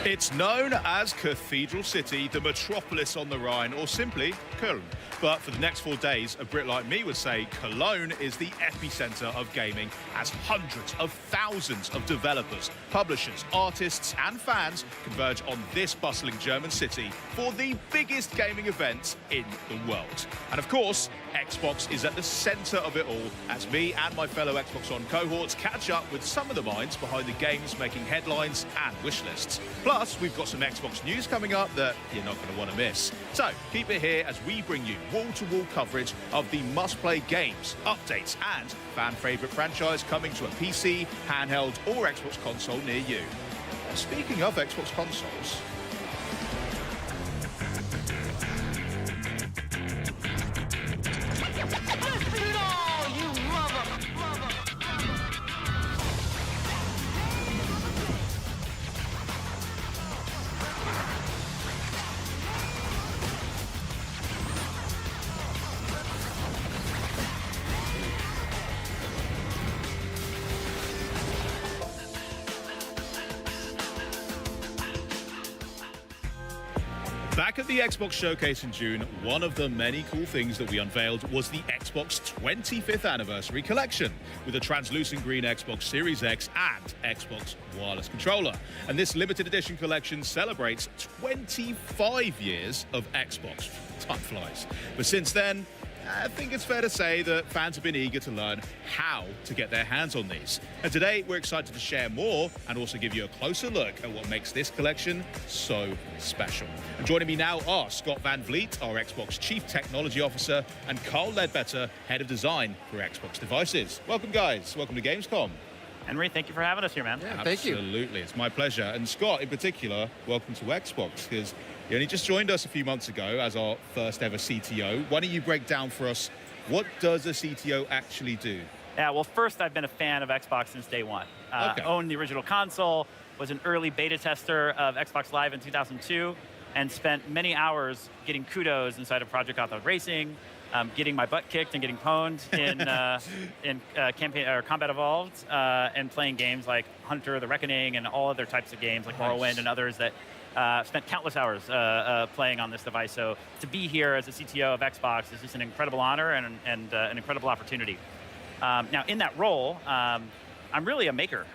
It's known as Cathedral City, the metropolis on the Rhine, or simply Köln. But for the next 4 days, a Brit like me would say Cologne is the epicenter of gaming, as hundreds of thousands of developers, publishers, artists and fans converge on this bustling German city for the biggest gaming event in the world. And of course, Xbox is at the center of it all, as me and my fellow Xbox One cohorts catch up with some of the minds behind the games making headlines and wish lists. Plus, we've got some Xbox news coming up that you're not going to want to miss. So keep it here as we bring you wall-to-wall coverage of the must-play games, updates and fan-favorite franchise coming to a PC, handheld or Xbox console near you. Speaking of Xbox consoles, back at the Xbox Showcase in June, one of the many cool things that we unveiled was the Xbox 25th Anniversary Collection, with a translucent green Xbox Series X and Xbox wireless controller. And this limited edition collection celebrates 25 years of Xbox. Time flies. But since then, I think it's fair to say that fans have been eager to learn how to get their hands on these. And today, we're excited to share more and also give you a closer look at what makes this collection so special. And joining me now are Scott Van Vliet, our Xbox Chief Technology Officer, and Carl Ledbetter, Head of Design for Xbox Devices. Welcome, guys. Welcome to Gamescom. Henry, thank you for having us here, man. Yeah, thank you. Absolutely. It's my pleasure. And Scott, in particular, welcome to Xbox, because you only just joined us a few months ago as our first ever CTO. Why don't you break down for us, what does a CTO actually do? Yeah, well, first, I've been a fan of Xbox since day one. Owned the original console, was an early beta tester of Xbox Live in 2002, and spent many hours getting kudos inside of Project Gotham Racing, getting my butt kicked and getting pwned in campaign or Combat Evolved, and playing games like Hunter, The Reckoning, and all other types of games like Morrowind and others that spent countless hours playing on this device. So to be here as a CTO of Xbox is just an incredible honor and an incredible opportunity. Now, in that role, I'm really a maker,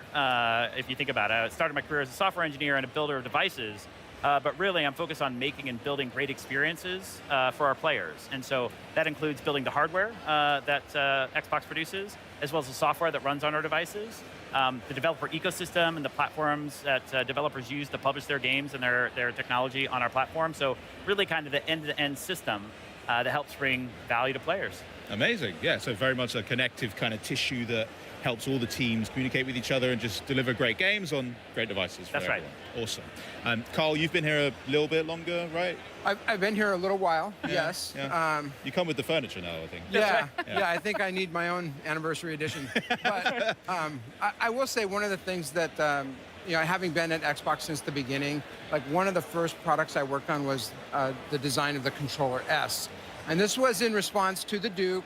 if you think about it. I started my career as a software engineer and a builder of devices. But really, I'm focused on making and building great experiences for our players. And so that includes building the hardware that Xbox produces, as well as the software that runs on our devices, the developer ecosystem and the platforms that developers use to publish their games and their technology on our platform. So really kind of the end-to-end system that helps bring value to players. Amazing. Yeah, so very much a connective kind of tissue that helps all the teams communicate with each other and just deliver great games on great devices for everyone. Right. Awesome. Carl, you've been here a little bit longer, right? I've been here a little while, yes. Yeah. You come with the furniture now, I think. Yeah, yeah, I think I need my own anniversary edition. But I will say one of the things that, having been at Xbox since the beginning, like one of the first products I worked on was the design of the controller S. And this was in response to the Duke.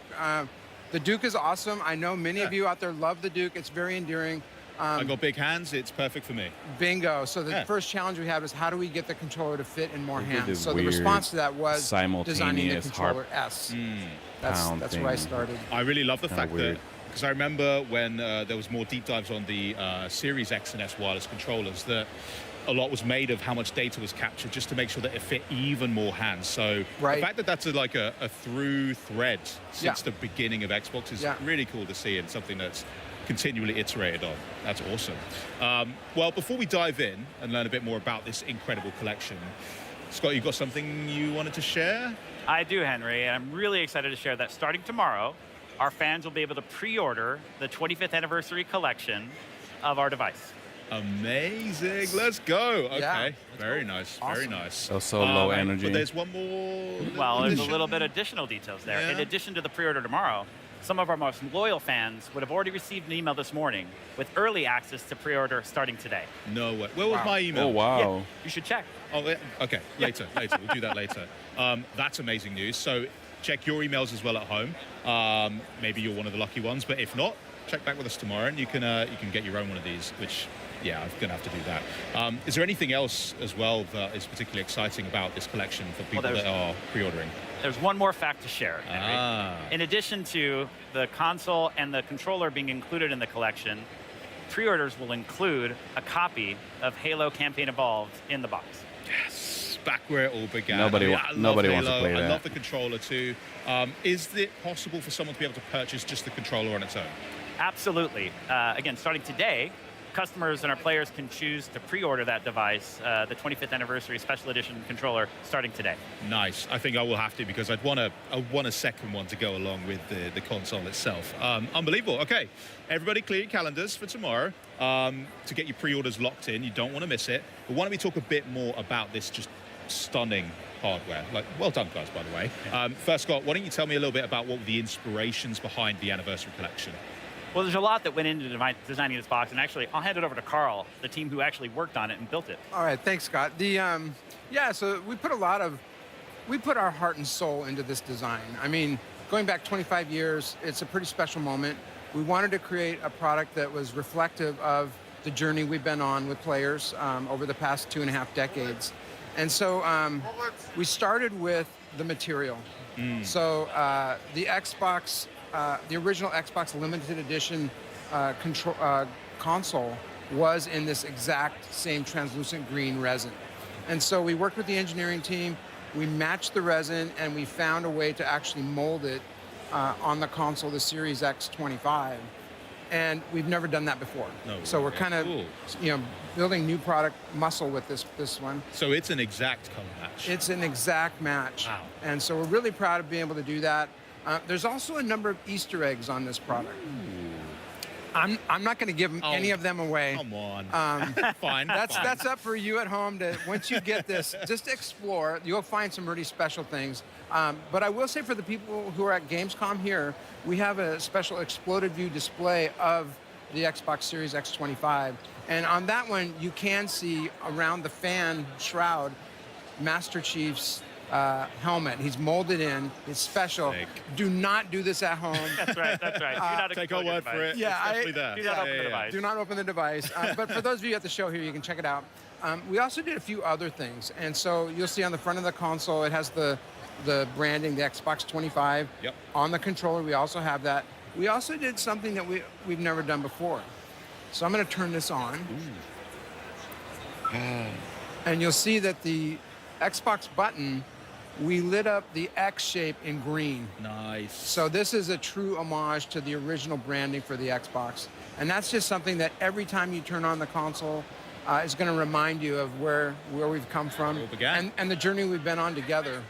The Duke is awesome. I know many of you out there love the Duke. It's very endearing. I got big hands. It's perfect for me. Bingo. So the first challenge we had was how do we get the controller to fit in more hands? So the response to that was designing the controller S. That's where I started. I really love the fact that, because I remember when there was more deep dives on the Series X and S wireless controllers, that a lot was made of how much data was captured just to make sure that it fit even more hands. So the fact that that's like a through thread since the beginning of Xbox is really cool to see, and something that's continually iterated on. That's awesome. Well, before we dive in and learn a bit more about this incredible collection, Scott, you've got something you wanted to share? I do, Henry, and I'm really excited to share that starting tomorrow, our fans will be able to pre-order the 25th Anniversary Collection of our device. Amazing. Let's go. Okay. Very nice. Awesome. Very nice. So low energy. But there's one more. Well, there's a little bit additional details there. In addition to the pre-order tomorrow, some of our most loyal fans would have already received an email this morning with early access to pre-order starting today. No way. Where was my email? Oh, wow. Yeah, you should check. Oh, okay. Later. We'll do that later. That's amazing news. So check your emails as well at home. Maybe you're one of the lucky ones, but if not, check back with us tomorrow and you can get your own one of these, which Yeah, I'm going to have to do that. Is there anything else as well that is particularly exciting about this collection for people that are pre-ordering? There's one more fact to share, Henry. In addition to the console and the controller being included in the collection, pre-orders will include a copy of Halo Campaign Evolved in the box. Yes, back where it all began. Nobody wants to play that. I love the controller too. Is it possible for someone to be able to purchase just the controller on its own? Absolutely. Again, starting today, customers and our players can choose to pre-order that device, the 25th anniversary special edition controller, starting today. Nice. I think I will have to, because I want a second one to go along with the console itself. Unbelievable. Okay, everybody clear your calendars for tomorrow to get your pre-orders locked in. You don't want to miss it. But why don't we talk a bit more about this just stunning hardware? Like, well done, guys, by the way. First, Scott, why don't you tell me a little bit about what were the inspirations behind the anniversary collection? Well, there's a lot that went into designing this box, and actually, I'll hand it over to Carl, the team who actually worked on it and built it. All right, thanks, Scott. So we put our heart and soul into this design. I mean, going back 25 years, it's a pretty special moment. We wanted to create a product that was reflective of the journey we've been on with players over the past 2.5 decades. And so we started with the material. So the Xbox, the original Xbox limited edition console was in this exact same translucent green resin. And so we worked with the engineering team, we matched the resin, and we found a way to actually mold it on the console, the Series X25. And we've never done that before. So we're kind of, building new product muscle with this one. So it's an exact color match. It's an exact match. Wow. And so we're really proud of being able to do that. There's also a number of Easter eggs on this product. I'm not going to give any of them away. Come on. Fine. That's up for you at home to, once you get this, just explore. You'll find some really special things. But I will say, for the people who are at Gamescom here, we have a special exploded view display of the Xbox Series X25. And on that one, you can see around the fan shroud Master Chief's helmet. He's molded in. It's special. Sick. Do not do this at home. That's right. Do not Take our word for it. Yeah, especially there. Do not open the device. Do not open the device. But for those of you at the show here, you can check it out. We also did a few other things. And so you'll see on the front of the console, it has the branding, the Xbox 25. Yep. On the controller, we also have that. We also did something that we've never done before. So I'm going to turn this on. And you'll see that the Xbox button, we lit up the X shape in green. Nice. So this is a true homage to the original branding for the Xbox. And that's just something that every time you turn on the console, is going to remind you of where we've come from and the journey we've been on together.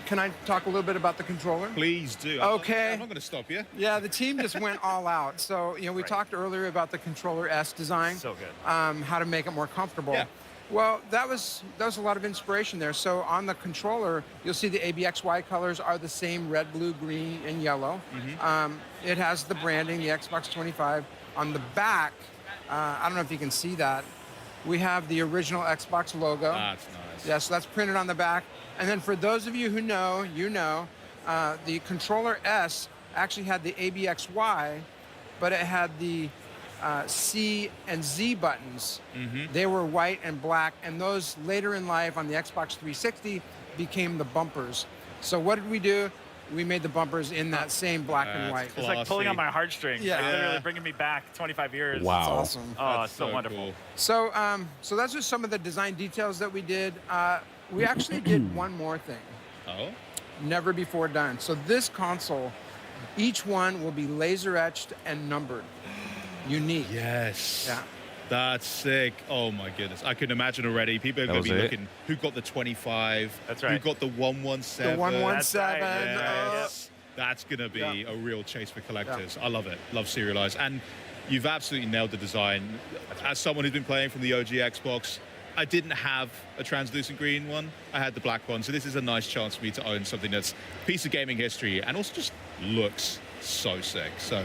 Can I talk a little bit about the controller? Please do. Okay. I'm not going to stop you. Yeah, the team just went all out. So, we talked earlier about the controller S design. So good. How to make it more comfortable. Yeah. Well, that was a lot of inspiration there. So on the controller, you'll see the ABXY colors are the same: red, blue, green, and yellow. It has the branding, the Xbox 25. On the back, I don't know if you can see that, we have the original Xbox logo. That's nice. Yeah, so that's printed on the back. And then for those of you who know, the controller S actually had the ABXY, but it had the C and Z buttons. They were white and black, and those later in life on the Xbox 360 became the bumpers. So what did we do? We made the bumpers in that same black and white. It's like pulling on my heartstrings. Yeah. Like literally bringing me back 25 years. Wow. That's awesome. Oh, That's it's so wonderful. cool. So that's just some of the design details that we did. We actually did one more thing. Oh? Never before done. So this console, each one will be laser etched and numbered. Unique. Yes. Yeah. That's sick. Oh my goodness. I can imagine already. People are going to be looking who got the 25. That's right. Who got the 117. The 117. That's right. Yes. That's going to be a real chase for collectors. I love it. Love serialized. And you've absolutely nailed the design. As someone who's been playing from the OG Xbox, I didn't have a translucent green one. I had the black one. So this is a nice chance for me to own something that's a piece of gaming history and also just looks so sick. So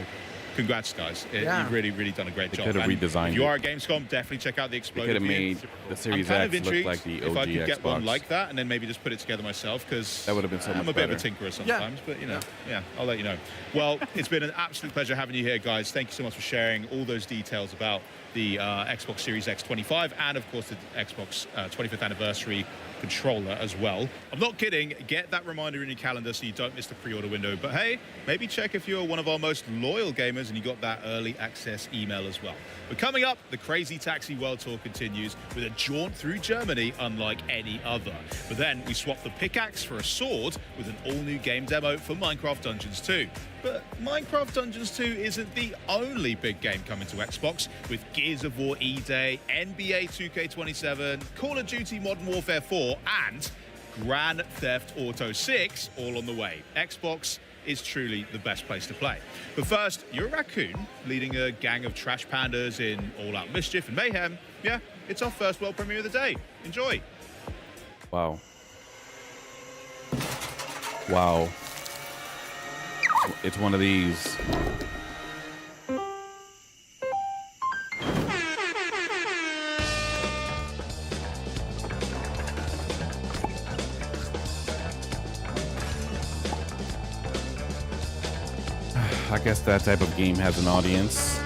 congrats, guys. Yeah. You've really done a great job. Could have And redesigned if you it. are at Gamescom, definitely check out the They Exploded could have View. made the I'm Series kind of X look intrigued like the if I OG could get one Xbox. like that and then maybe just put it together myself, because That would have been so I'm much a bit of a better. tinkerer sometimes, but you know, yeah, I'll let you know. Well, it's been an absolute pleasure having you here, guys. Thank you so much for sharing all those details about the Xbox Series X 25 and, of course, the Xbox 25th anniversary controller as well. I'm not kidding. Get that reminder in your calendar so you don't miss the pre-order window. But hey, maybe check if you're one of our most loyal gamers and you got that early access email as well. But coming up, the Crazy Taxi World Tour continues with a jaunt through Germany unlike any other. But then we swap the pickaxe for a sword with an all-new game demo for Minecraft Dungeons 2. But Minecraft Dungeons 2 isn't the only big game coming to Xbox, with Gears of War E-Day, NBA 2K27, Call of Duty Modern Warfare 4, and Grand Theft Auto 6 all on the way. Xbox is truly the best place to play. But first, you're a raccoon leading a gang of trash pandas in all-out mischief and mayhem. Yeah, it's our first world premiere of the day. Enjoy. Wow. Wow. It's one of these. I guess that type of game has an audience.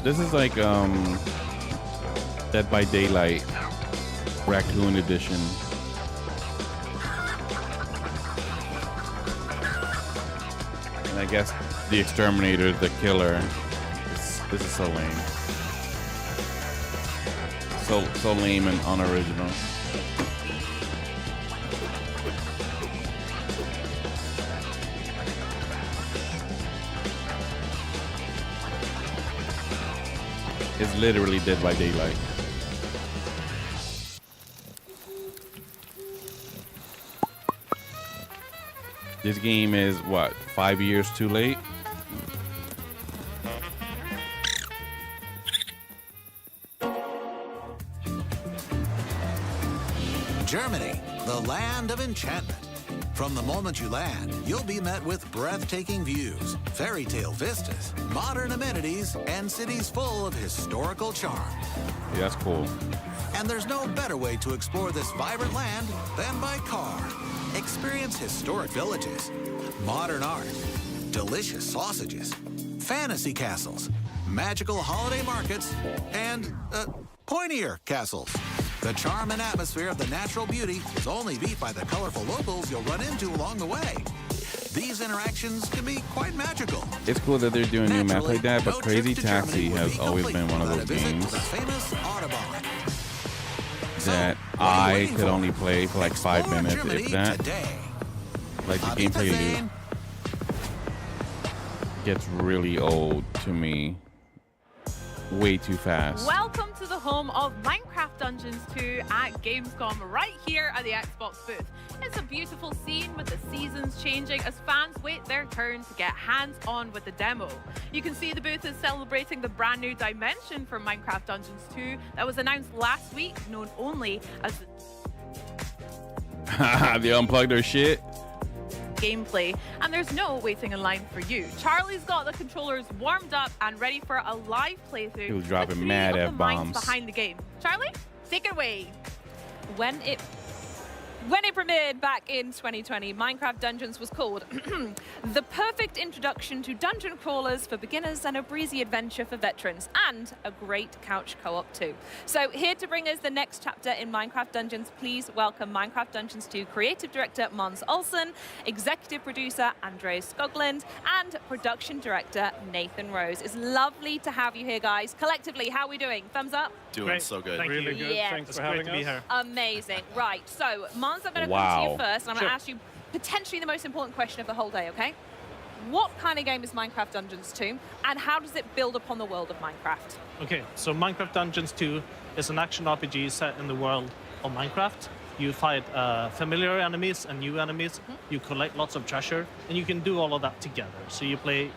This is like Dead by Daylight Raccoon Edition. And I guess the Exterminator, the killer. This is so lame. So lame and unoriginal. It's literally Dead by Daylight. This game is, what, 5 years too late? Germany, the land of enchantment. From the moment you land, you'll be met with breathtaking views, fairy tale vistas, modern amenities, and cities full of historical charm. Yeah, that's cool. And there's no better way to explore this vibrant land than by car. Experience historic villages, modern art, delicious sausages, fantasy castles, magical holiday markets, and pointier castles. The charm and atmosphere of the natural beauty is only beat by the colorful locals you'll run into along the way. These interactions can be quite magical. It's cool that they're doing new maps like that, but No Crazy trip to Germany Taxi would has be always complete been one of without those a visit games to the famous Autobahn. that So, what are you I waiting could for? only play for like 5 Explore minutes, Germany if that. today. Like the Auf gameplay Wiedersehen. gets really old to me way too fast. Welcome to the home of Minecraft Dungeons 2 at Gamescom, right here at the Xbox booth. It's a beautiful scene with the seasons changing as fans wait their turn to get hands-on with the demo. You can see the booth is celebrating the brand new dimension for Minecraft Dungeons 2 that was announced last week, known only as They unplugged their shit. gameplay, and there's no waiting in line for you. Charlie's got the controllers warmed up and ready for a live playthrough. He was with dropping 3 mad of the minds F-bombs. behind the game. Charlie, take it away. When it premiered back in 2020, Minecraft Dungeons was called the perfect introduction to dungeon crawlers for beginners and a breezy adventure for veterans, and a great couch co-op too. So here to bring us the next chapter in Minecraft Dungeons, please welcome Minecraft Dungeons 2 creative director Mons Olsen, executive producer Andreas Skoglund, and production director Nathan Rose. It's lovely to have you here, guys. Collectively, how are we doing? Thumbs up? Doing Great. so good. Thank Really you. good. Yeah. Thanks It's for having us. Amazing. Right, so Mons, I'm going to come to Wow. you first, and I'm going Sure. to ask you potentially the most important question of the whole day, okay? What kind of game is Minecraft Dungeons 2, and how does it build upon the world of Minecraft? Okay, so Minecraft Dungeons 2 is an action RPG set in the world of Minecraft. You fight familiar enemies and new enemies. You collect lots of treasure, and you can do all of that together. So you play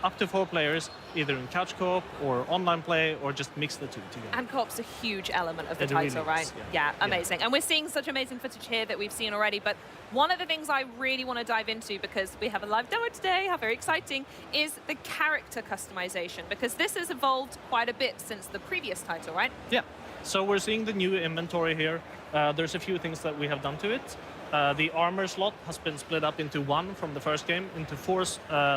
up to 4 players, either in couch co-op or online play, or just mix the 2 together. And co-op's a huge element of the It title, really right? is, Yeah, amazing. And we're seeing such amazing footage here that we've seen already, but one of the things I really want to dive into, because we have a live demo today, how very exciting, is the character customization, because this has evolved quite a bit since the previous title, right? Yeah. So we're seeing the new inventory here. There's a few things that we have done to it. The armor slot has been split up into 1 from the first game, into 4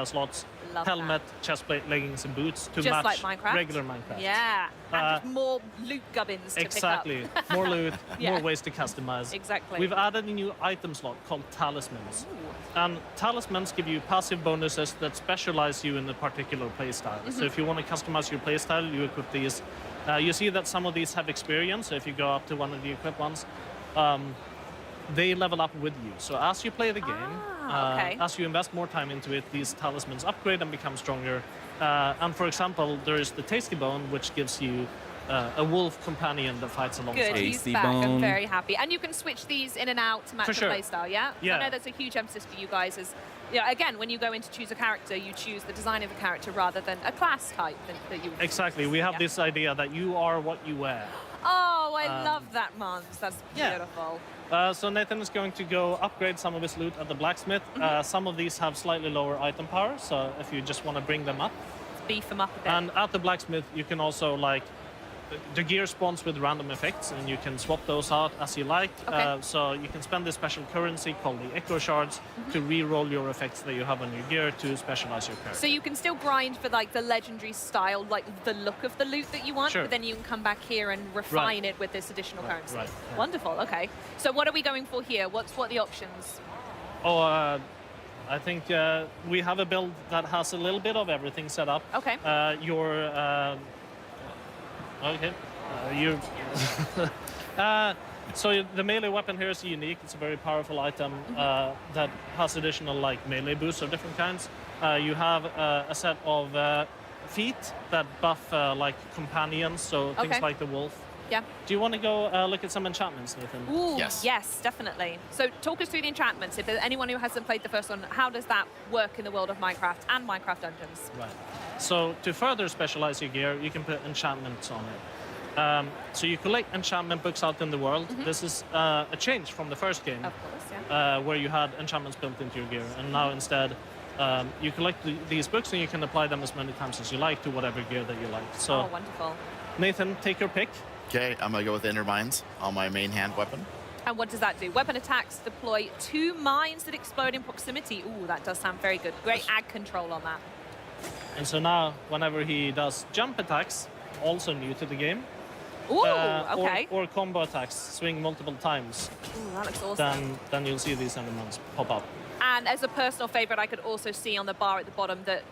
slots. Love helmet, chestplate, leggings, and boots to Just match like Minecraft? regular Minecraft. Yeah, and just more loot gubbins to Exactly. pick up. More loot, Yeah. more ways to customize. Exactly. We've added a new item slot called talismans. And talismans give you passive bonuses that specialize you in a particular playstyle. So if you want to customize your playstyle, you equip these. You see that some of these have experience, so if you go up to one of the equipped ones, they level up with you. So as you play the game, okay. as you invest more time into it, these talismans upgrade and become stronger. And for example, there is the Tasty Bone, which gives you a wolf companion that fights alongside. Good, he's Tasty back. I'm Bone. very happy. And you can switch these in and out to match For the sure. playstyle, yeah? Yeah. I know that's a huge emphasis for you guys. Is, again, when you go in to choose a character, you choose the design of the character rather than a class type that you. Exactly. We have Yeah. this idea that you are what you wear. Oh, I love that, Mons. That's yeah. beautiful. So Nathan is going to go upgrade some of his loot at the blacksmith. Some of these have slightly lower item power, so if you just want to bring them up. Let's beef them up a bit. And at the blacksmith, you can also the gear spawns with random effects, and you can swap those out as you like. Okay. So you can spend this special currency called the Echo Shards to re-roll your effects that you have on your gear to specialize your character. So you can still grind for the legendary style, like the look of the loot that you want, Sure. but then you can come back here and refine it with this additional currency. right, yeah. Wonderful. Okay. So what are we going for here? What are the options? I think we have a build that has a little bit of everything set up. Okay. So the melee weapon here is unique. It's a very powerful item that has additional melee boosts of different kinds. You have a set of feet that buff companions, so things Okay. like the wolf. Yeah. Do you want to go look at some enchantments, Nathan? Ooh, Yes. yes, definitely. So talk us through the enchantments. If there's anyone who hasn't played the first one, how does that work in the world of Minecraft and Minecraft Dungeons? Right. So to further specialize your gear, you can put enchantments on it. So you collect enchantment books out in the world. This is a change from the first game, Of course, yeah. where you had enchantments built into your gear, and now instead you collect these books and you can apply them as many times as you like to whatever gear that you like. So Oh, wonderful. Nathan, take your pick. Okay, I'm gonna go with Inner Mines on my main hand weapon. And what does that do? Weapon attacks deploy 2 mines that explode in proximity. Ooh, that does sound very good. Great ag control on that. And so now, whenever he does jump attacks, also new to the game, Ooh, okay. or combo attacks, swing multiple times, Ooh, that looks awesome. then you'll see these enemies pop up. And as a personal favorite, I could also see on the bar at the bottom that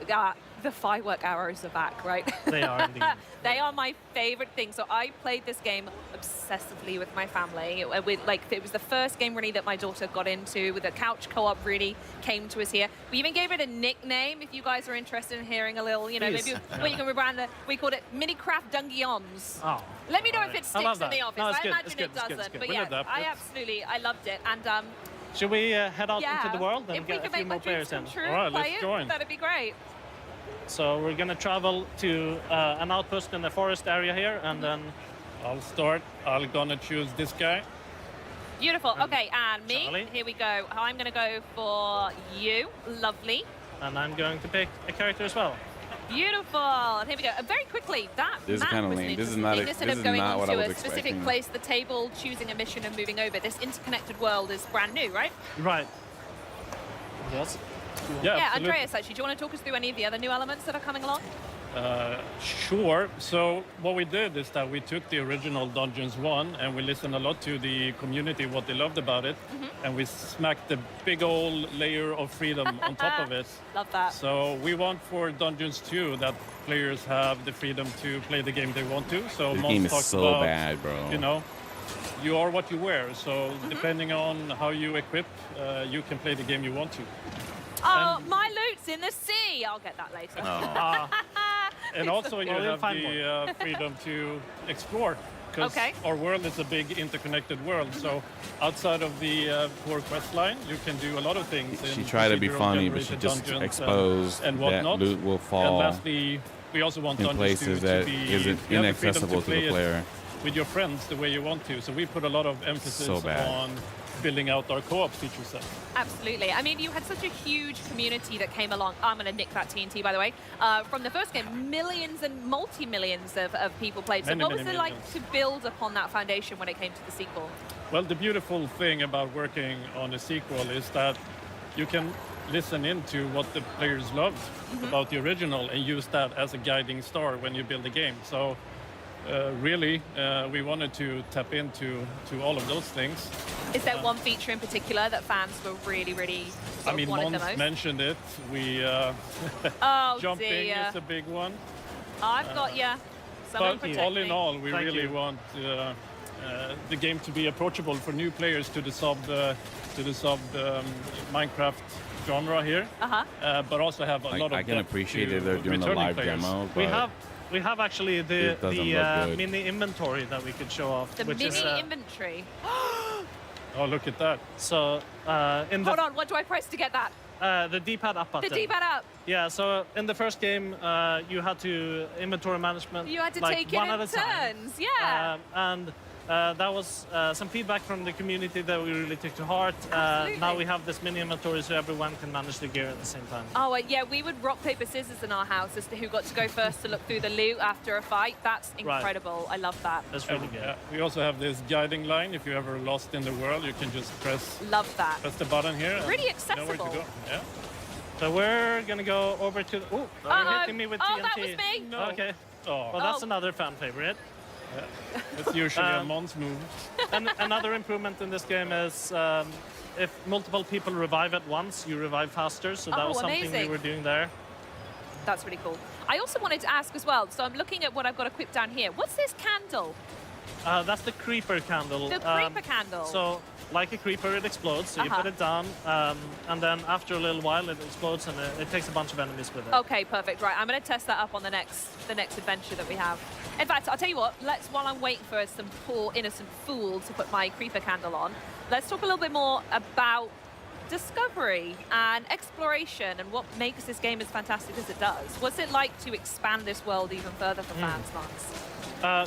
the firework arrows are back, right? They are indeed. They are my favorite thing. So I played this game obsessively with my family. It was the first game really that my daughter got into. With the couch co-op really came to us here. We even gave it a nickname. If you guys are interested in hearing a little, maybe Please. you can rebrand it. We called it Minicraft Dungeons. Oh. Let me know if Alright. it I love sticks in the that. office. No, it's I good, imagine it's good, it it's good, it's doesn't. good. But We'll yeah, adapt I it. absolutely, I loved it. And Should we head out yeah, into the world and if we get a could few make my more dreams players come in? true, All right, play let's it, join. that'd be great. So we're gonna travel to an outpost in the forest area here, and then I'll start. I'm gonna choose this guy. Beautiful. Okay, and me. Charlie. Here we go. I'm going to go for you. Lovely. and I'm going to pick a character as well. Beautiful. And here we go. Very quickly, that This is map kinda was an lame. This is interesting not thing. a- Instead this of is going not what I onto a was specific expecting. place, the table, choosing a mission and moving over. This interconnected world is brand new, right? Right. Yes. Yeah, absolutely. Andreas, actually, do you want to talk us through any of the other new elements that are coming along? Sure. So what we did is that we took the original Dungeons 1 and we listened a lot to the community, what they loved about it, and we smacked a big old layer of freedom on top of it. Love that. So we want for Dungeons 2 that players have the freedom to play the game they want to. So This Mons game is talked so about, bad, bro. Mm-hmm. You know, you are what you wear. So depending on how you equip, you can play the game you want to. Oh, my loot's in the sea. I'll get that later. Oh. And also you Well, you'll have find the freedom to explore. because Okay. our world is a big interconnected world. So outside of the core quest line, you can do a lot of things. She in tried to be procedural funny, but she generated just dungeons exposed and that whatnot. loot will And fall lastly, we also want in dungeons places to that be isn't you have the freedom inaccessible to play the it player. with your friends the way you want to. So we put a lot of emphasis So bad. on building out our co-op feature set. Absolutely. I mean, you had such a huge community that came along. I'm going to nick that TNT, by the way. From the first game, millions and multi-millions of people played. So Many, what was many it like millions. to build upon that foundation when it came to the sequel? Well, the beautiful thing about working on a sequel is that you can listen into what the players loved about the original and use that as a guiding star when you build a game. So really, we wanted to tap into all of those things. Is there one feature in particular that fans were really, really I mean, wanted the Mons most? mentioned it. We Oh, jumping dear. is a big one. I've got you. Someone But protect all me. in all, we Thank really you. want the game to be approachable for new players to the sub Minecraft genre here, but also have a lot of I can depth appreciate to it. They're doing a returning live players. demo, We have actually the It doesn't look good. mini inventory that we could show off. The which mini is, inventory. Oh, look at that! so in Hold the on, what do I press to get that? the D-pad up The button. D-pad up. Yeah, so in the first game, you had to inventory management. You had to like take it one in at a time. turns. Yeah. And that was some feedback from the community that we really took to heart. Absolutely. Now we have this mini inventory so everyone can manage the gear at the same time. Oh, yeah, we would rock, paper, scissors in our house as to who got to go first to look through the loot after a fight. That's Right. incredible. I love that. That's really good. We also have this guiding line. If you're ever lost in the world, you can just press Love that. the button here. and Really you know where to accessible. go. Yeah. So we're gonna go over to. Oh, you're Uh-oh. hitting me with Oh, TNT. that was me. No. Okay. Oh, Well, that's Oh. another fan favorite. it's usually a Um, Mons move. And another improvement in this game is if multiple people revive at once, you revive faster. So that Oh, was something amazing. we were doing there. That's really cool. I also wanted to ask as well, so I'm looking at what I've got equipped down here. What's this candle? That's the creeper candle. The creeper candle. So, like a creeper, it explodes. So you put it down, and then after a little while, it explodes, and it takes a bunch of enemies with it. Okay, perfect. Right, I'm going to test that up on the next adventure that we have. In fact, I'll tell you what. While I'm waiting for some poor innocent fool to put my creeper candle on, let's talk a little bit more about discovery and exploration and what makes this game as fantastic as it does. What's it like to expand this world even further for fans, Mons?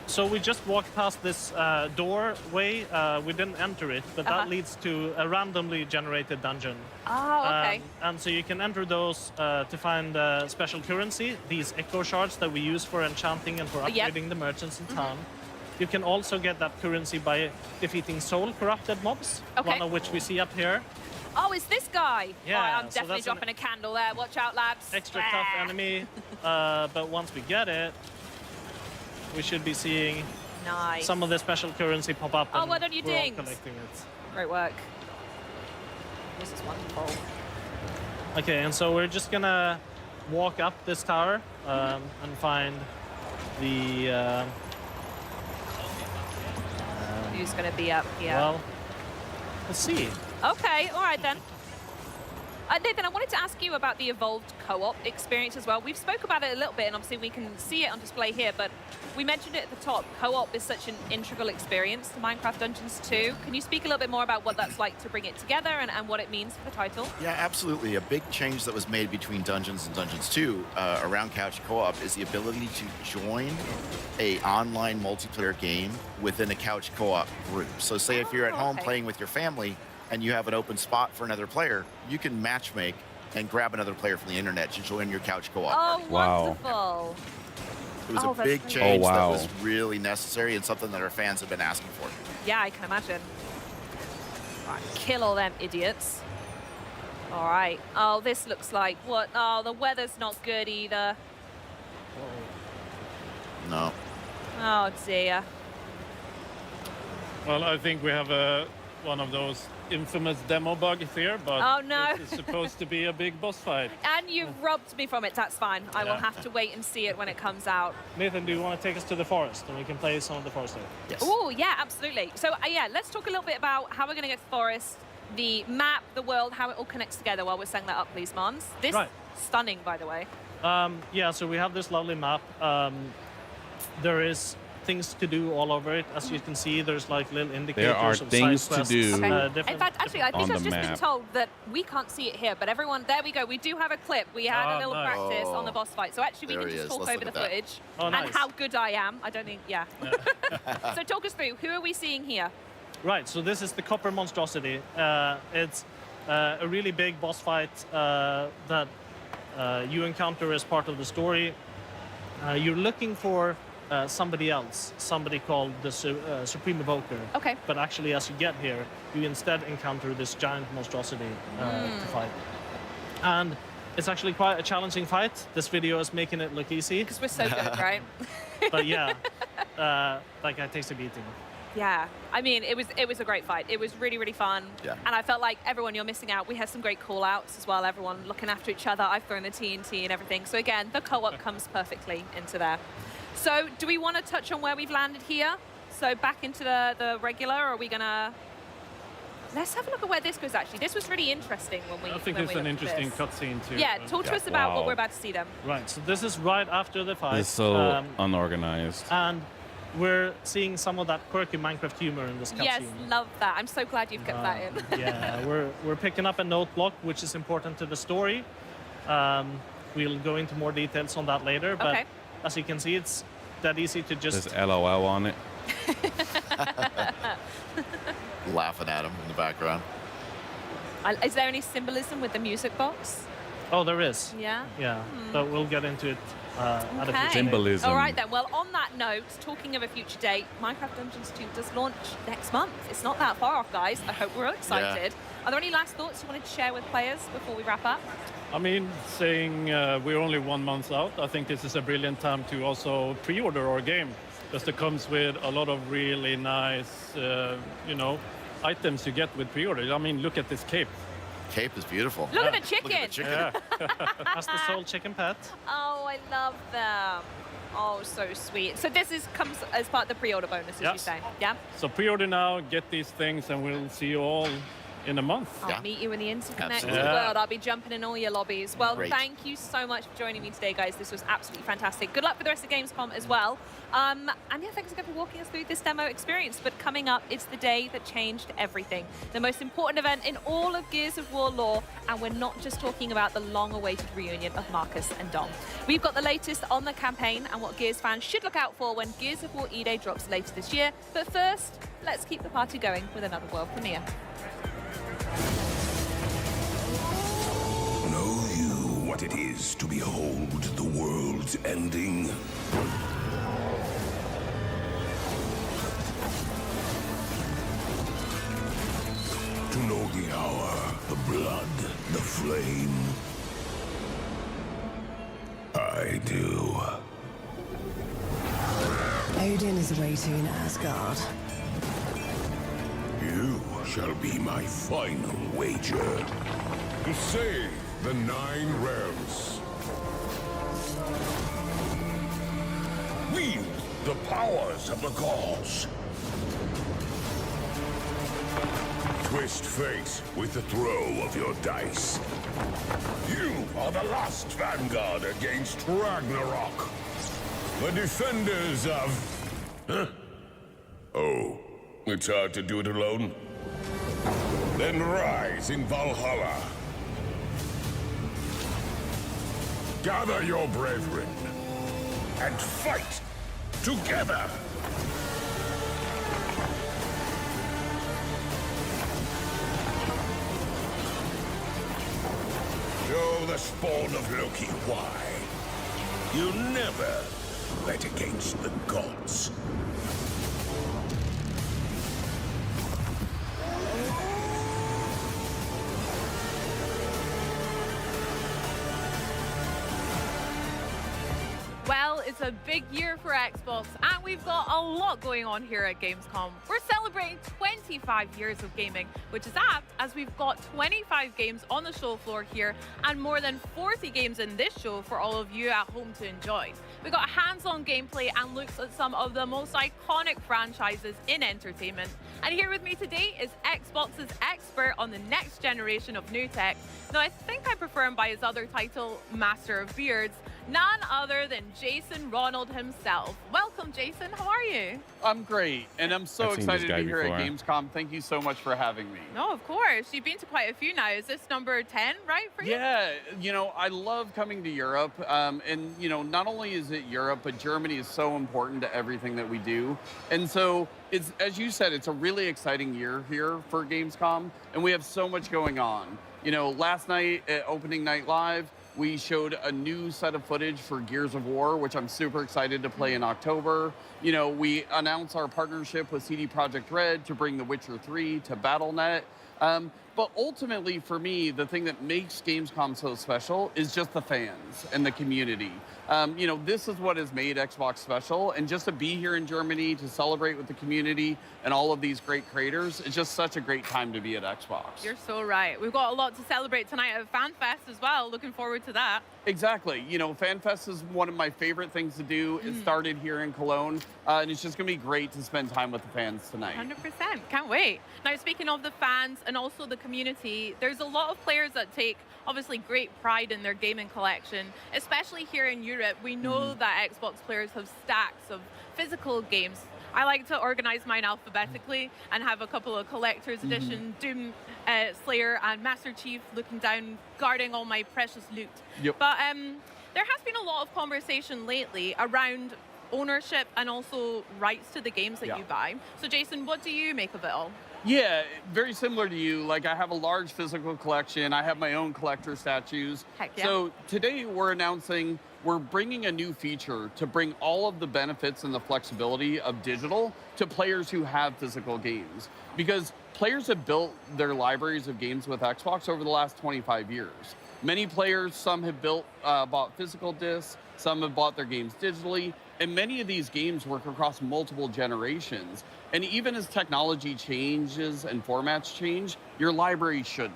So we just walked past this doorway. We didn't enter it, but that leads to a randomly generated dungeon. Oh, okay. And so you can enter those to find special currency, these echo shards that we use for enchanting and for upgrading the merchants in town. You can also get that currency by defeating soul corrupted mobs, one of which we see up here. Oh, it's this guy. Yeah, All right, I'm so definitely that's an dropping a candle there. Watch out, lads. Extra tough Ah. enemy, but once we get it, we should be seeing Nice. some of the special currency pop up. Oh, and well done, you we're all dings. collecting it. Great work. This is wonderful. Okay, and so we're just gonna walk up this tower and find the. Who's going to be up here? Well, let's see. Okay, all right then. Nathan, I wanted to ask you about the evolved co-op experience as well. We've spoke about it a little bit, and obviously we can see it on display here, but we mentioned it at the top. Co-op is such an integral experience to Minecraft Dungeons 2. Can you speak a little bit more about what that's like to bring it together and what it means for the title? Yeah, absolutely. A big change that was made between Dungeons and Dungeons 2 around couch co-op is the ability to join a online multiplayer game within a couch co-op group. So say if you're at home playing with your family and you have an open spot for another player, you can matchmake and grab another player from the internet to join your couch co-op Oh, party. wonderful. It was Oh, a that's big great. change Oh, wow. that was really necessary and something that our fans have been asking for. Yeah, I can imagine. Right, kill all them idiots. All right. Oh, this looks like what? Oh, the weather's not good either. No. Oh, dear. Well, I think we have one of those infamous demo bugs here, but Oh, no. it's supposed to be a big boss fight. And you've robbed me from it. That's fine. I will Yeah. have to wait and see it when it comes out. Nathan, do you want to take us to the forest and we can play some of the forest there? Yes. Oh, yeah, absolutely. So, yeah, let's talk a little bit about how we're going to get to the forest, the map, the world, how it all connects together while we're setting that up, please, Mons. This Right. stunning, by the way. Yeah, so we have this lovely map. There is things to do all over it. As you can see, there's like little indicators There are of things side to quests. do. Okay. In fact, actually, I think on I've the just been map. told that we can't see it here, but everyone, there we go. We do have a clip. We had a Oh, little nice. practice on the boss fight. So actually, we There can he just is. talk Let's over look the at that. footage Oh, and nice. how good I am. I don't think, yeah. So talk us through. Who are we seeing here? Right, so this is the Copper Monstrosity. It's a really big boss fight that you encounter as part of the story. You're looking for somebody else, somebody called the Supreme Evoker. Okay. But actually, as you get here, you instead encounter this giant monstrosity to fight. And it's actually quite a challenging fight. This video is making it look easy. Because we're so good, right? But yeah, like I takes a beating. Yeah, I mean, it was a great fight. It was really, really fun. Yeah. And I felt like everyone, you're missing out. We had some great call-outs as well, everyone looking after each other. I've thrown the TNT and everything. So again, the co-op comes perfectly into there. So do we want to touch on where we've landed here? So back into the regular, or are we going to... Let's have a look at where this goes, actually. This was really interesting when we I think when it's we an looked at interesting this. cutscene too. Yeah, talk to us about what Wow. we're about to see then. Right, so this is right after the fight. It's so unorganized. And we're seeing some of that quirky Minecraft humor in this cutscene. Yes, love that. I'm so glad you've kept that in. Yeah, we're picking up a note block, which is important to the story. We'll go into more details on that later, but Okay. as you can see, it's that easy to just... There's LOL on it. Laughing at him in the background. Is there any symbolism with the music box? Oh, there is. Yeah. Yeah, but we'll get into it at a future date. Symbolism. All right then. Well, on that note, talking of a future date, Minecraft Dungeons 2 does launch next month. It's not that far off, guys. I hope we're all excited. Are there any last thoughts you wanted to share with players before we wrap up? I mean, saying we're only 1 month out, I think this is a brilliant time to also pre-order our game, because it comes with a lot of really nice, items you get with pre-order. I mean, look at this cape. Cape is beautiful. Look at the Look chicken. at the chicken. That's the Soul Chicken Pet. Oh, I love them. Oh, so sweet. So this comes as part of the pre-order bonus, as you Yes. say. Yeah. So pre-order now, get these things, and we'll see you all in a month. I'll Yeah. meet you in the interconnected Absolutely. world. I'll be jumping in all your lobbies. Well, Great. thank you so much for joining me today, guys. This was absolutely fantastic. Good luck with the rest of Gamescom as well. And yeah, thanks again for walking us through this demo experience. But coming up, it's the day that changed everything. The most important event in all of Gears of War lore. And we're not just talking about the long-awaited reunion of Marcus and Dom. We've got the latest on the campaign and what Gears fans should look out for when Gears of War E-Day drops later this year. But first, let's keep the party going with another world premiere. Know you what it is to behold the world's ending? To know the hour, the blood, the flame? I do. Odin is waiting in Asgard. You shall be my final wager. To save the 9 realms. Wield the powers of the gods. Twist fate with the throw of your dice. You are the last vanguard against Ragnarok. The defenders of... Huh? Oh, it's hard to do it alone? Then rise in Valhalla. Gather your brethren and fight together. Show the spawn of Loki why. You never bet against the gods. Well, it's a big year for Xbox, and we've got a lot going on here at Gamescom. We're celebrating 25 years of gaming, which is apt as we've got 25 games on the show floor here and more than 40 games in this show for all of you at home to enjoy. We've got hands-on gameplay and looks at some of the most iconic franchises in entertainment. And here with me today is Xbox's expert on the next generation of new tech. Now, I think I prefer him by his other title, Master of Beards. none other than Jason Ronald himself. Welcome, Jason. How are you? I'm great, and I'm so I've seen excited this to guy be here at before. Gamescom. Thank you so much for having me. No, of course. You've been to quite a few now. Is this number 10, right, for you? Yeah, I love coming to Europe, and not only is it Europe, but Germany is so important to everything that we do, and so it's, as you said, it's a really exciting year here for Gamescom, and we have so much going on. Last night at Opening Night Live, we showed a new set of footage for Gears of War, which I'm super excited to play in October. We announced our partnership with CD Projekt Red to bring The Witcher 3 to Battle.net. But ultimately, for me, the thing that makes Gamescom so special is just the fans and the community. This is what has made Xbox special. And just to be here in Germany, to celebrate with the community and all of these great creators, it's just such a great time to be at Xbox. You're so right. We've got a lot to celebrate tonight at FanFest as well. Looking forward to that. Exactly. FanFest is one of my favorite things to do. It started here in Cologne, and it's just going to be great to spend time with the fans tonight. 100%. Can't wait. Now, speaking of the fans and also the community, there's a lot of players that take obviously great pride in their gaming collection, especially here in Europe. We know that Xbox players have stacks of physical games. I like to organize mine alphabetically and have a couple of collector's edition, Doom Slayer and Master Chief looking down, guarding all my precious loot. Yep. But there has been a lot of conversation lately around ownership and also rights to the games that you buy. So Jason, what do you make of it all? Yeah, very similar to you. Like, I have a large physical collection. I have my own collector statues. Heck yeah. So today we're bringing a new feature to bring all of the benefits and the flexibility of digital to players who have physical games. Because players have built their libraries of games with Xbox over the last 25 years. Many players, some have bought physical discs, some have bought their games digitally, and many of these games work across multiple generations. And even as technology changes and formats change, your library shouldn't.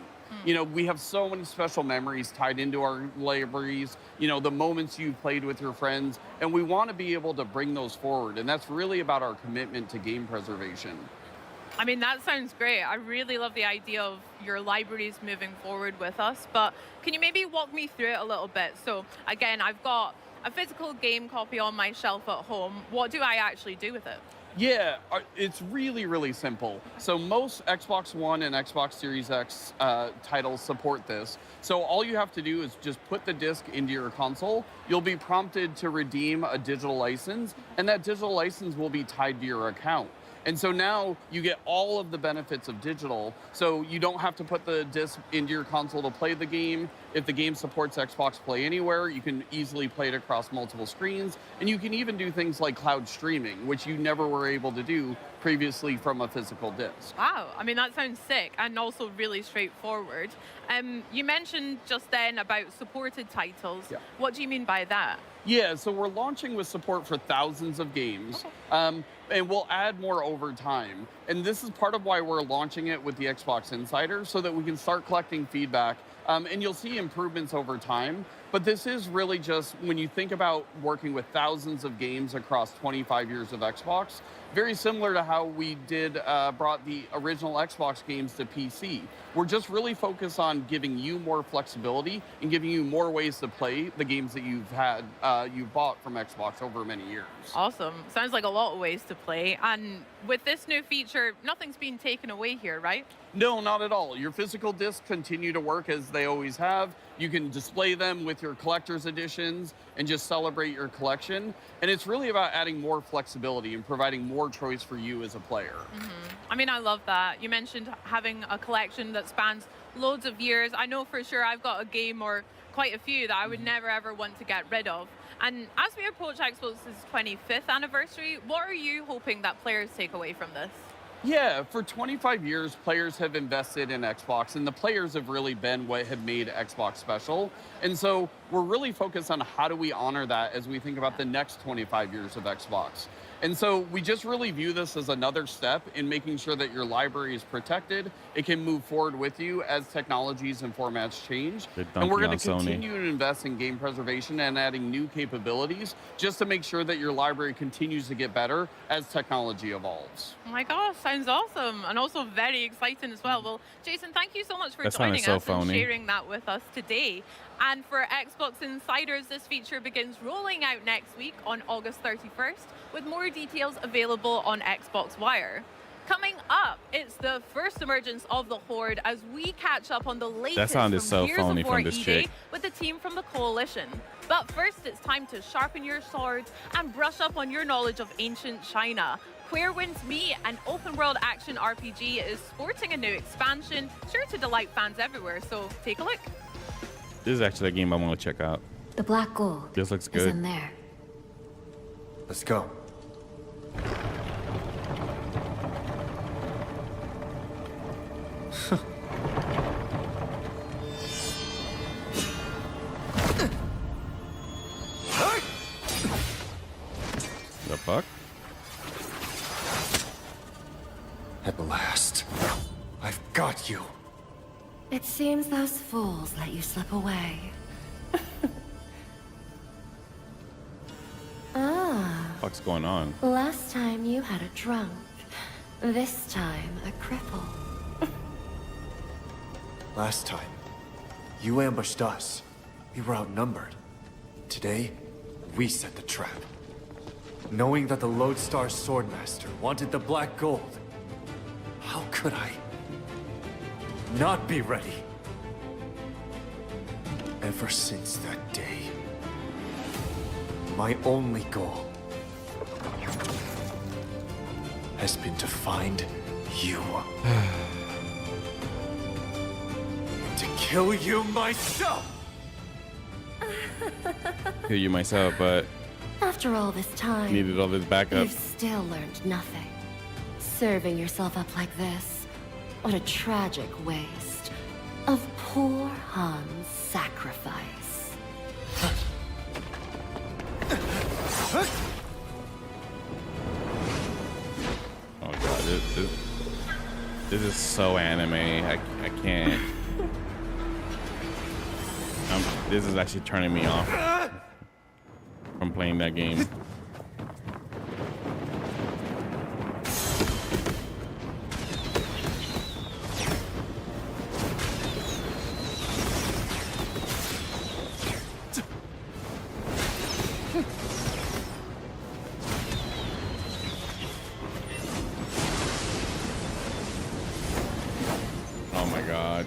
We have so many special memories tied into our libraries, the moments you've played with your friends, and we want to be able to bring those forward. And that's really about our commitment to game preservation. I mean, that sounds great. I really love the idea of your libraries moving forward with us, but can you maybe walk me through it a little bit? So again, I've got a physical game copy on my shelf at home. What do I actually do with it? Yeah, it's really, really simple. So most Xbox One and Xbox Series X titles support this. So all you have to do is just put the disc into your console. You'll be prompted to redeem a digital license, and that digital license will be tied to your account. And so now you get all of the benefits of digital. So you don't have to put the disc into your console to play the game. If the game supports Xbox Play Anywhere, you can easily play it across multiple screens. And you can even do things like cloud streaming, which you never were able to do previously from a physical disc. Wow, I mean, that sounds sick and also really straightforward. You mentioned just then about supported titles. Yeah. What do you mean by that? Yeah, so we're launching with support for thousands of games, and we'll add more over time. And this is part of why we're launching it with the Xbox Insider, so that we can start collecting feedback, and you'll see improvements over time. But this is really just, when you think about working with thousands of games across 25 years of Xbox, very similar to how we brought the original Xbox games to PC. We're just really focused on giving you more flexibility and giving you more ways to play the games that you've bought from Xbox over many years. Awesome. Sounds like a lot of ways to play. And with this new feature, nothing's being taken away here, right? No, not at all. Your physical discs continue to work as they always have. You can display them with your collector's editions and just celebrate your collection. And it's really about adding more flexibility and providing more choice for you as a player. I mean, I love that. You mentioned having a collection that spans loads of years. I know for sure I've got a game or quite a few that I would never ever want to get rid of. And as we approach Xbox's 25th anniversary, what are you hoping that players take away from this? Yeah, for 25 years, players have invested in Xbox, and the players have really been what have made Xbox special. And so we're really focused on how do we honor that as we think about the next 25 years of Xbox. And so we just really view this as another step in making sure that your library is protected. It can move forward with you as technologies and formats change. And we're going to continue to invest in game preservation and adding new capabilities just to make sure that your library continues to get better as technology evolves. Oh my gosh, sounds awesome. And also very exciting as well. Well, Jason, thank you so much for That joining sounded so us and phony. sharing that with us today. And for Xbox insiders, this feature begins rolling out next week on August 31st, with more details available on Xbox Wire. Coming up, it's the first emergence of the Horde as we catch up on the latest That sounded so Gears phony of War from this E-Day chick. with the team from the Coalition. But first, it's time to sharpen your swords and brush up on your knowledge of ancient China. Where Winds Meet, an open-world action RPG, is sporting a new expansion, sure to delight fans everywhere, so take a look. This is actually a game I want to check out. The black gold This looks is good. in there. Let's go. The fuck? At last. I've got you. It seems those fools let you slip away. What's going on? Last time you had a drunk. This time, a cripple. Last time, you ambushed us. We were outnumbered. Today, we set the trap. Knowing that the Lodestar Swordmaster wanted the black gold, how could I not be ready? Ever since that day, my only goal has been to find you. To kill you myself! Kill you myself, but After all this time, needed all this backup. you've still learned nothing. Serving yourself up like this, what a tragic waste of poor Han's sacrifice. Oh god, this is so anime. I can't. This is actually turning me off from playing that game. Oh my god.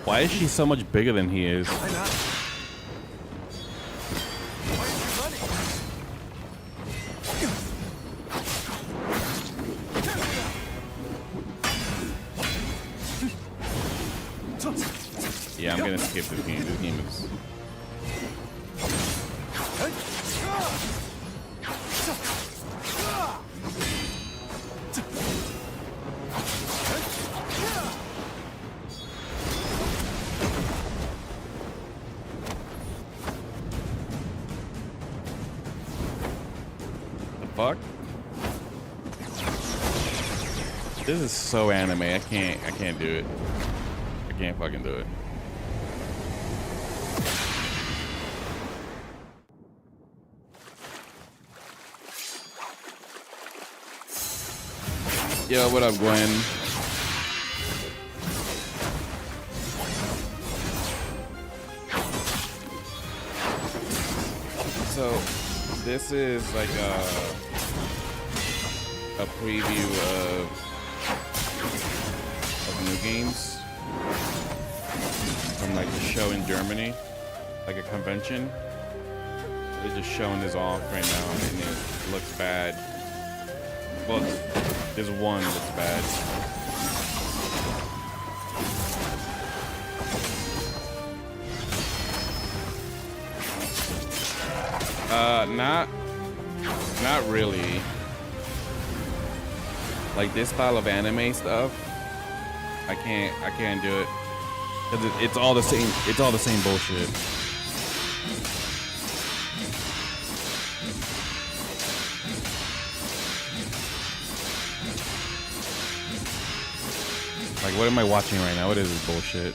Why is she so much bigger than he is? Yeah, I'm gonna skip this game. This game is... Fuck. This is so anime. I can't do it. I can't fucking do it. Yo, what up, Gwen? So, this is like a preview of new games from like the show in Germany, like a convention. They're just showing this off right now, and it looks bad. Well, this one looks bad. Not really. Like this style of anime stuff, I can't do it. 'Cause it's all the same. It's all the same bullshit. Like, what am I watching right now? What is this bullshit?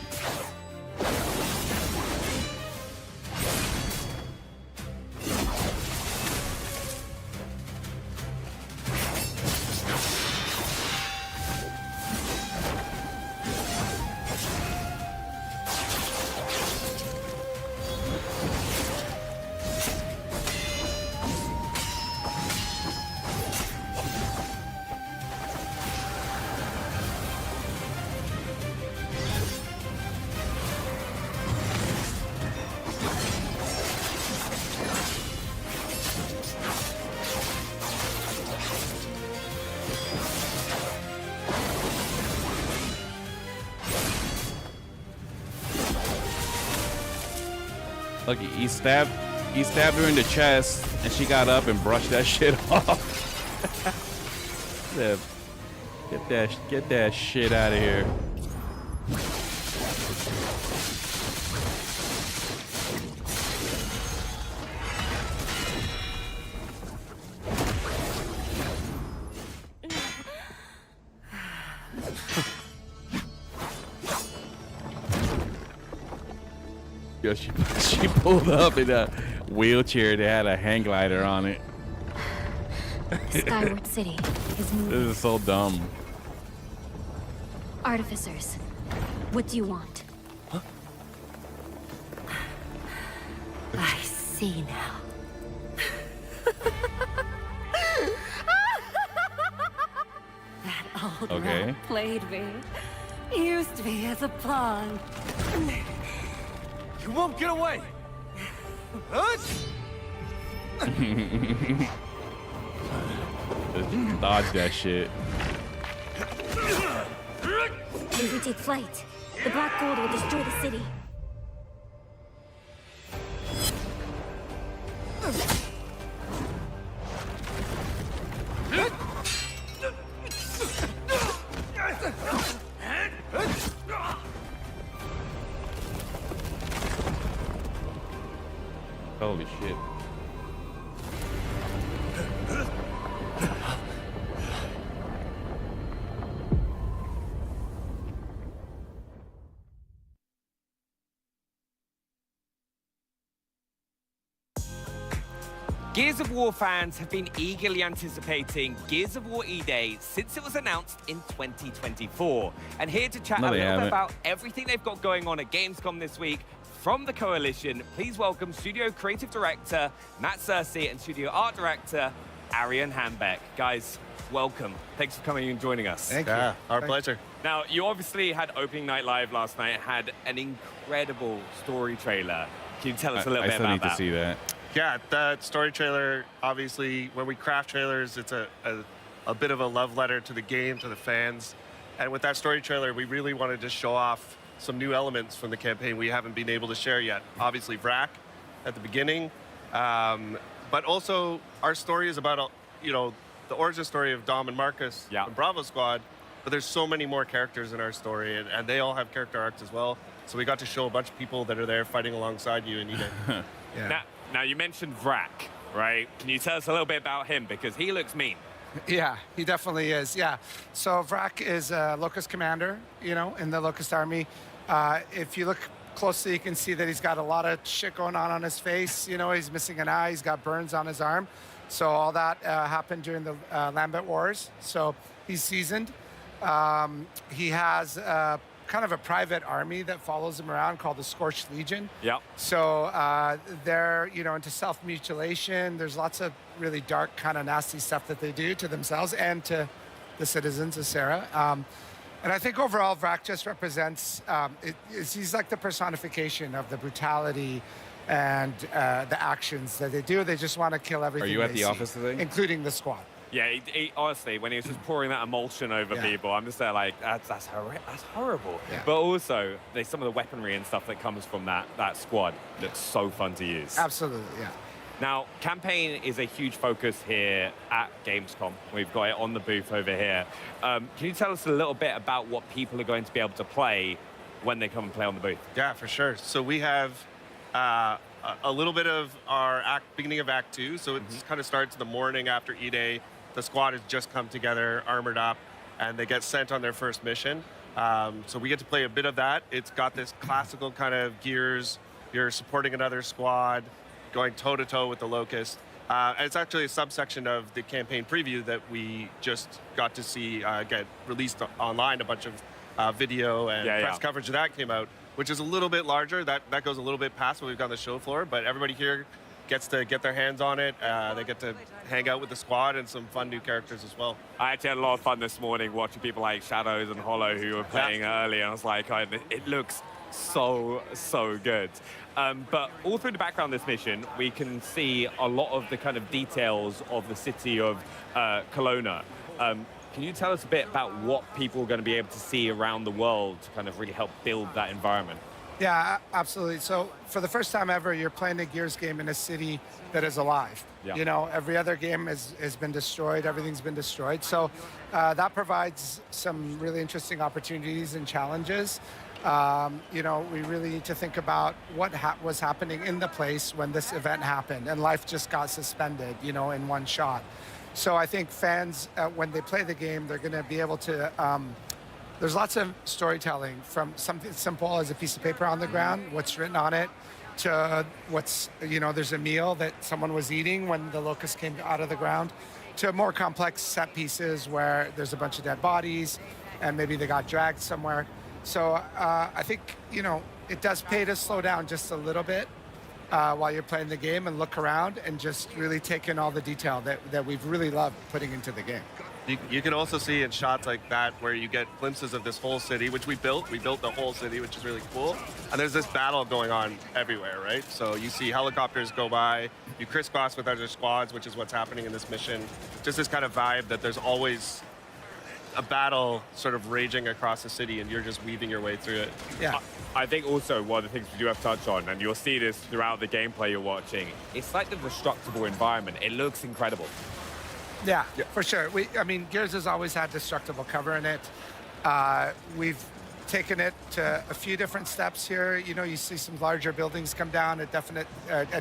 Look, he stabbed her in the chest, and she got up and brushed that shit off. Get that shit out of here. Yo, she pulled up in a wheelchair that had a hang glider on it. Skyward City is moving. This is so dumb. Artificers, what do you want? Huh? I see now. That old rat played me. Used me as a pawn. You won't get away! Dodge that shit. If we take flight, the black gold will destroy the city. Holy shit. Gears of War fans have been eagerly anticipating Gears of War E-Day since it was announced in 2024. And here to chat a little bit about everything they've got going on at Gamescom this week from the Coalition, please welcome Studio Creative Director Matt Searcy and Studio Art Director Arian Hambeck. Guys, welcome. Thanks for coming and joining us. Thank you. Our pleasure. Now, you obviously had opening night live last night, had an incredible story trailer. Can you tell us a little bit about that? I still need to see that. Yeah, that story trailer, obviously, when we craft trailers, it's a bit of a love letter to the game, to the fans. And with that story trailer, we really wanted to show off some new elements from the campaign we haven't been able to share yet. Obviously, Vrak at the beginning, but also our story is about, the origin story of Dom and Marcus from Bravo Squad, but there's so many more characters in our story, and they all have character arcs as well. So we got to show a bunch of people that are there fighting alongside you in E-Day. Yeah. Now, you mentioned Vrak, right? Can you tell us a little bit about him? Because he looks mean. Yeah, he definitely is, yeah. So Vrak is a Locust commander, in the Locust army. If you look closely, you can see that he's got a lot of shit going on his face. He's missing an eye, he's got burns on his arm. So all that happened during the Lambent Wars. So he's seasoned. He has kind of a private army that follows him around called the Scorched Legion. Yep. So they're, into self-mutilation. There's lots of really dark, kind of nasty stuff that they do to themselves and to the citizens of Sarah. And I think overall, Vrak just represents, he's like the personification of the brutality and the actions that they do. They just want to kill everything. Are you at the office today? Including the squad. Yeah, he, honestly, when he was just pouring that emulsion over people, I'm just there like, that's horrible. Yeah. But also, there's some of the weaponry and stuff that comes from that squad that's so fun to use. Absolutely, yeah. Now, campaign is a huge focus here at Gamescom. We've got it on the booth over here. Can you tell us a little bit about what people are going to be able to play when they come and play on the booth? Yeah, for sure. So we have a little bit of our beginning of Act 2. So it kind of starts the morning after E-Day. The squad has just come together, armored up, and they get sent on their first mission. So we get to play a bit of that. It's got this classical kind of Gears. You're supporting another squad, going toe-to-toe with the Locust. And it's actually a subsection of the campaign preview that we just got to see get released online. A bunch of video and press coverage of that came out, which is a little bit larger. That goes a little bit past what we've got on the show floor, but everybody here gets to get their hands on it. They get to hang out with the squad and some fun new characters as well. I actually had a lot of fun this morning watching people like Shadows and Hollow who were playing early. I was like, it looks so good. But all through the background of this mission, we can see a lot of the kind of details of the city of Kelowna. Can you tell us a bit about what people are going to be able to see around the world to kind of really help build that environment? Yeah, absolutely. So for the first time ever, you're playing a Gears game in a city that is alive. Yeah. You know, every other game has been destroyed. Everything's been destroyed. So that provides some really interesting opportunities and challenges. You know, we really need to think about what was happening in the place when this event happened, and life just got suspended, you know, in one shot. So I think fans, when they play the game, they're going to be able to there's lots of storytelling, from something simple as a piece of paper on the ground, what's written on it, to what's, you know, there's a meal that someone was eating when the locust came out of the ground, to more complex set pieces where there's a bunch of dead bodies and maybe they got dragged somewhere. So I think, you know, it does pay to slow down just a little bit while you're playing the game and look around and just really take in all the detail that we've really loved putting into the game. You can also see in shots like that where you get glimpses of this whole city, which we built. We built the whole city, which is really cool. And there's this battle going on everywhere, right? So you see helicopters go by, you crisscross with other squads, which is what's happening in this mission. Just this kind of vibe that there's always a battle sort of raging across the city and you're just weaving your way through it. Yeah. I think also one of the things we do have to touch on, and you'll see this throughout the gameplay you're watching, it's like the destructible environment. It looks incredible. Yeah, for sure. I mean, Gears has always had destructible cover in it. We've taken it to a few different steps here. You know, you see some larger buildings come down at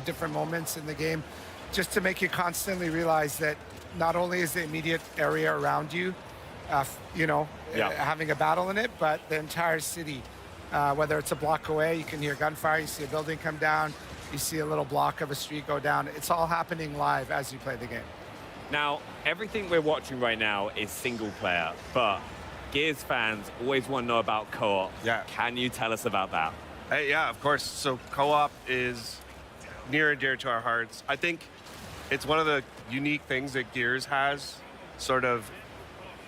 different moments in the game, just to make you constantly realize that not only is the immediate area around you, you know, having a battle in it, but the entire city. Whether it's a block away, you can hear gunfire, you see a building come down, you see a little block of a street go down. It's all happening live as you play the game. Now, everything we're watching right now is single player, but Gears fans always want to know about co-op. Yeah. Can you tell us about that? Hey, yeah, of course. So co-op is near and dear to our hearts. I think it's one of the unique things that Gears has sort of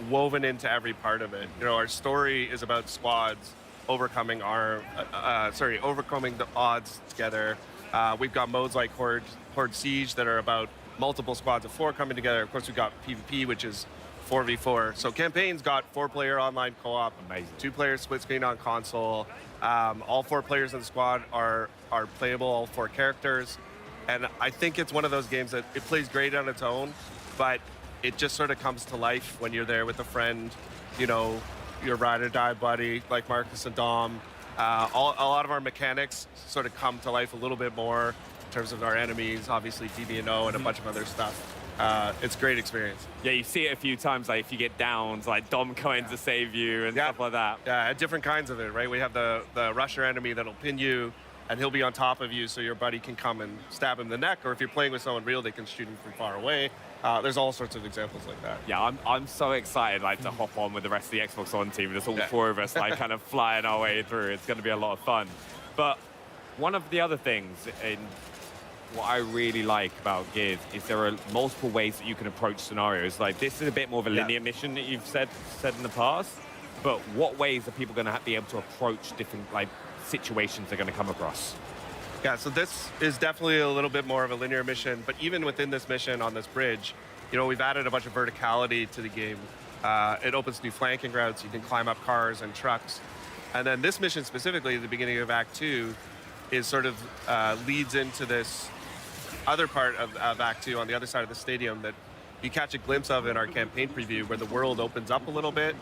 woven into every part of it. You know, our story is about squads overcoming overcoming the odds together. We've got modes like Horde Siege that are about multiple squads of 4 coming together. Of course, we've got PvP, which is 4v4. So campaign's got 4-player online co-op, amazing. 2-player split screen on console. All 4 players in the squad are playable, all 4 characters. And I think it's one of those games that it plays great on its own, but it just sort of comes to life when you're there with a friend, you know, your ride or die buddy, like Marcus and Dom. A lot of our mechanics sort of come to life a little bit more in terms of our enemies, obviously DB&O and a bunch of other stuff. It's a great experience. Yeah, you see it a few times, like if you get downs, like Dom coming to save you and stuff like that. Yeah, different kinds of it, right? We have the rusher enemy that'll pin you, and he'll be on top of you so your buddy can come and stab him in the neck, or if you're playing with someone real, they can shoot him from far away. There's all sorts of examples like that. Yeah, I'm so excited like to hop on with the rest of the Xbox One team. There's all 4 of us like kind of flying our way through. It's going to be a lot of fun. But one of the other things in what I really like about Gears is there are multiple ways that you can approach scenarios. Like this is a bit more of a linear mission that you've said in the past, but what ways are people going to be able to approach different like situations they're going to come across? Yeah, so this is definitely a little bit more of a linear mission, but even within this mission on this bridge, you know, we've added a bunch of verticality to the game. It opens new flanking routes. You can climb up cars and trucks. And then this mission specifically, at the beginning of Act 2, is sort of leads into this other part of Act 2 on the other side of the stadium that you catch a glimpse of in our campaign preview, where the world opens up a little bit.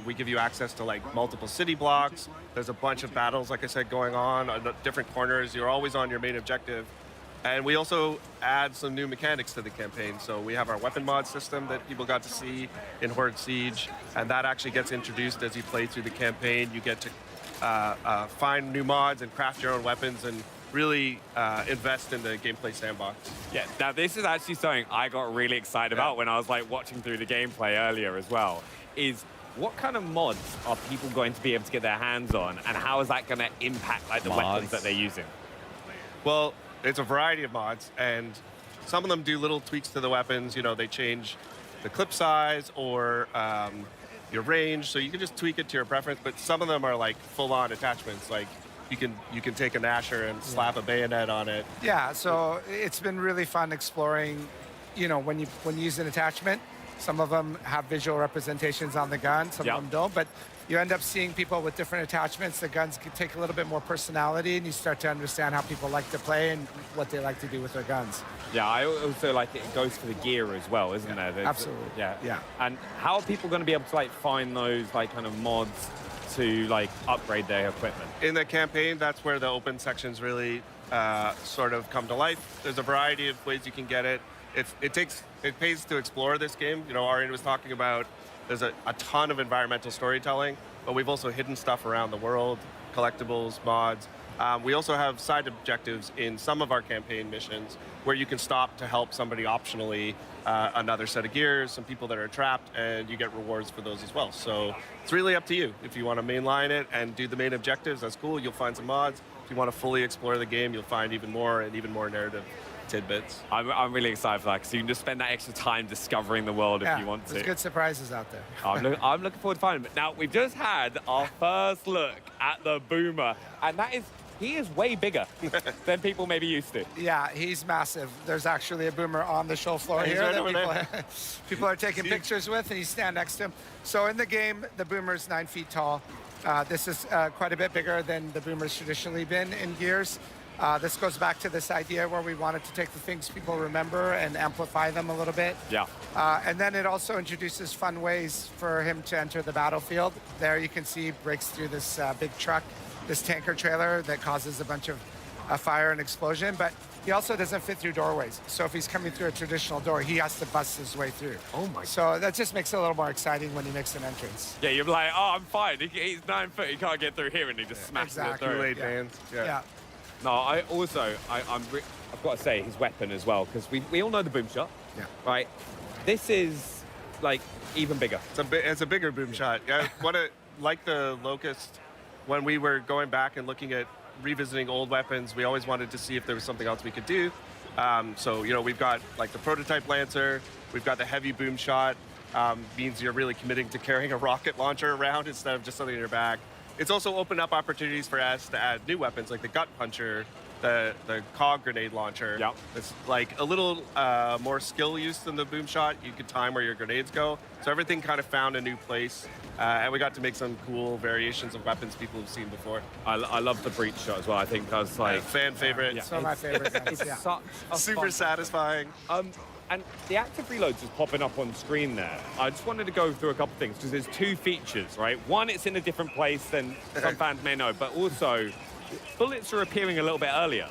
We give you access to like multiple city blocks. There's a bunch of battles, like I said, going on different corners. You're always on your main objective. And we also add some new mechanics to the campaign. So we have our weapon mod system that people got to see in Horde Siege, and that actually gets introduced as you play through the campaign. You get to find new mods and craft your own weapons and really invest in the gameplay sandbox. Yeah, now this is actually something I got really excited about when I was like watching through the gameplay earlier as well, is what kind of mods are people going to be able to get their hands on, and how is that going to impact like the weapons that they're using? Well, it's a variety of mods, and some of them do little tweaks to the weapons. You know, they change the clip size or your range, so you can just tweak it to your preference, but some of them are like full-on attachments, like you can take an Asher and slap a bayonet on it. Yeah, so it's been really fun exploring, you know, when you use an attachment, Some of them have visual representations on the gun, some of them don't, but you end up seeing people with different attachments. The guns can take a little bit more personality, and you start to understand how people like to play and what they like to do with their guns. Yeah, I also like it goes for the gear as well, isn't there? Absolutely. Yeah. And how are people going to be able to like find those like kind of mods to like upgrade their equipment? In the campaign, that's where the open sections really sort of come to life. There's a variety of ways you can get it. It pays to explore this game. You know, Arian was talking about there's a ton of environmental storytelling, but we've also hidden stuff around the world, collectibles, mods. We also have side objectives in some of our campaign missions where you can stop to help somebody optionally, another set of gears, some people that are trapped, and you get rewards for those as well. So it's really up to you. If you want to mainline it and do the main objectives, that's cool. You'll find some mods. If you want to fully explore the game, you'll find even more and even more narrative tidbits. I'm really excited for that because you can just spend that extra time discovering the world if you want to. There's good surprises out there. I'm looking forward to finding it. Now, we've just had our first look at the Boomer, and he is way bigger than people maybe used to. Yeah, he's massive. There's actually a Boomer on the show floor here that people are taking pictures with, and you stand next to him. So in the game, the Boomer's 9 feet tall. This is quite a bit bigger than the Boomer's traditionally been in Gears. This goes back to this idea where we wanted to take the things people remember and amplify them a little bit. Yeah. And then it also introduces fun ways for him to enter the battlefield. There you can see he breaks through this big truck, this tanker trailer that causes a bunch of fire and explosion. But he also doesn't fit through doorways. So if he's coming through a traditional door, he has to bust his way through. Oh my! So that just makes it a little more exciting when he makes an entrance. Yeah, you're like, oh, I'm fine. He's 9 foot. He can't get through here, and he just smashes it through. Too late, man. Yeah. No, I've got to say his weapon as well, because we all know the boom shot. Yeah. Right. This is like even bigger. It's a bigger boom shot. Yeah. Like the Locust, when we were going back and looking at revisiting old weapons, we always wanted to see if there was something else we could do. So you know, we've got like the prototype Lancer. We've got the heavy boom shot. Means you're really committing to carrying a rocket launcher around instead of just something in your back. It's also opened up opportunities for us to add new weapons like the gut puncher, the cog grenade launcher. Yep. It's like a little more skill use than the boom shot. You could time where your grenades go. So everything kind of found a new place. And we got to make some cool variations of weapons people have seen before. I love the breach shot as well. I think that's like fan favorite. Yeah. Some of my favorite guns. It's such a super satisfying. And the active reloads is popping up on screen there. I just wanted to go through a couple things because there's two features, right? One, it's in a different place than some fans may know, but also bullets are appearing a little bit earlier.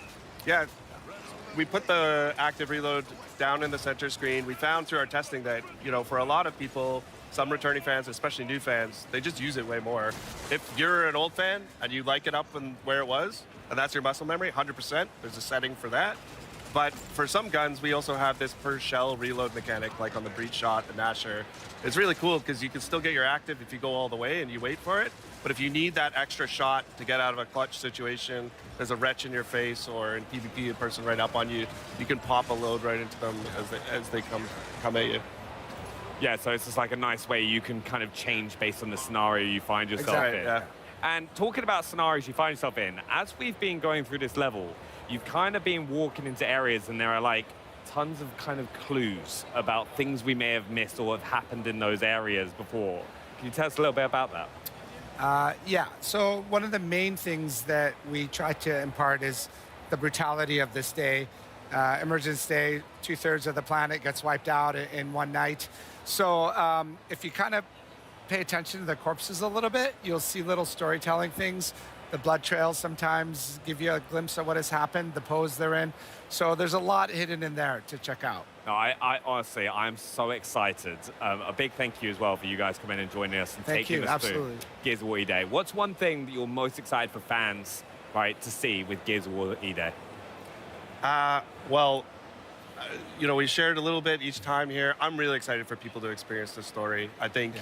Yeah, we put the active reload down in the center screen. We found through our testing that, you know, for a lot of people, some returning fans, especially new fans, they just use it way more. If you're an old fan and you like it up and where it was, and that's your muscle memory, 100%, there's a setting for that. But for some guns, we also have this per shell reload mechanic, like on the breach shot, the Nasher. It's really cool because you can still get your active if you go all the way and you wait for it. But if you need that extra shot to get out of a clutch situation, there's a wretch in your face, or in PvP, a person right up on you, you can pop a load right into them as they come at you. Yeah, so it's just like a nice way you can kind of change based on the scenario you find yourself in. Yeah. And talking about scenarios you find yourself in, as we've been going through this level, you've kind of been walking into areas and there are like tons of kind of clues about things we may have missed or have happened in those areas before. Can you tell us a little bit about that? Yeah, so one of the main things that we try to impart is the brutality of this day. Emergence Day, 2/3 of the planet gets wiped out in one night. So if you kind of pay attention to the corpses a little bit, you'll see little storytelling things. The blood trails sometimes give you a glimpse of what has happened, the pose they're in. So there's a lot hidden in there to check out. No, I honestly, I'm so excited. A big thank you as well for you guys coming and joining us and taking us through Gears of War E-Day. What's one thing that you're most excited for fans, right, to see with Gears of War E-Day? Well, you know, we shared a little bit each time here. I'm really excited for people to experience this story. I think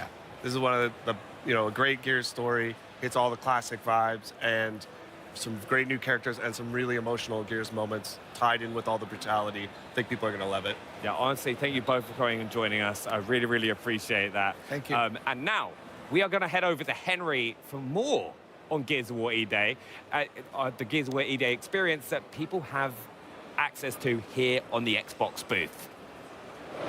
this is one of the you know, a great Gears story. It's all the classic vibes and some great new characters and some really emotional Gears moments tied in with all the brutality. I think people are going to love it. Yeah, honestly, thank you both for coming and joining us. I really, really appreciate that. Thank you. And now, we are going to head over to Henry for more on Gears of War E-Day, the Gears of War E-Day experience that people have access to here on the Xbox booth.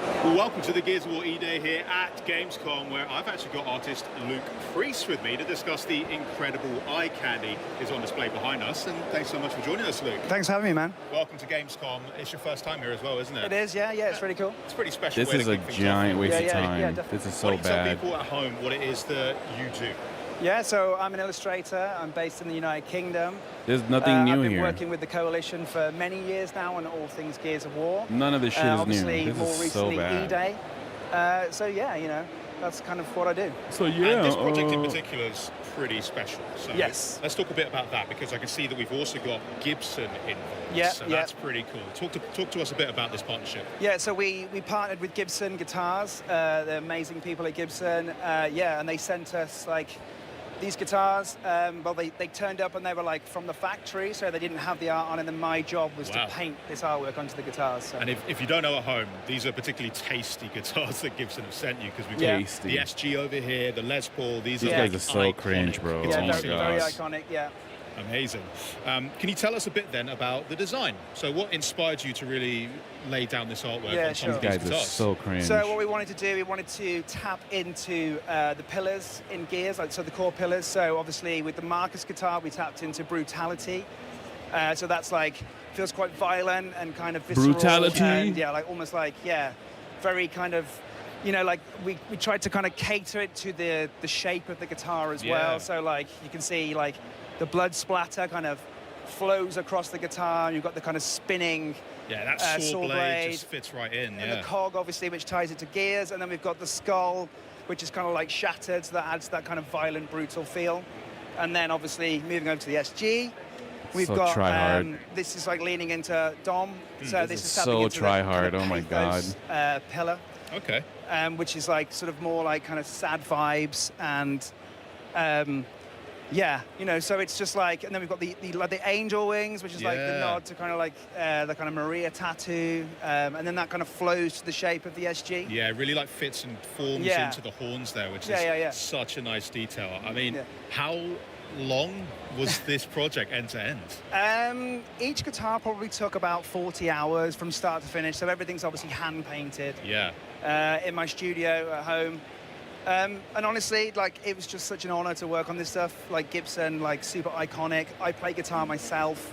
Well, welcome to the Gears of War E-Day here at Gamescom, where I've actually got artist Luke Priest with me to discuss the incredible eye candy is on display behind us. And thanks so much for joining us, Luke. Thanks for having me, man. Welcome to Gamescom. It's your first time here as well, isn't it? It is, yeah, it's really cool. It's pretty special. This is a giant waste of time. Definitely. This is so Why don't you tell bad. people at home what it is that you do? Yeah, so I'm an illustrator. I'm based in the United Kingdom. There's nothing new I've been here. working with the Coalition for many years now on all things Gears of War. None of this shit is new. Obviously, This more is so recently, bad. E-Day. So yeah, that's kind of what I do. So yeah, And this project in particular is pretty special. So yes. Let's talk a bit about that, because I can see that we've also got Gibson involved. Yeah, so yeah. that's pretty cool. Talk to us a bit about this partnership. Yeah, so we partnered with Gibson Guitars. They're amazing people at Gibson. And they sent us like these guitars. Well, they turned up and they were like from the factory, so they didn't have the art on, and then my job was Wow. to paint this artwork onto the guitars. So. And if you don't know at home, these are particularly tasty guitars that Gibson have sent you, because we've Yeah. got the SG over here, the Les Paul. These guys like are so iconic cringe, bro. guitars. Oh my very gosh. iconic, yeah. Amazing. Can you tell us a bit then about the design? So what inspired you to really lay down this artwork Yeah, on some sure. of these These guys are guitars? so cringe. So what we wanted to do, we wanted to tap into the pillars in Gears, so the core pillars. So obviously with the Marcus guitar, we tapped into brutality. So that's like, feels quite violent and kind of visceral. Brutality? And yeah, like almost like, very kind of, like we tried to kind of cater it to the shape of the guitar as Yeah. well. So like you can see like the blood splatter kind of flows across the guitar. You've got the kind of spinning Yeah, that saw blade just fits right in. and Yeah. the cog, obviously, which ties it to Gears, and then we've got the skull, which is kind of like shattered, so that adds that kind of violent, brutal feel. And then, obviously, moving over to the SG, we've So got try-hard. this is like leaning into Dom, so this is tapping so into try the kind hard. of Oh my god. pathos, pillar, Okay. which is like sort of more like kind of sad vibes and. So it's just like, and then we've got the angel wings, which is like the Yeah. nod to kind of like the kind of Maria tattoo, and then that kind of flows to the shape of the SG. Yeah, it really like fits and forms Yeah. into the horns there, which Yeah. is such a nice detail. I mean, how long was this project end to end? Each guitar probably took about 40 hours from start to finish, so everything's obviously hand painted Yeah. in my studio at home. And honestly, like, it was just such an honor to work on this stuff. Like Gibson, like super iconic. I play guitar myself.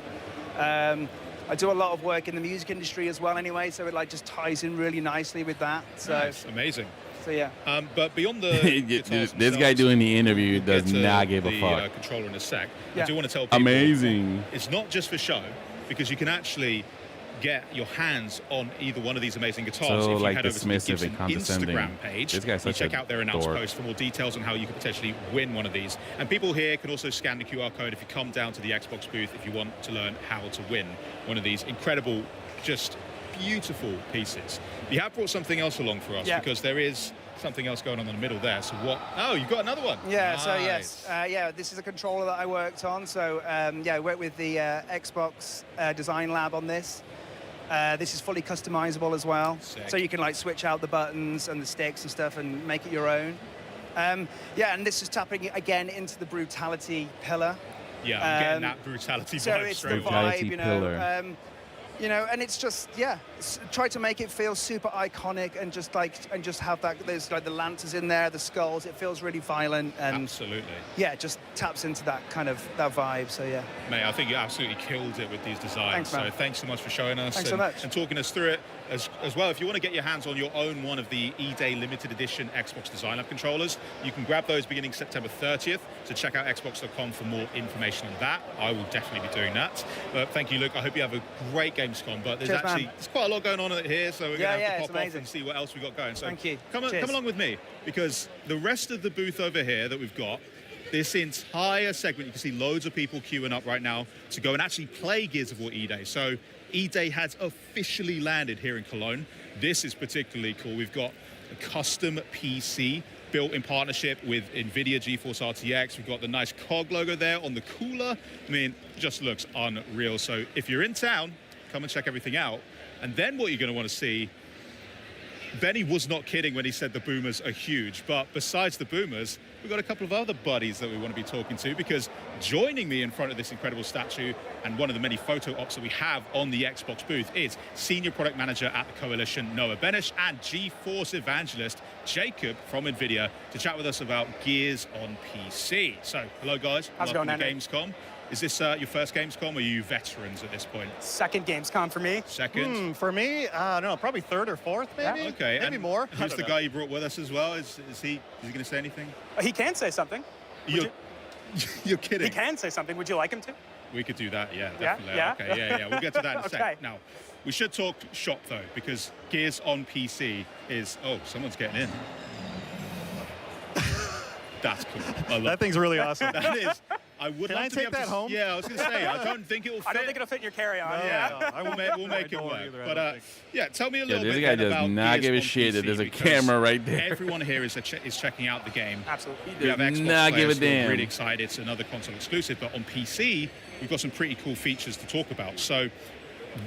I do a lot of work in the music industry as well anyway, so it like just ties in really nicely with that. So Nice. Amazing. So yeah. But beyond the guitars This guy doing the interview does get to not give a the, fuck. controller in a sec. Yeah. I do want to tell people Amazing. it's not just for show, because you can actually get your hands on either one of these amazing guitars So, if you like, head over to the dismissive and Gibson condescending. Instagram page. This guy's you such check a out their announce dork. post for more details on how you could potentially win one of these. And people here can also scan the QR code if you come down to the Xbox booth if you want to learn how to win one of these incredible, just beautiful pieces. You have brought something else along for us, Yeah. because there is something else going on in the middle there. So what? Oh, you've got another one. Yeah, Nice. so yes, this is a controller that I worked on. So I worked with the Xbox Design Lab on this. This is fully customizable as well. Sick. So you can like switch out the buttons and the sticks and stuff and make it your own. And this is tapping again into the brutality pillar. Yeah, I'm getting that brutality So vibe it's straight the away. Brutality vibe, pillar. and it's just try to make it feel super iconic and just have that. There's like the lanterns in there, the skulls. It feels really violent and Absolutely. just taps into that kind of that vibe. So yeah. Mate, I think you absolutely killed it with these designs. Thanks, man. So thanks so much for showing us Thanks so much. and talking us through it as well. If you want to get your hands on your own one of the E-Day limited edition Xbox Design Lab controllers, you can grab those beginning September 30th. So check out xbox.com for more information on that. I will definitely be doing that. But thank you, Luke. I hope you have a great Gamescom. But there's Cheers, man. there's quite a lot going on here, so we're going to have to it's pop off amazing. and see what else we got going. So Thank you. Come Cheers. along with me, because the rest of the booth over here that we've got, this entire segment, you can see loads of people queuing up right now to go and actually play Gears of War E-Day. So E-Day has officially landed here in Cologne. This is particularly cool. We've got a custom PC built in partnership with NVIDIA GeForce RTX. We've got the nice COG logo there on the cooler. I mean, it just looks unreal. So if you're in town, come and check everything out. And then what you're going to want to see Benny was not kidding when he said the boomers are huge, but besides the boomers, we've got a couple of other buddies that we want to be talking to, because joining me in front of this incredible statue and one of the many photo ops that we have on the Xbox booth is Senior Product Manager at the Coalition, Noah Benish, and GeForce Evangelist, Jacob from NVIDIA, to chat with us about Gears on PC. So, hello guys. How's it going, welcome to Henry? Gamescom. Is this your first Gamescom, or are you veterans at this point? Second Gamescom for me. Second? For me, I don't know, probably third or fourth, maybe. Yeah. Okay. Maybe and more. Who's the guy you brought with us as well? Is he going to say anything? He can say something. You're kidding. He can say something. Would you like him to? We could do that, yeah, Yeah? definitely. Yeah? Okay, yeah. We'll get to that in a Okay. sec. Now, we should talk shop, though, because Gears on PC is... Oh, someone's getting in. That's cool. I love That thing's really awesome. That is... I would Can love I to be take able that to, home? Yeah, I was going to say, I don't think it will fit. I don't think it'll fit in your carry-on. We'll make it work. But yeah, tell me a little this bit guy then does about not Gears give a on shit that PC, there's a because camera right there. Everyone here is checking out the game. Absolutely. We have does Xbox not give a players who are damn. really excited. It's another console exclusive, but on PC, we've got some pretty cool features to talk about. So,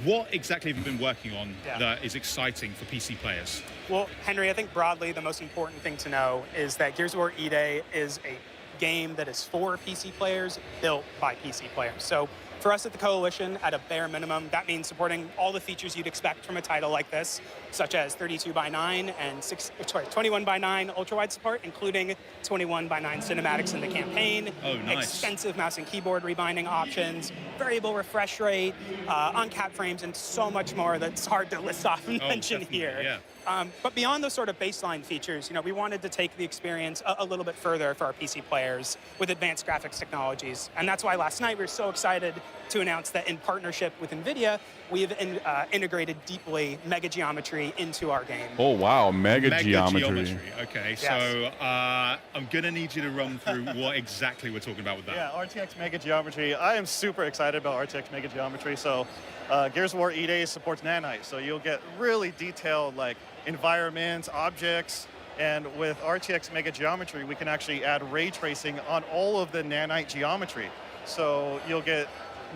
what exactly have you been working on that is exciting for PC players? Well, Henry, I think broadly the most important thing to know is that Gears of War E-Day is a game that is for PC players, built by PC players. So for us at the Coalition, at a bare minimum, that means supporting all the features you'd expect from a title like this, such as 32:9 and 21:9 ultra-wide support, including 21:9 cinematics in the campaign. Oh, nice. Extensive mouse and keyboard rebinding options, variable refresh rate, uncapped frames, and so much more that's hard to list off and mention here. Yeah. But beyond those sort of baseline features, we wanted to take the experience a little bit further for our PC players with advanced graphics technologies. And that's why last night we were so excited to announce that in partnership with NVIDIA, we have integrated deeply mega geometry into our game. Oh, wow. Mega geometry. Okay, Yes. so I'm going to need you to run through what exactly we're talking about with that. Yeah, RTX Mega Geometry. I am super excited about RTX Mega Geometry. So Gears of War E-Day supports nanite, so you'll get really detailed environments, objects, and with RTX Mega Geometry, we can actually add ray tracing on all of the nanite geometry. So you'll get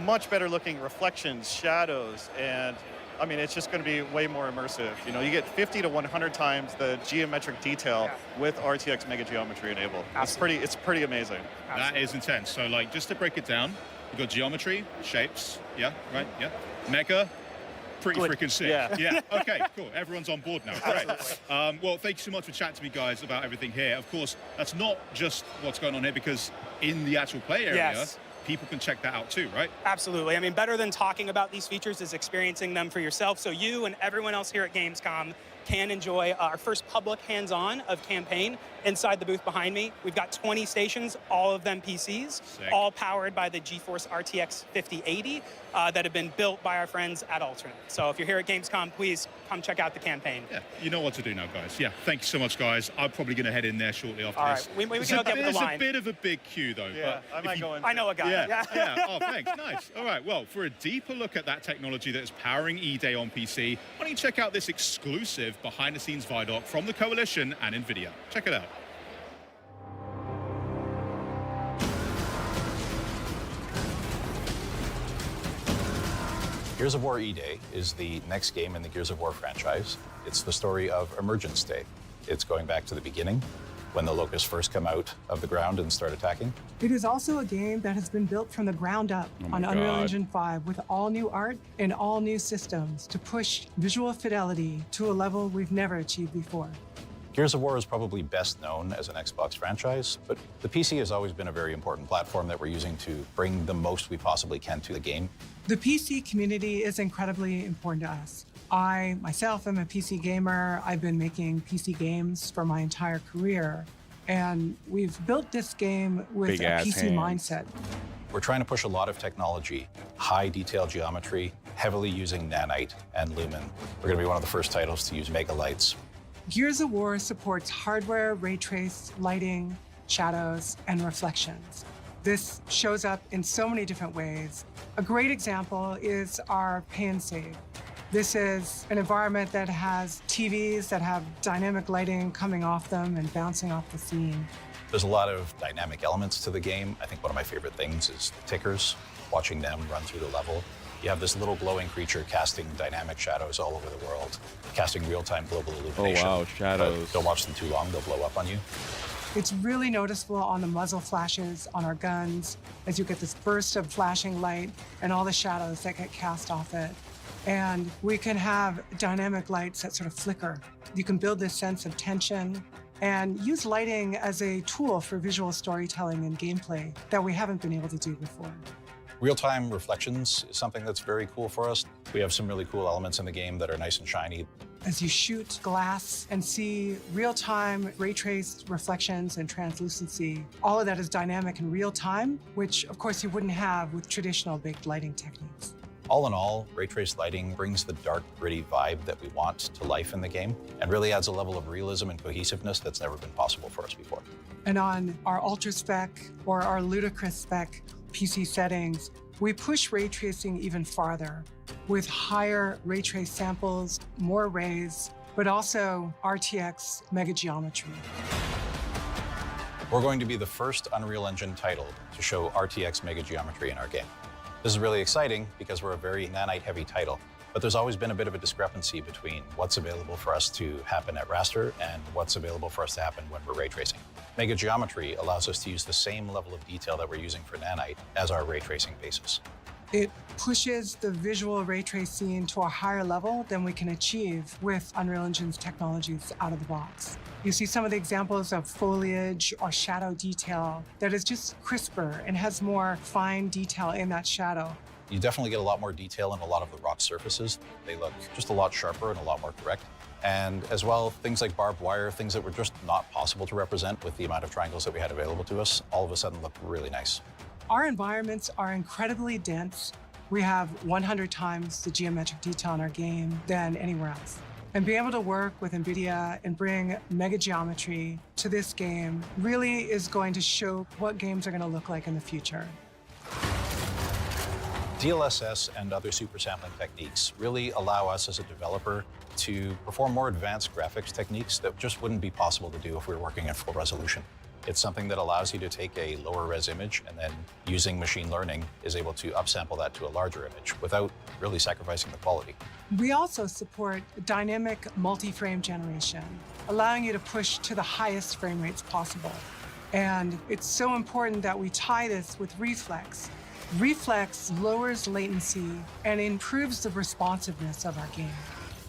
much better looking reflections, shadows, and I mean, it's just going to be way more immersive. You get 50 to 100 times the geometric detail with RTX Mega Geometry enabled. It's pretty amazing. That is intense. So, just to break it down, you've got geometry, shapes, yeah, right, yeah. Mega, pretty freaking sick. Yeah. Okay, cool. Everyone's on board now. Great. Well, thank you so much for chatting to me, guys, about everything here. Of course, that's not just what's going on here, because in the actual play area, people can check that out too, right? Absolutely. I mean, better than talking about these features is experiencing them for yourself. So you and everyone else here at Gamescom can enjoy our first public hands-on of Campaign inside the booth behind me. We've got 20 stations, all of them PCs, all powered by the GeForce RTX 5080 that have been built by our friends at Alternate. So if you're here at Gamescom, please come check out the Campaign. Yeah, you know what to do now, guys. Yeah, thank you so much, guys. I'm probably going to head in there shortly after All this. right, we can hook up with the line. It's a bit of a big queue, though. Yeah, but I might go in. I know a guy. Yeah. Oh, thanks. Nice. All right, well, for a deeper look at that technology that is powering E-Day on PC, why don't you check out this exclusive behind-the-scenes ViDoc from the Coalition and NVIDIA. Check it out. Gears of War E-Day is the next game in the Gears of War franchise. It's the story of Emergence Day. It's going back to the beginning, when the Locusts first come out of the ground and start attacking. It is also a game that has been built from the ground up on Unreal Engine 5 with all new art and all new systems to push visual fidelity to a level we've never achieved before. Gears of War is probably best known as an Xbox franchise, but the PC has always been a very important platform that we're using to bring the most we possibly can to the game. The PC community is incredibly important to us. I, myself, am a PC gamer. I've been making PC games for my entire career, and we've built this game with a PC mindset. We're trying to push a lot of technology, high detail geometry, heavily using nanite and lumen. We're going to be one of the first titles to use mega lights. Gears of War supports hardware, ray trace, lighting, shadows, and reflections. This shows up in so many different ways. A great example is our pay and save. This is an environment that has TVs that have dynamic lighting coming off them and bouncing off the scene. There's a lot of dynamic elements to the game. I think one of my favorite things is the tickers, watching them run through the level. You have this little glowing creature casting dynamic shadows all over the world, casting real-time global illumination. Oh wow, shadows. But don't watch them too long, they'll blow up on you. It's really noticeable on the muzzle flashes on our guns as you get this burst of flashing light and all the shadows that get cast off it. And we can have dynamic lights that sort of flicker. You can build this sense of tension and use lighting as a tool for visual storytelling and gameplay that we haven't been able to do before. Real-time reflections is something that's very cool for us. We have some really cool elements in the game that are nice and shiny. As you shoot glass and see real-time ray-traced reflections and translucency, all of that is dynamic in real time, which of course you wouldn't have with traditional baked lighting techniques. All in all, ray-traced lighting brings the dark, gritty vibe that we want to life in the game and really adds a level of realism and cohesiveness that's never been possible for us before. And on our ultra spec or our ludicrous spec PC settings, we push ray tracing even farther with higher ray trace samples, more rays, but also RTX mega geometry. We're going to be the first Unreal Engine title to show RTX mega geometry in our game. This is really exciting because we're a very nanite-heavy title, but there's always been a bit of a discrepancy between what's available for us to happen at raster and what's available for us to happen when we're ray tracing. Mega geometry allows us to use the same level of detail that we're using for nanite as our ray tracing basis. It pushes the visual ray trace scene to a higher level than we can achieve with Unreal Engine's technologies out of the box. You see some of the examples of foliage or shadow detail that is just crisper and has more fine detail in that shadow. You definitely get a lot more detail in a lot of the rock surfaces. They look just a lot sharper and a lot more correct. And as well, things like barbed wire, things that were just not possible to represent with the amount of triangles that we had available to us, all of a sudden look really nice. Our environments are incredibly dense. We have 100 times the geometric detail in our game than anywhere else. And being able to work with NVIDIA and bring mega geometry to this game really is going to show what games are going to look like in the future. DLSS and other super sampling techniques really allow us as a developer to perform more advanced graphics techniques that just wouldn't be possible to do if we were working at full resolution. It's something that allows you to take a lower res image and then using machine learning is able to upsample that to a larger image without really sacrificing the quality. We also support dynamic multi-frame generation, allowing you to push to the highest frame rates possible. And it's so important that we tie this with Reflex. Reflex lowers latency and improves the responsiveness of our game.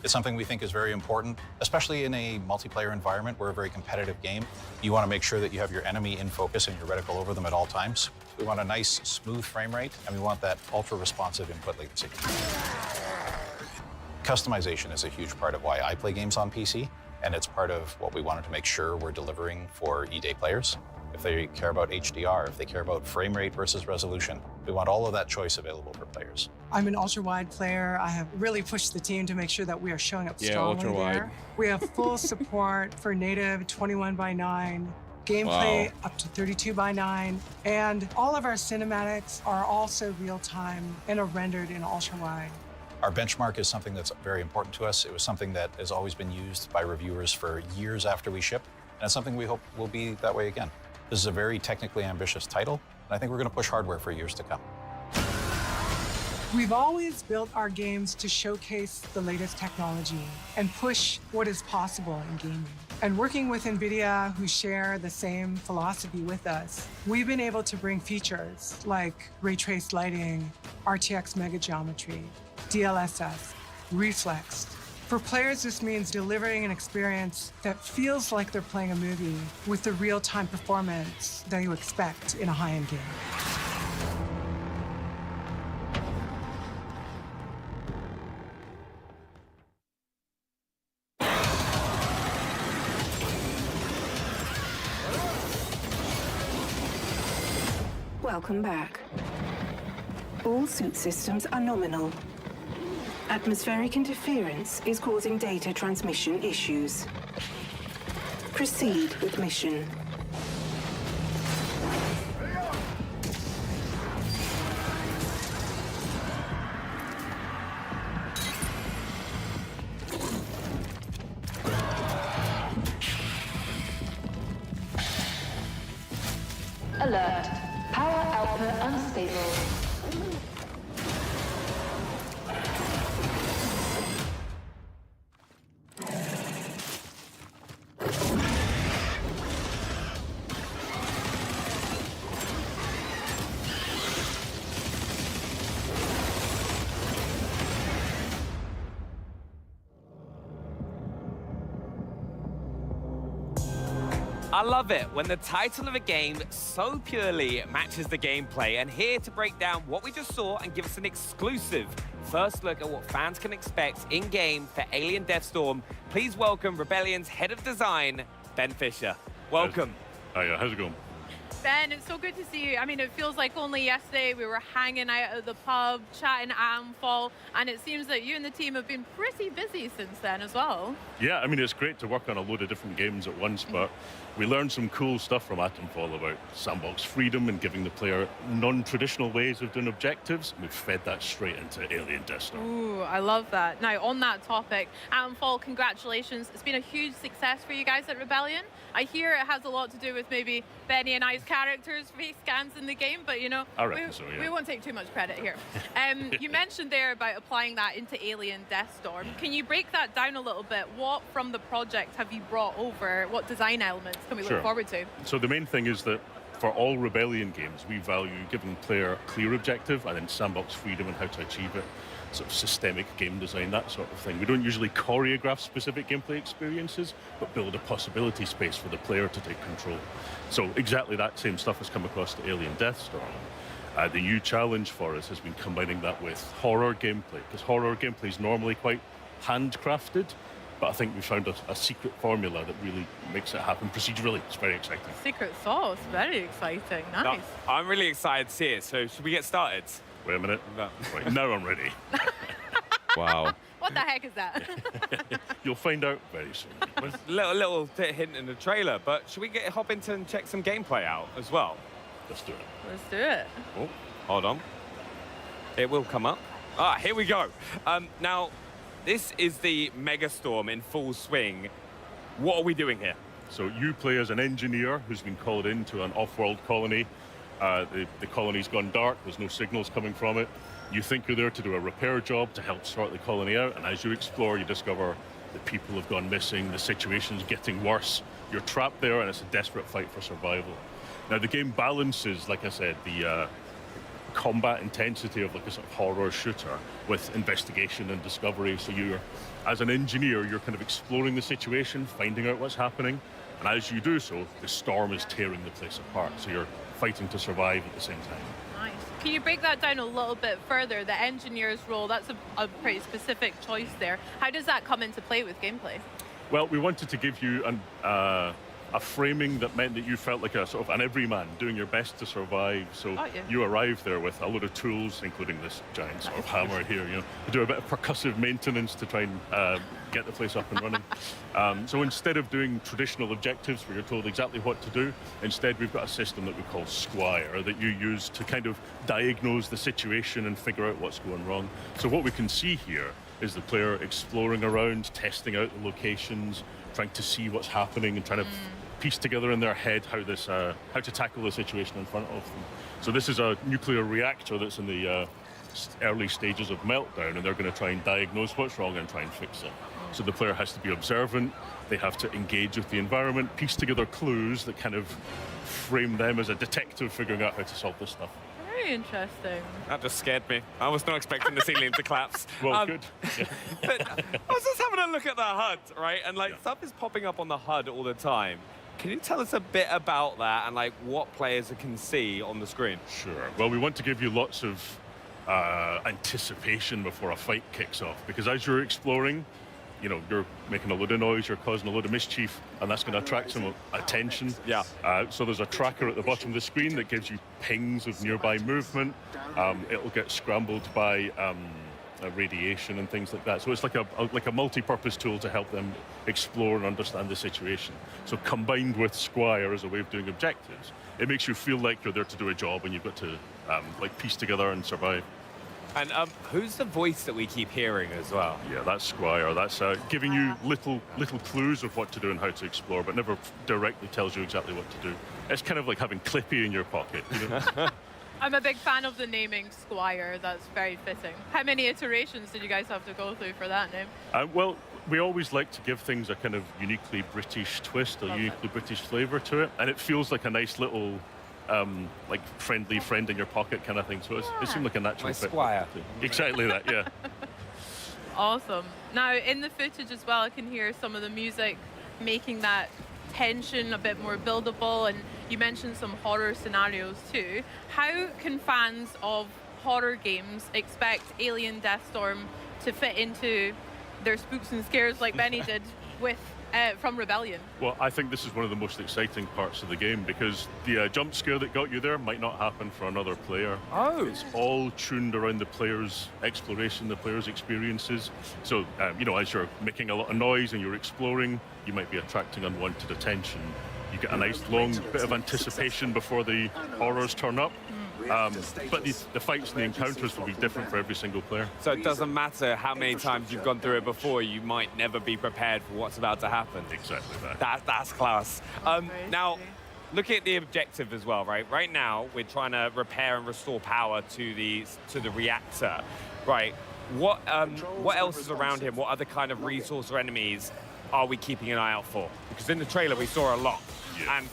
It's something we think is very important, especially in a multiplayer environment. We're a very competitive game. You want to make sure that you have your enemy in focus and your reticle over them at all times. We want a nice, smooth frame rate, and we want that ultra-responsive input latency. Customization is a huge part of why I play games on PC, and it's part of what we wanted to make sure we're delivering for E-Day players. If they care about HDR, if they care about frame rate versus resolution, we want all of that choice available for players. I'm an ultra-wide player. I have really pushed the team to make sure that we are showing up strongly ultra-wide. there. We have full support for native 21:9, gameplay up to 32:9, and all of our cinematics are also real-time and are rendered in ultra-wide. Our benchmark is something that's very important to us. It was something that has always been used by reviewers for years after we ship, and it's something we hope will be that way again. This is a very technically ambitious title, and I think we're going to push hardware for years to come. We've always built our games to showcase the latest technology and push what is possible in gaming. And working with NVIDIA, who share the same philosophy with us, we've been able to bring features like ray traced lighting, RTX mega geometry, DLSS, Reflex. For players, this means delivering an experience that feels like they're playing a movie with the real-time performance that you expect in a high-end game. Welcome back. All suit systems are nominal. Atmospheric interference is causing data transmission issues. Proceed with mission. Alert. Power output unstable. I love it when the title of a game so purely matches the gameplay. And here to break down what we just saw and give us an exclusive first look at what fans can expect in-game for Alien Deathstorm, please welcome Rebellion's head of design, Ben Fisher. Welcome. Hiya, how's it going? Ben, it's so good to see you. I mean, it feels like only yesterday we were hanging out at the pub, chatting Amfall, and it seems that you and the team have been pretty busy since then as well. Yeah, I mean, it's great to work on a load of different games at once, but we learned some cool stuff from Atomfall about sandbox freedom and giving the player non-traditional ways of doing objectives. We've fed that straight into Alien Deathstorm. Ooh, I love that. Now, on that topic, Atomfall, congratulations. It's been a huge success for you guys at Rebellion. I hear it has a lot to do with maybe Benny and I's characters' face scans in the game, but you know, I reckon so, yeah. We won't take too much credit here. You mentioned there about applying that into Alien Deathstorm. Can you break that down a little bit? What from the project have you brought over? What design elements can we look forward to? So the main thing is that for all Rebellion games, we value giving player a clear objective and then sandbox freedom and how to achieve it. Sort of systemic game design, that sort of thing. We don't usually choreograph specific gameplay experiences, but build a possibility space for the player to take control. So exactly that same stuff has come across to Alien Deathstorm. The new challenge for us has been combining that with horror gameplay, because horror gameplay is normally quite handcrafted, but I think we found a secret formula that really makes it happen procedurally. It's very exciting. Secret sauce, very exciting. Nice. No, I'm really excited to see it, so should we get started? Wait a minute. No. Right, now I'm ready. Wow. What the heck is that? You'll find out very soon. There's a little hint in the trailer, but should we hop into and check some gameplay out as well? Let's do it. Let's do it. Oh, hold on. It will come up. Ah, here we go. Now, this is the Megastorm in full swing. What are we doing here? So you play as an engineer who's been called into an off-world colony. The colony's gone dark, there's no signals coming from it. You think you're there to do a repair job to help sort the colony out, and as you explore, you discover that people have gone missing, the situation's getting worse, you're trapped there, and it's a desperate fight for survival. Now, the game balances, like I said, the combat intensity of like a sort of horror shooter with investigation and discovery. So you're, as an engineer, you're kind of exploring the situation, finding out what's happening, and as you do so, the storm is tearing the place apart. So you're fighting to survive at the same time. Nice. Can you break that down a little bit further? The engineer's role, that's a pretty specific choice there. How does that come into play with gameplay? Well, we wanted to give you a framing that meant that you felt like a sort of an everyman doing your best to survive. So you arrived there with a load of tools, including this giant sort of hammer here, you know, to do a bit of percussive maintenance to try and get the place up and running. So instead of doing traditional objectives where you're told exactly what to do, instead we've got a system that we call Squire that you use to kind of diagnose the situation and figure out what's going wrong. So what we can see here is the player exploring around, testing out the locations, trying to see what's happening and trying to piece together in their head how to tackle the situation in front of them. So this is a nuclear reactor that's in the early stages of meltdown, and they're going to try and diagnose what's wrong and try and fix it. So the player has to be observant, they have to engage with the environment, piece together clues that kind of frame them as a detective figuring out how to solve this stuff. Very interesting. That just scared me. I was not expecting the ceiling to collapse. Well, good. Yeah. But I was just having a look at the HUD, right? And like stuff is popping up on the HUD all the time. Can you tell us a bit about that and like what players can see on the screen? Sure. Well, we want to give you lots of anticipation before a fight kicks off, because as you're exploring, you know, you're making a load of noise, you're causing a load of mischief, and that's going to attract some attention. Yeah. So there's a tracker at the bottom of the screen that gives you pings of nearby movement. It'll get scrambled by radiation and things like that. So it's like a multi-purpose tool to help them explore and understand the situation. So combined with Squire as a way of doing objectives, it makes you feel like you're there to do a job and you've got to like piece together and survive. And who's the voice that we keep hearing as well? Yeah, that's Squire. That's giving you little clues of what to do and how to explore, but never directly tells you exactly what to do. It's kind of like having Clippy in your pocket. You know? I'm a big fan of the naming Squire. That's very fitting. How many iterations did you guys have to go through for that name? Well, we always like to give things a kind of uniquely British twist, or uniquely British flavour to it, and it feels like a nice little like friendly friend in your pocket kind of thing. So it seemed like a natural fit. Squire. Exactly that, yeah. Awesome. Now, in the footage as well, I can hear some of the music making that tension, a bit more buildable, and you mentioned some horror scenarios too. How can fans of horror games expect Alien Deathstorm to fit into their spooks and scares like Benny did with from Rebellion? Well, I think this is one of the most exciting parts of the game because the jump scare that got you there might not happen for another player. Oh. It's all tuned around the player's exploration, the player's experiences. So, you know, as you're making a lot of noise and you're exploring, you might be attracting unwanted attention. You get a nice long bit of anticipation before the horrors turn up. But the fights and the encounters will be different for every single player. So it doesn't matter how many times you've gone through it before, you might never be prepared for what's about to happen. Exactly that. That's class. Now, looking at the objective as well, right? Right now, we're trying to repair and restore power to the reactor, right? What else is around him? What other kind of resource or enemies are we keeping an eye out for? Because in the trailer, we saw a lot. Yeah. And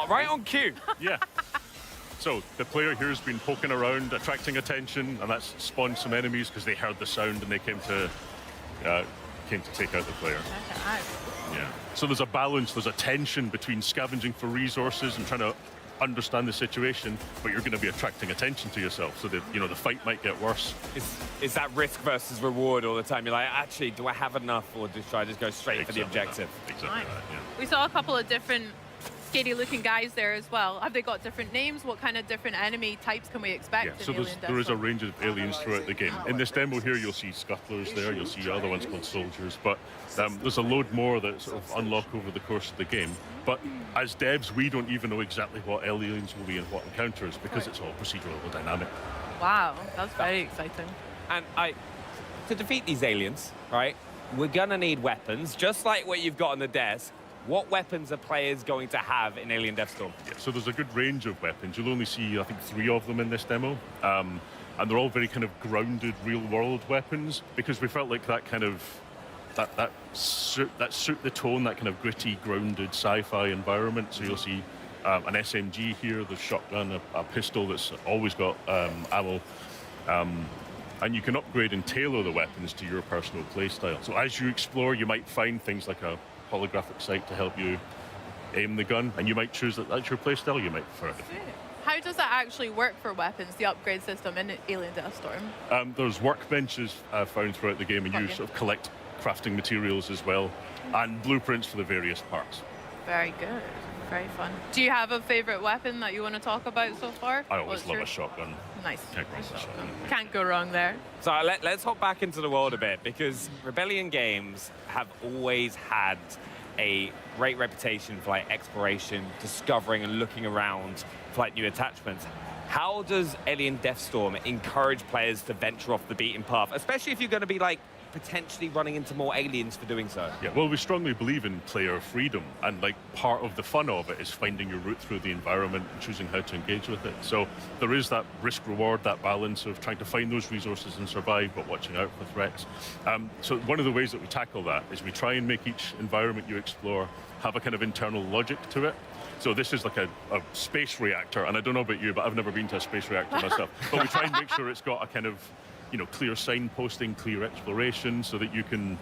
right on cue. Yeah. So the player here has been poking around, attracting attention, and that's spawned some enemies because they heard the sound and they came to take out the player. Yeah. So there's a balance, there's a tension between scavenging for resources and trying to understand the situation, but you're going to be attracting attention to yourself, so that the fight might get worse. Is that risk versus reward all the time? You're like, actually, do I have enough, or should I just go straight for the objective? Exactly Nice. that, yeah. We saw a couple of different scary looking guys there as well. Have they got different names? What kind of different enemy types can we expect? Yeah, so there is a range of aliens throughout the game. In this demo here, you'll see scuttlers there, you'll see other ones called soldiers, but there's a load more that sort of unlock over the course of the game. But as devs, we don't even know exactly what aliens will be and what encounters, because it's all procedural and dynamic. Wow, that's very exciting. And to defeat these aliens, right, we're gonna need weapons, just like what you've got on the desk. What weapons are players going to have in Alien Deathstorm? Yeah, so there's a good range of weapons. You'll only see, I think, 3 of them in this demo. And they're all very kind of grounded, real-world weapons, because we felt like that kind of, that suit the tone, that kind of gritty, grounded sci-fi environment. So you'll see an SMG here, the shotgun, a pistol that's always got ammo. And you can upgrade and tailor the weapons to your personal playstyle. So as you explore, you might find things like a holographic sight to help you aim the gun, and you might choose that that's your playstyle, you might prefer it. How does that actually work for weapons, the upgrade system in Alien Deathstorm? There's workbenches found throughout the game, and you sort of collect crafting materials as well, and blueprints for the various parts. Very good. Very fun. Do you have a favorite weapon that you want to talk about so far? I always love a shotgun. Nice. Shotgun. Can't go wrong there. So let's hop back into the world a bit, because Rebellion games have always had a great reputation for like exploration, discovering and looking around for like new attachments. How does Alien Deathstorm encourage players to venture off the beaten path, especially if you're going to be like potentially running into more aliens for doing so? Yeah, well, we strongly believe in player freedom, and like part of the fun of it is finding your route through the environment and choosing how to engage with it. So there is that risk reward, that balance of trying to find those resources and survive, but watching out for threats. So one of the ways that we tackle that is we try and make each environment you explore have a kind of internal logic to it. So this is like a space reactor, and I don't know about you, but I've never been to a space reactor myself. But we try and make sure it's got a kind of clear signposting, clear exploration, so that you can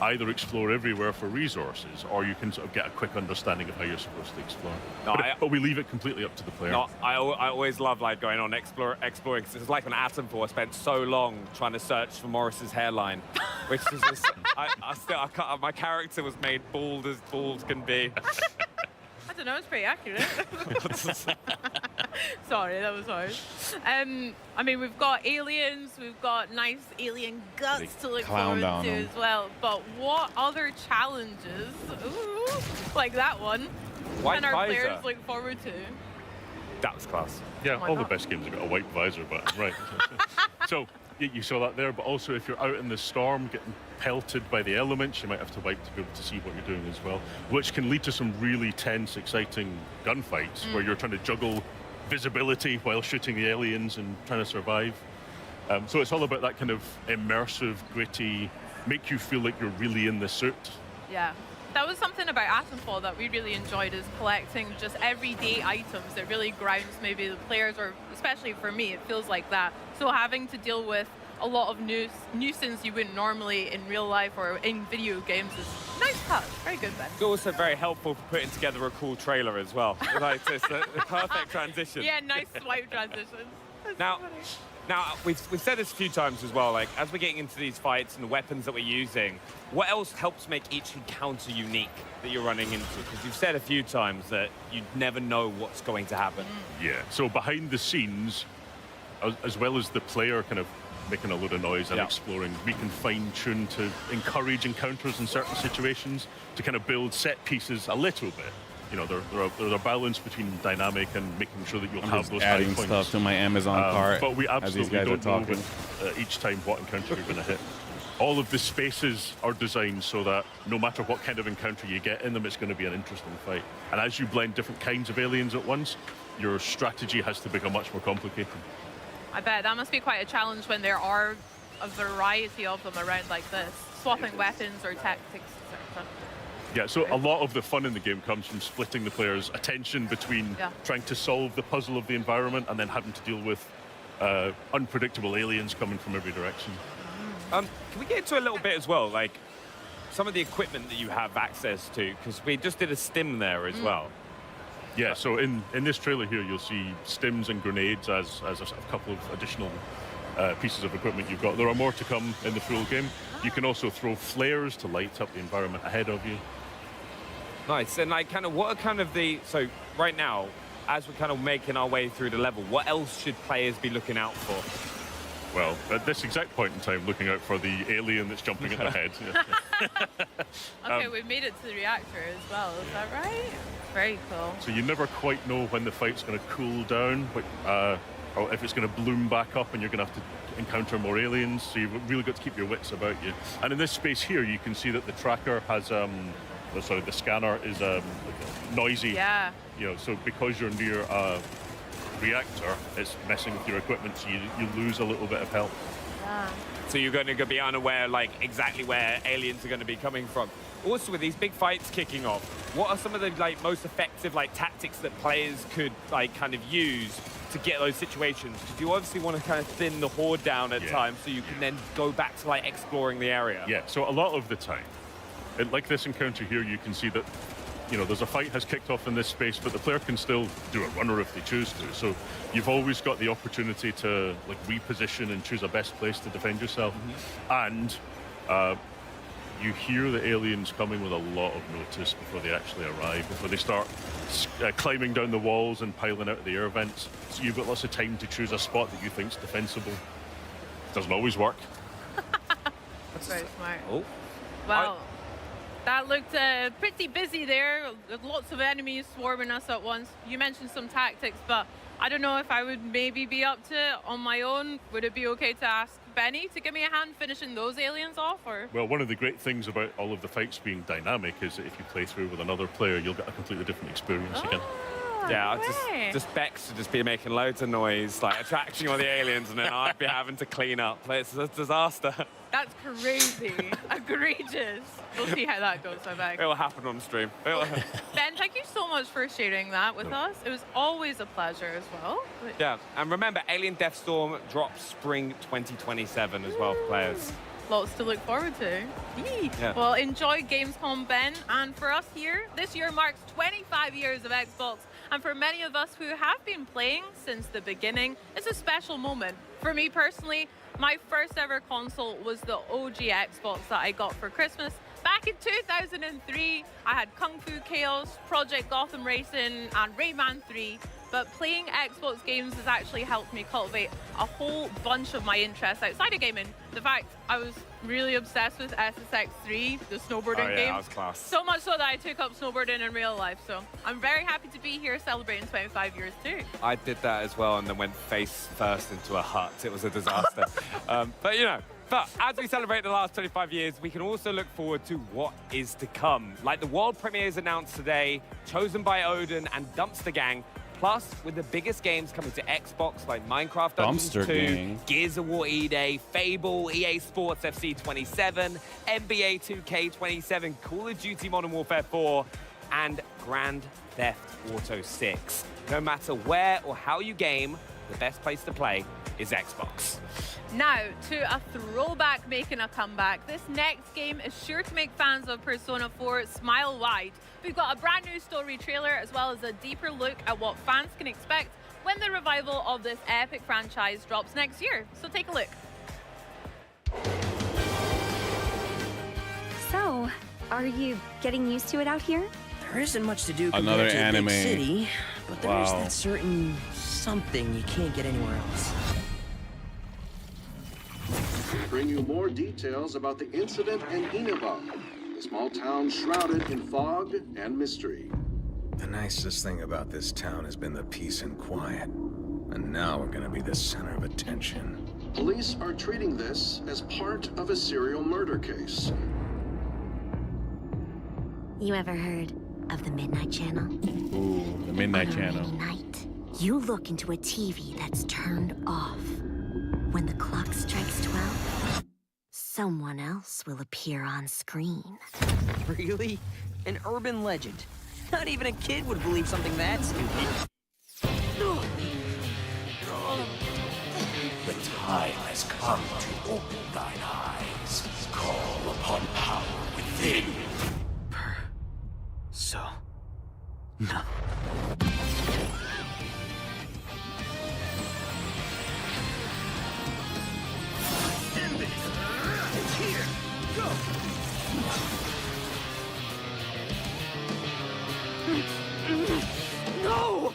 either explore everywhere for resources, or you can sort of get a quick understanding of how you're supposed to explore. But we leave it completely up to the player. No, I always love like going on exploring, because it's like when Atom Force spent so long trying to search for Morris's hairline, which is just, my character was made bald as bald can be. I don't know, it's pretty accurate. Sorry, that was hard. I mean, we've got aliens, we've got nice alien guts to look forward to as well. But what other challenges, like that one, can our players look forward to? That was class. Yeah, all the best games have got a white visor, but right. So you saw that there, but also if you're out in the storm getting pelted by the elements, you might have to wipe to be able to see what you're doing as well, which can lead to some really tense, exciting gunfights where you're trying to juggle visibility while shooting the aliens and trying to survive. So it's all about that kind of immersive, gritty, make you feel like you're really in the suit. Yeah. That was something about Atomfall that we really enjoyed, is collecting just everyday items that really grounds maybe the players, or especially for me, it feels like that. So having to deal with a lot of nuisance you wouldn't normally in real life or in video games is nice Nice touch. Very good, Ben. You're also very helpful for putting together a cool trailer as well. Like, it's the perfect transition. Yeah, nice swipe transition. Now, we've said this a few times as well, like, as we're getting into these fights and the weapons that we're using, what else helps make each encounter unique that you're running into? Because you've said a few times that you never know what's going to happen. Yeah, so behind the scenes, as well as the player kind of making a load of noise and exploring, we can fine-tune to encourage encounters in certain situations, to kind of build set pieces a little bit. You know, there's a balance between dynamic and making sure that you'll have those adding high points. stuff to my Amazon cart. But we absolutely don't know talking. each time what encounter you're going to hit. All of the spaces are designed so that no matter what kind of encounter you get in them, it's going to be an interesting fight. And as you blend different kinds of aliens at once, your strategy has to become much more complicated. I bet that must be quite a challenge when there are a variety of them around like this, swapping weapons or tactics, etc. Yeah, so a lot of the fun in the game comes from splitting the player's attention between trying to solve the puzzle of the environment and then having to deal with unpredictable aliens coming from every direction. Can we get into a little bit as well, like some of the equipment that you have access to? Because we just did a stim there as well. Yeah, so in this trailer here, you'll see stims and grenades as a couple of additional pieces of equipment you've got. There are more to come in the full game. You can also throw flares to light up the environment ahead of you. Nice. And like, kind of, what are kind of the, so right now, as we're kind of making our way through the level, what else should players be looking out for? Well, at this exact point in time, looking out for the alien that's jumping at their head. Okay, we've made it to the reactor as well, is that right? Very cool. So you never quite know when the fight's going to cool down, or if it's going to bloom back up and you're going to have to encounter more aliens. So you've really got to keep your wits about you. And in this space here, you can see that the tracker has, the scanner is noisy. Yeah. You know, so because you're near a reactor, it's messing with your equipment, so you lose a little bit of health. Yeah. So you're going to be unaware, like, exactly where aliens are going to be coming from. Also, with these big fights kicking off, what are some of the like most effective like tactics that players could like kind of use to get those situations? Because you obviously want to kind of thin the horde down at times, so you can then go back to like exploring the area. Yeah. So a lot of the time, like this encounter here, you can see that, you know, there's a fight has kicked off in this space, but the player can still do a runner if they choose to. So you've always got the opportunity to like reposition and choose a best place to defend yourself. And you hear the aliens coming with a lot of notice before they actually arrive, before they start climbing down the walls and piling out of the air vents. So you've got lots of time to choose a spot that you think's defensible. Doesn't always work. That's very smart. Oh. Well, that looked pretty busy there. Lots of enemies swarming us at once. You mentioned some tactics, but I don't know if I would maybe be up to it on my own. Would it be okay to ask Benny to give me a hand finishing those aliens off? Or Well, one of the great things about all of the fights being dynamic is that if you play through with another player, you'll get a completely different experience again. Yeah, just Bex to just be making loads of noise, like attracting all the aliens, and then I'd be having to clean up. It's a disaster. That's crazy. Egregious. We'll see how that goes, I bet. It'll happen on stream. Ben, thank you so much for sharing that with us. It was always a pleasure as well. Yeah, and remember, Alien Deathstorm drops spring 2027 as well for players. Lots to look forward to. Yeah. Well, enjoy Gamescom, Ben. And for us here, this year marks 25 years of Xbox. And for many of us who have been playing since the beginning, it's a special moment. For me personally, my first ever console was the OG Xbox that I got for Christmas. Back in 2003, I had Kung Fu Chaos, Project Gotham Racing, and Rayman 3. But playing Xbox games has actually helped me cultivate a whole bunch of my interests outside of gaming. The fact I was really obsessed with SSX3, the snowboarding game. That was class. So much so that I took up snowboarding in real life. So I'm very happy to be here celebrating 25 years too. I did that as well and then went face first into a hut. It was a disaster. But you know, as we celebrate the last 25 years, we can also look forward to what is to come. Like the world premieres announced today, Chosen by Odin and Dumpster Gang. Plus, with the biggest games coming to Xbox like Minecraft Dungeons 2, Gears of War E-Day, Fable, EA Sports FC 27, NBA 2K 27, Call of Duty Modern Warfare 4, and Grand Theft Auto 6. No matter where or how you game, the best place to play is Xbox. Now, to a throwback making a comeback. This next game is sure to make fans of Persona 4 smile wide. We've got a brand new story trailer as well as a deeper look at what fans can expect when the revival of this epic franchise drops next year. So take a look. So, are you getting used to it out here? There isn't much to do Another compared to a anime. big city, but there is Wow. that certain something you can't get anywhere else. Bring you more details about the incident in Inaba, a small town shrouded in fog and mystery. The nicest thing about this town has been the peace and quiet. And now we're gonna be the center of attention. Police are treating this as part of a serial murder case. You ever heard of the Midnight Channel? Ooh, the Midnight On a Channel. rainy night, you look into a TV that's turned off. When the clock strikes 12, someone else will appear on screen. Really? An urban legend. Not even a kid would believe something that stupid. The time has come to open thine eyes. Call upon power within. So, no. It's here. Go. No!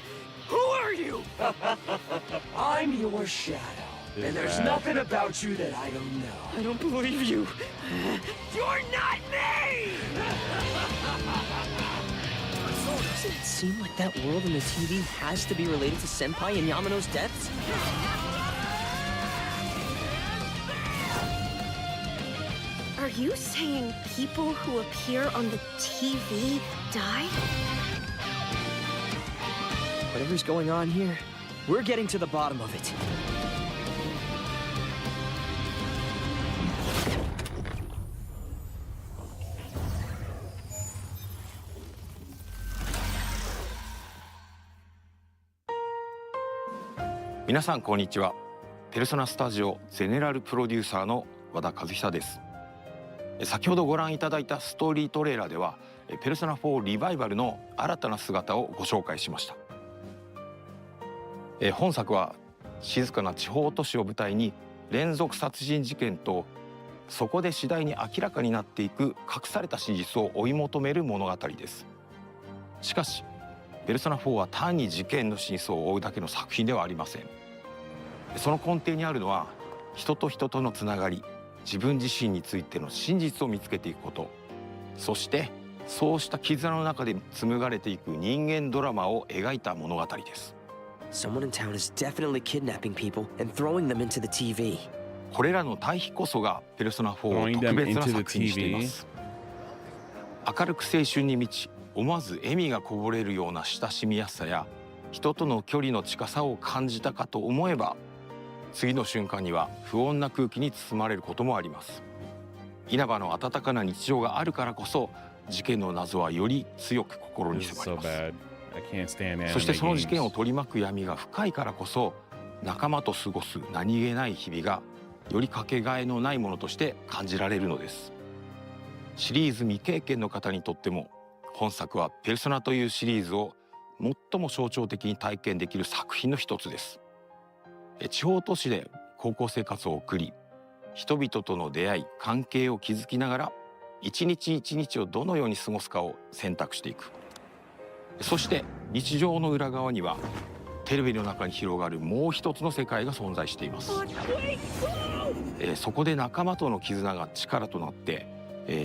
Who are you? I'm your shadow, and there's nothing about you that I don't know. I don't believe you. You're not me! Doesn't it seem like that world in the TV has to be related to Senpai and Yamano's deaths? Are you saying people who appear on the TV die? Whatever's going on here, we're getting to the bottom of it.皆さんこんにちは。ペルソナスタジオゼネラルプロデューサーの和田和久です。先ほどご覧いただいたストーリートレーラーではペルソナ4リバイバルの新たな姿をご紹介しました。本作は静かな地方都市を舞台に連続殺人事件とそこで次第に明らかになっていく隠された真実を追い求める物語です。しかしペルソナ4は単に事件の真相を追うだけの作品ではありません。その根底にあるのは人と人とのつながり、自分自身についての真実を見つけていくこと、そしてそうした絆の中で紡がれていく人間ドラマを描いた物語です。Someone in town is definitely kidnapping people and throwing them into the TV. これらの対比こそがペルソナ4を特別な作品にしています。明るく青春に満ち、思わず笑みがこぼれるような親しみやすさや人との距離の近さを感じたかと思えば、次の瞬間には不穏な空気に包まれることもあります。稲葉の温かな日常があるからこそ事件の謎はより強く心に迫ります。そしてその事件を取り巻く闇が深いからこそ仲間と過ごす何気ない日々がよりかけがえのないものとして感じられるのです。シリーズ未経験の方にとっても本作はペルソナというシリーズを最も象徴的に体験できる作品の一つです。地方都市で高校生活を送り、人々との出会い関係を築きながら一日一日をどのように過ごすかを選択していく。そして日常の裏側にはテレビの中に広がるもう一つの世界が存在しています。そこで仲間との絆が力となって、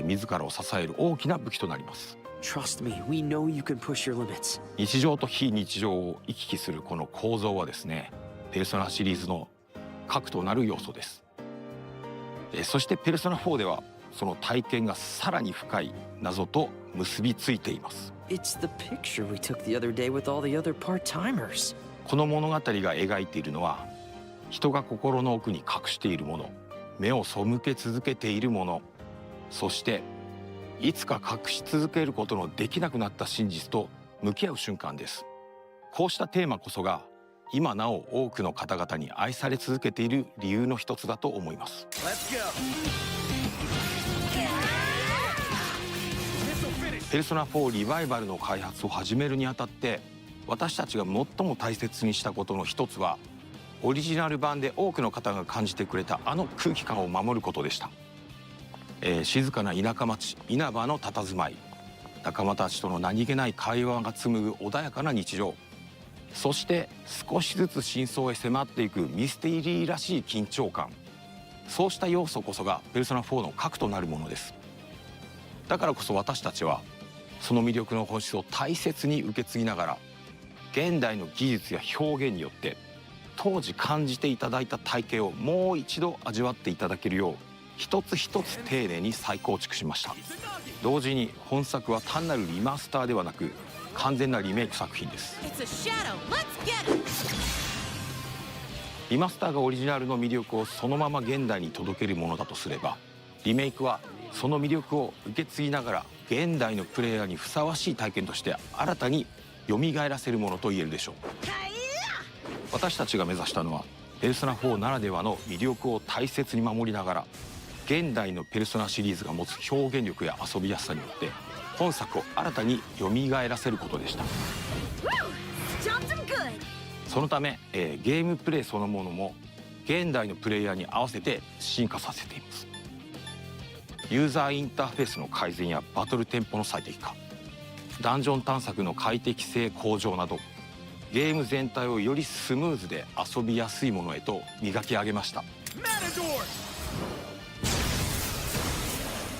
自らを支える大きな武器となります。Trust me, we know you can push your limits. 日常と非日常を行き来するこの構造はですね、ペルソナシリーズの核となる要素です。そしてペルソナ4ではその体験がさらに深い謎と結びついています。It's the picture we took the other day with all the other part-timers. この物語が描いているのは人が心の奥に隠しているもの、目を背け続けているもの、そしていつか隠し続けることのできなくなった真実と向き合う瞬間です。こうしたテーマこそが今なお多くの方々に愛され続けている理由の一つだと思います。ペルソナ4リバイバルの開発を始めるにあたって、私たちが最も大切にしたことの一つは、オリジナル版で多くの方が感じてくれたあの空気感を守ることでした。静かな田舎町稲葉の佇まい、仲間たちとの何気ない会話が紡ぐ穏やかな日常、そして少しずつ真相へ迫っていくミステリーらしい緊張感、そうした要素こそがペルソナ4の核となるものです。だからこそ私たちはその魅力の本質を大切に受け継ぎながら、現代の技術や表現によって当時感じていただいた体験をもう一度味わっていただけるよう、一つ一つ丁寧に再構築しました。同時に本作は単なるリマスターではなく、完全なリメイク作品です。リマスターがオリジナルの魅力をそのまま現代に届けるものだとすれば、リメイクはその魅力を受け継ぎながら現代のプレイヤーにふさわしい体験として新たに蘇らせるものと言えるでしょう。私たちが目指したのは、ペルソナ4ならではの魅力を大切に守りながら、現代のペルソナシリーズが持つ表現力や遊びやすさによって本作を新たに蘇らせることでした。そのため、ゲームプレイそのものも現代のプレイヤーに合わせて進化させています。ユーザーインターフェースの改善やバトルテンポの最適化、ダンジョン探索の快適性向上など、ゲーム全体をよりスムーズで遊びやすいものへと磨き上げました。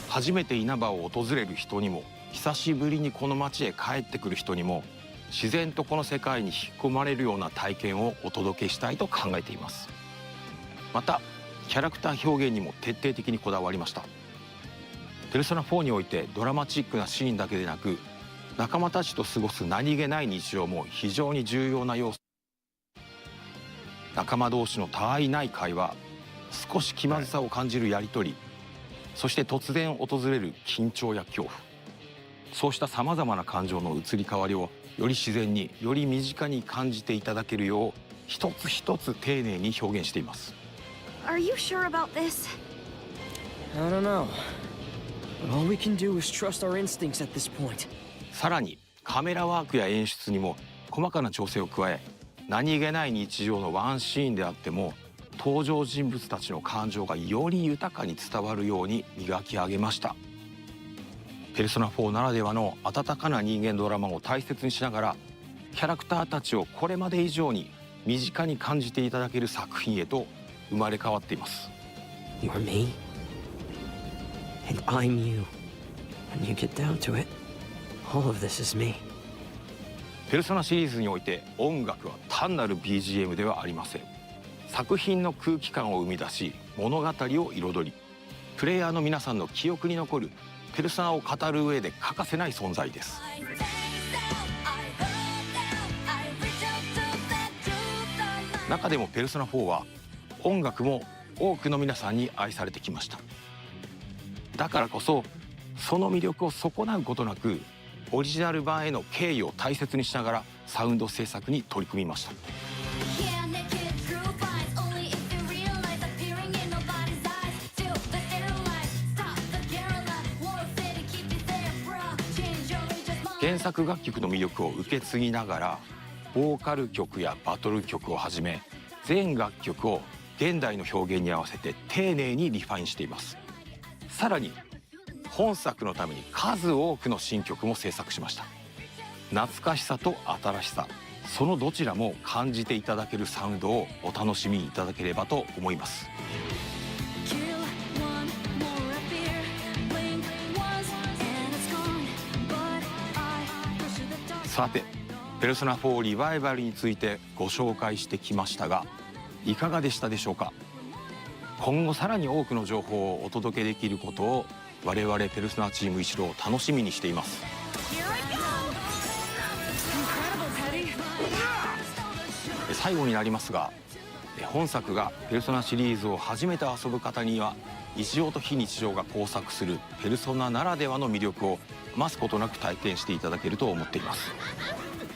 初めて稲葉を訪れる人にも、久しぶりにこの街へ帰ってくる人にも、自然とこの世界に引っ込まれるような体験をお届けしたいと考えています。またキャラクター表現にも徹底的にこだわりました。ペルソナ4においてドラマチックなシーンだけでなく、仲間たちと過ごす何気ない日常も非常に重要な要素。仲間同士のたわいない会話、少し気まずさを感じるやり取り、そして突然訪れる緊張や恐怖、そうしたさまざまな感情の移り変わりをより自然に、より身近に感じていただけるよう、一つ一つ丁寧に表現しています。 Are you sure about this? I don't know. But all we can do is trust our instincts at this point. さらにカメラワークや演出にも細かな調整を加え、何気ない日常のワンシーンであっても登場人物たちの感情がより豊かに伝わるように磨き上げました。ペルソナ4ならではの温かな人間ドラマを大切にしながら、キャラクターたちをこれまで以上に身近に感じていただける作品へと生まれ変わっています。 You're me, and I'm you. When you get down to it, all of this is me. ペルソナシリーズにおいて音楽は単なる BGM ではありません。作品の空気感を生み出し、物語を彩り、プレイヤーの皆さんの記憶に残るペルソナを語る上で欠かせない存在です。中でもペルソナ4は音楽も多くの皆さんに愛されてきました。だからこそその魅力を損なうことなく、オリジナル版への敬意を大切にしながらサウンド制作に取り組みました。原作楽曲の魅力を受け継ぎながら、ボーカル曲やバトル曲をはじめ全楽曲を現代の表現に合わせて丁寧にリファインしています。さらに本作のために数多くの新曲も制作しました。懐かしさと新しさ、そのどちらも感じていただけるサウンドをお楽しみいただければと思います。さて、ペルソナ4リバイバルについてご紹介してきましたが、いかがでしたでしょうか。今後さらに多くの情報をお届けできることを我々ペルソナチーム一同楽しみにしています。最後になりますが、本作がペルソナシリーズを初めて遊ぶ方には日常と非日常が交錯するペルソナならではの魅力を余すことなく体験していただけると思っています。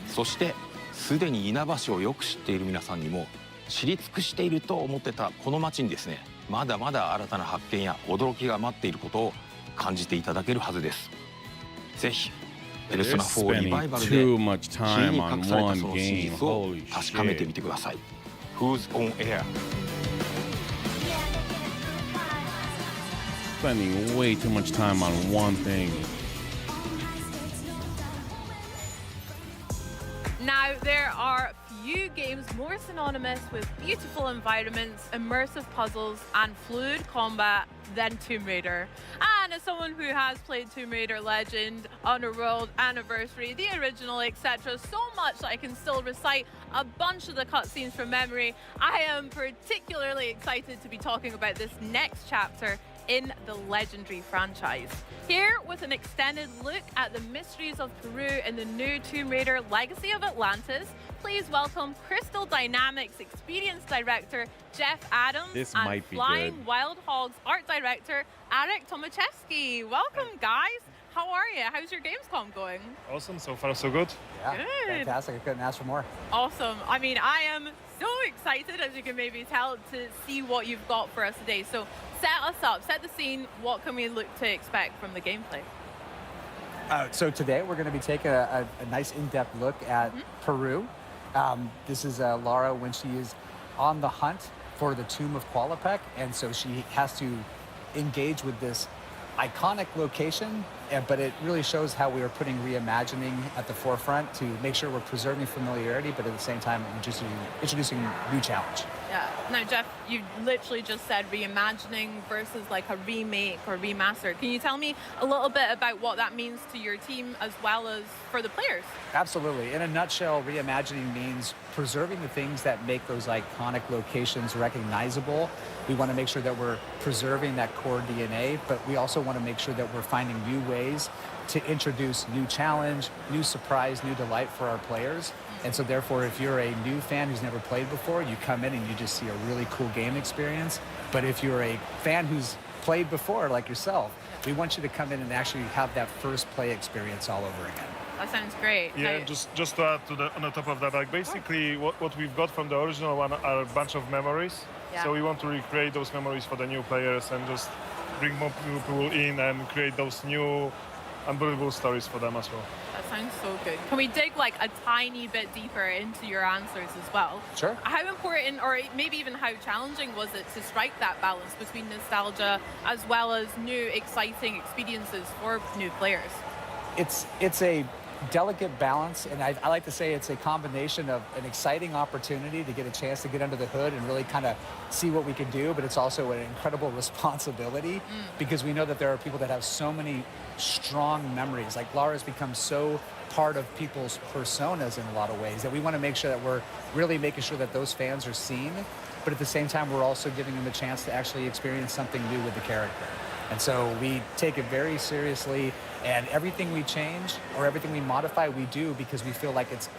そしてすでに稲葉市をよく知っている皆さんにも知り尽くしていると思ってたこの街にですね、まだまだ新たな発見や驚きが待っていることを感じていただけるはずです。ぜひペルソナ4リバイバルで霧に隠されたその真実を確かめてみてください。Who's on air? Spending way too much time on one thing. Now, there are few games more synonymous with beautiful environments, immersive puzzles, and fluid combat than Tomb Raider. And as someone who has played Tomb Raider Legend, Underworld, Anniversary, the original, etc., so much that I can still recite a bunch of the cutscenes from memory, I am particularly excited to be talking about this next chapter in the legendary franchise. Here with an extended look at the mysteries of Peru in the new Tomb Raider Legacy of Atlantis, please welcome Crystal Dynamics Experience Director Jeff Adams and Flying Wild Hogs Art Director Arek Tomaszewski. Welcome, guys. How are you? How's your Gamescom going? Awesome, so far so good. Yeah, good. Fantastic. I couldn't ask for more. Awesome. I mean, I am so excited, as you can maybe tell, to see what you've got for us today. So set us up, set the scene. What can we look to expect from the gameplay? So today we're going to be taking a nice in-depth look at Peru. This is Lara when she is on the hunt for the Tomb of Qualapec, and so she has to engage with this iconic location, but it really shows how we are putting reimagining at the forefront to make sure we're preserving familiarity, but at the same time introducing new challenge. Yeah. Now, Jeff, you literally just said reimagining versus like a remake or remaster. Can you tell me a little bit about what that means to your team as well as for the players? Absolutely. In a nutshell, reimagining means preserving the things that make those iconic locations recognizable. We want to make sure that we're preserving that core DNA, but we also want to make sure that we're finding new ways to introduce new challenge, new surprise, new delight for our players. And so therefore, if you're a new fan who's never played before, you come in and you just see a really cool game experience. But if you're a fan who's played before, like yourself, we want you to come in and actually have that first play experience all over again. That sounds great. Yeah, just to add to on the top of that, like basically what we've got from the original one are a bunch of memories. Yeah. So we want to recreate those memories for the new players and just bring more people in and create those new unbelievable stories for them as well. That sounds so good. Can we dig like a tiny bit deeper into your answers as well? Sure. How important, or maybe even how challenging was it to strike that balance between nostalgia as well as new exciting experiences for new players? It's a delicate balance, and I like to say it's a combination of an exciting opportunity to get a chance to get under the hood and really kind of see what we can do, but it's also an incredible responsibility because we know that there are people that have so many strong memories. Like Lara's become so part of people's personas in a lot of ways that we want to make sure that we're really making sure that those fans are seen, but at the same time we're also giving them a chance to actually experience something new with the character. And so we take it very seriously, and everything we change or everything we modify, we do because we feel like it's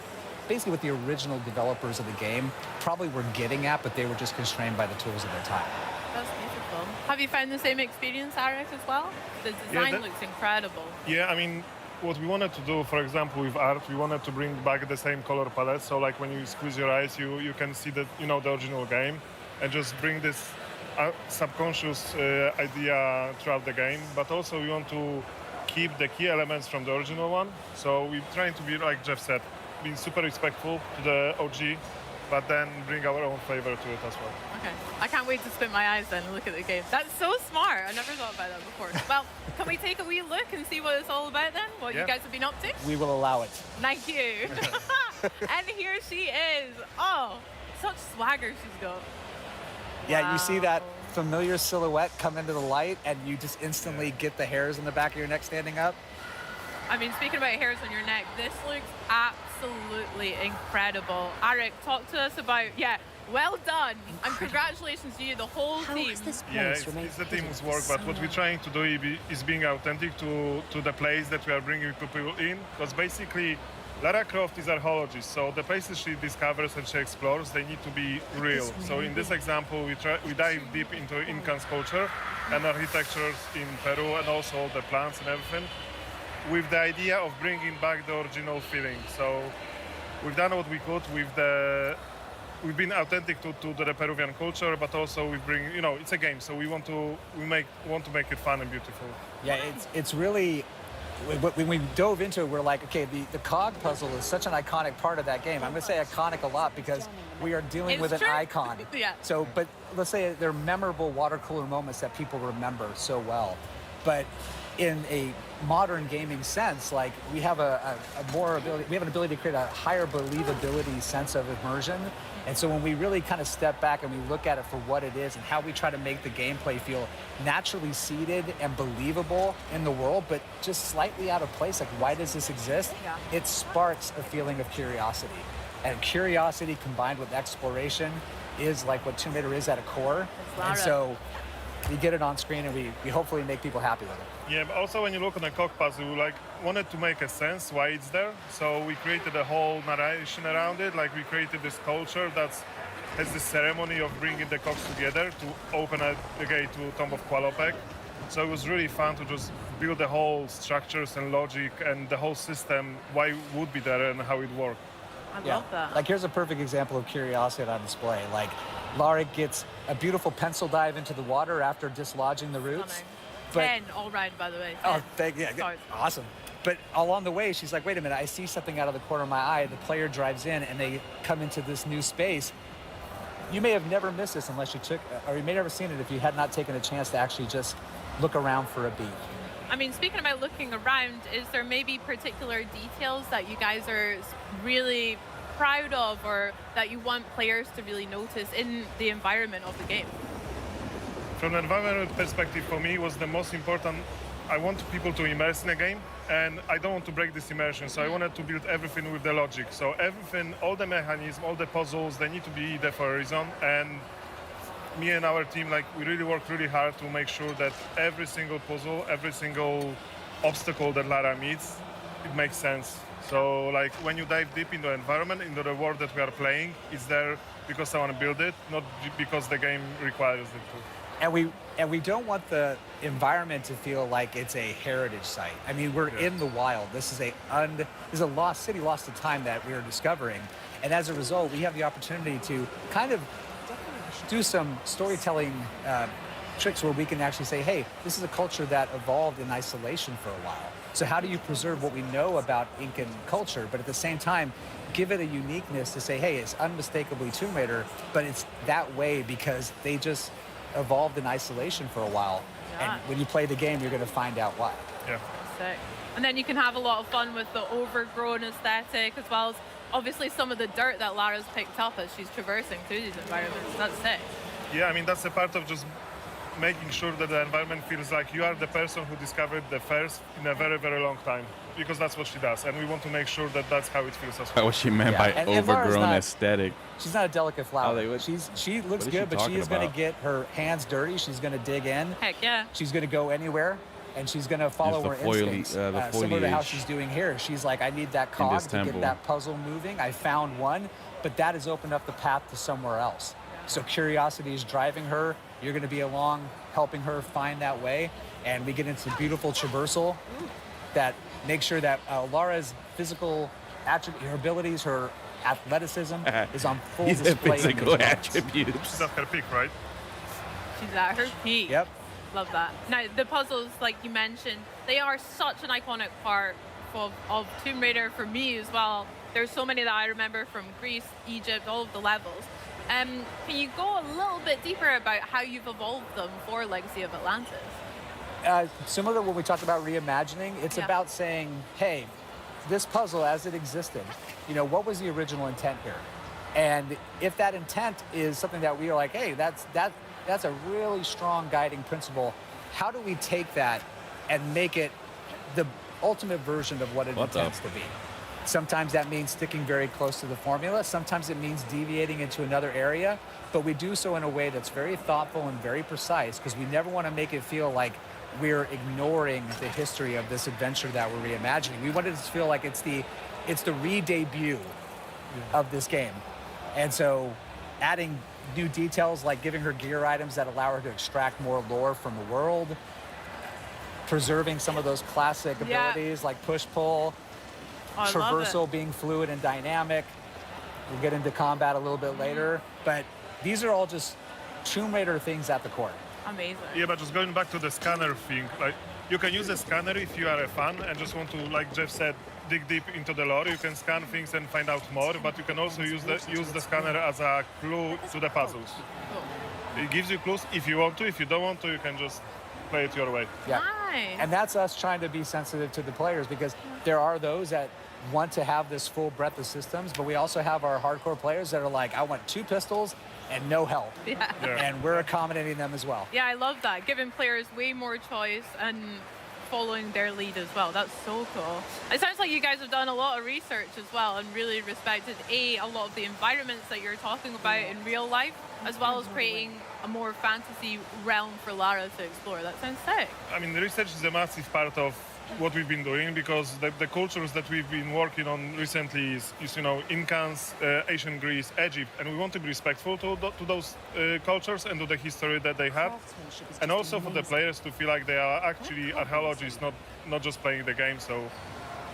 basically what the original developers of the game probably were getting at, but they were just constrained by the tools of their time. That's beautiful. Have you found the same experience, Arek, as well? The design looks incredible. Yeah, I mean, what we wanted to do, for example, with art, we wanted to bring back the same color palette. So like when you squeeze your eyes, you can see the original game, and just bring this subconscious idea throughout the game. But also we want to keep the key elements from the original one. So we're trying to be, like Jeff said, being super respectful to the OG, but then bring our own flavor to it as well. Okay, I can't wait to spin my eyes then and look at the game. That's so smart. I never thought about that before. Well, can we take a wee look and see what it's all about then? What you guys have been up to? We will allow it. Thank you. And here she is. Oh, such swagger she's got. Yeah, you see that familiar silhouette come into the light and you just instantly get the hairs on the back of your neck standing up. I mean, speaking about hairs on your neck, this looks absolutely incredible. Arek, talk to us about, well done, and congratulations to you, the whole team. It's the team's work, but what we're trying to do is being authentic to the place that we are bringing people in, because basically Lara Croft is archaeologist, so the places she discovers and she explores, they need to be real. So in this example, we dive deep into Incan's culture and architectures in Peru, and also the plants and everything, with the idea of bringing back the original feeling. So we've done what we could with we've been authentic to the Peruvian culture, but also we bring, it's a game, so we want to make it fun and beautiful. Yeah, it's really, when we dove into it, we're like, okay, the cog puzzle is such an iconic part of that game. I'm going to say iconic a lot because we are dealing with an icon. Yeah. So, but let's say they're memorable water cooler moments that people remember so well. But in a modern gaming sense, like we have an ability to create a higher believability sense of immersion. And so when we really kind of step back and we look at it for what it is and how we try to make the gameplay feel naturally seated and believable in the world, but just slightly out of place, like why does this exist? Yeah. It sparks a feeling of curiosity. And curiosity combined with exploration is like what Tomb Raider is at a core. And so we get it on screen and we hopefully make people happy with it. Yeah, but also when you look on the cog puzzle, we wanted to make a sense why it's there. So we created a whole narration around it. Like we created this culture that has this ceremony of bringing the cogs together to open the gate to Tomb of Qualopec. So it was really fun to just build the whole structures and logic and the whole system, why it would be there and how it worked. I love that. Like here's a perfect example of curiosity on display. Like Lara gets a beautiful pencil dive into the water after dislodging the roots. But, 10 all round, by the way. 10. Oh, awesome. But along the way, she's like, wait a minute, I see something out of the corner of my eye. The player drives in and they come into this new space. You may have never missed this unless you or you may have never seen it if you had not taken a chance to actually just look around for a beat. I mean, speaking about looking around, is there maybe particular details that you guys are really proud of or that you want players to really notice in the environment of the game? From an environment perspective, for me, was the most important. I want people to immerse in a game, and I don't want to break this immersion, so I wanted to build everything with the logic. So everything, all the mechanisms, all the puzzles, they need to be there for a reason. And me and our team, we really worked really hard to make sure that every single puzzle, every single obstacle that Lara meets, it makes sense. So when you dive deep into the environment, into the world that we are playing, it's there because I want to build it, not because the game requires it to. And we don't want the environment to feel like it's a heritage site. I mean, we're in the wild. This is a lost city, lost to time that we are discovering. And as a result, we have the opportunity to kind of do some storytelling tricks where we can actually say, hey, this is a culture that evolved in isolation for a while. So how do you preserve what we know about Incan culture, but at the same time, give it a uniqueness to say, hey, it's unmistakably Tomb Raider, but it's that way because they just evolved in isolation for a while. Yeah. And when you play the game, you're going to find out why. Yeah. Sick. And then you can have a lot of fun with the overgrown aesthetic as well as obviously some of the dirt that Lara's picked up as she's traversing through these environments. That's sick. Yeah, I mean, that's a part of just making sure that the environment feels like you are the person who discovered the first in a very, very long time. Because that's what she does, and we want to make sure that that's how it feels as well. That's what she meant by overgrown aesthetic. She's not a delicate flower. She looks good, but she is going to get her hands dirty. She's going to dig in. Heck yeah. She's going to go anywhere, and she's going to follow her instincts. Similar to how she's doing here. She's like, I need that cog to get that puzzle moving. I found one, but that has opened up the path to somewhere else. So curiosity is driving her. You're going to be along, helping her find that way, and we get into beautiful traversal that make sure that Lara's physical attributes, her abilities, her athleticism is on full display. Physical attributes. She's at her peak, right? She's at her peak. Yep. Love that. Now, the puzzles, like you mentioned, they are such an iconic part of Tomb Raider for me as well. There's so many that I remember from Greece, Egypt, all of the levels. Can you go a little bit deeper about how you've evolved them for Legacy of Atlantis? Similar to what we talked about reimagining, it's about saying, hey, this puzzle as it existed, what was the original intent here? And if that intent is something that we are like, hey, that's a really strong guiding principle, how do we take that and make it the ultimate version of what it intends to be? Sometimes that means sticking very close to the formula. Sometimes it means deviating into another area, but we do so in a way that's very thoughtful and very precise because we never want to make it feel like we're ignoring the history of this adventure that we're reimagining. We want it to feel like it's the re-debut of this game. And so adding new details like giving her gear items that allow her to extract more lore from the world, preserving some of those classic abilities like push-pull, traversal being fluid and dynamic. We'll get into combat a little bit later, but these are all just Tomb Raider things at the core. Amazing. Yeah, but just going back to the scanner thing, like you can use a scanner if you are a fan and just want to, like Jeff said, dig deep into the lore. You can scan things and find out more, but you can also use the scanner as a clue to the puzzles. It gives you clues if you want to. If you don't want to, you can just play it your way. Yeah. Nice. And that's us trying to be sensitive to the players, because there are those that want to have this full breadth of systems, but we also have our hardcore players that are like, I want 2 pistols and no help. Yeah. And we're accommodating them as well. Yeah, I love that. Giving players way more choice and following their lead as well. That's so cool. It sounds like you guys have done a lot of research as well and really respected a lot of the environments that you're talking about in real life, as well as creating a more fantasy realm for Lara to explore. That sounds sick. I mean, the research is a massive part of what we've been doing, because the cultures that we've been working on recently is you know, Incans, ancient Greece, Egypt, and we want to be respectful to those cultures and to the history that they have, and also for the players to feel like they are actually archaeologists, not just playing the game. So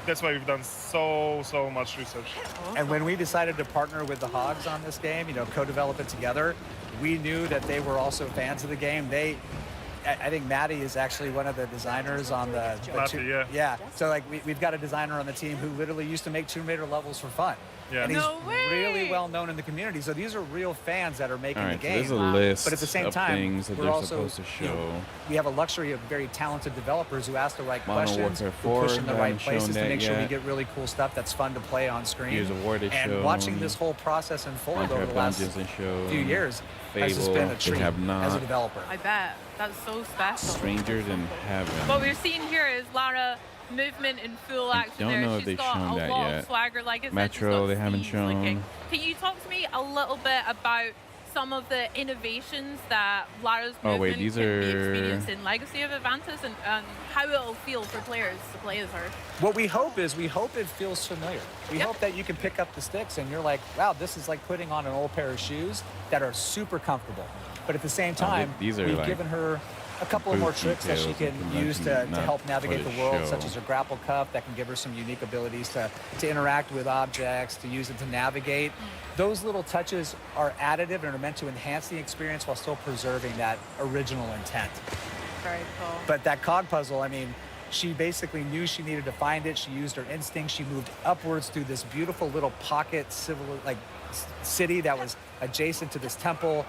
that's why we've done so much research. And when we decided to partner with the Hogs on this game, you know, co-develop it together, we knew that they were also fans of the game. I think Maddie is actually one of the designers on the yeah. So like we've got a designer on the team who literally used to make Tomb Raider levels for fun. Yeah. And he's really well known in the community. So these are real fans that are making the game. So there's a list but at the same of time, things that we're they're also, supposed to show. You know, we have a luxury of very talented developers who ask the right Modern questions, Warfare who 4, push in the right haven't shown places to that make sure we yet. get really cool stuff that's fun to play on screen. Gears of War they and shown. watching this whole process unfold over the last few years has just been a treat as a developer. I bet. That's so special. Strangers in Heaven. What we're seeing here is Lara movement in full action. Don't know if She's they've got shown a that lot yet. of swagger, like I said. Metro, they haven't shown. Can you talk to me a little bit about some of the innovations that Lara's movement these can be are- experienced in Legacy of Advantis, and how it'll feel for players to play as her? What we hope is, it feels familiar. We hope that you can pick up the sticks and you're like, wow, this is like putting on an old pair of shoes that are super comfortable. But at the same time, these are we've like given her a couple of more tricks that she can use to help navigate the world, such as her grapple cuff that can give her some unique abilities to interact with objects, to use it to navigate. Those little touches are additive and are meant to enhance the experience while still preserving that original intent. Very cool. But that cog puzzle, I mean, she basically knew she needed to find it. She used her instinct. She moved upwards through this beautiful little pocket city that was adjacent to this temple,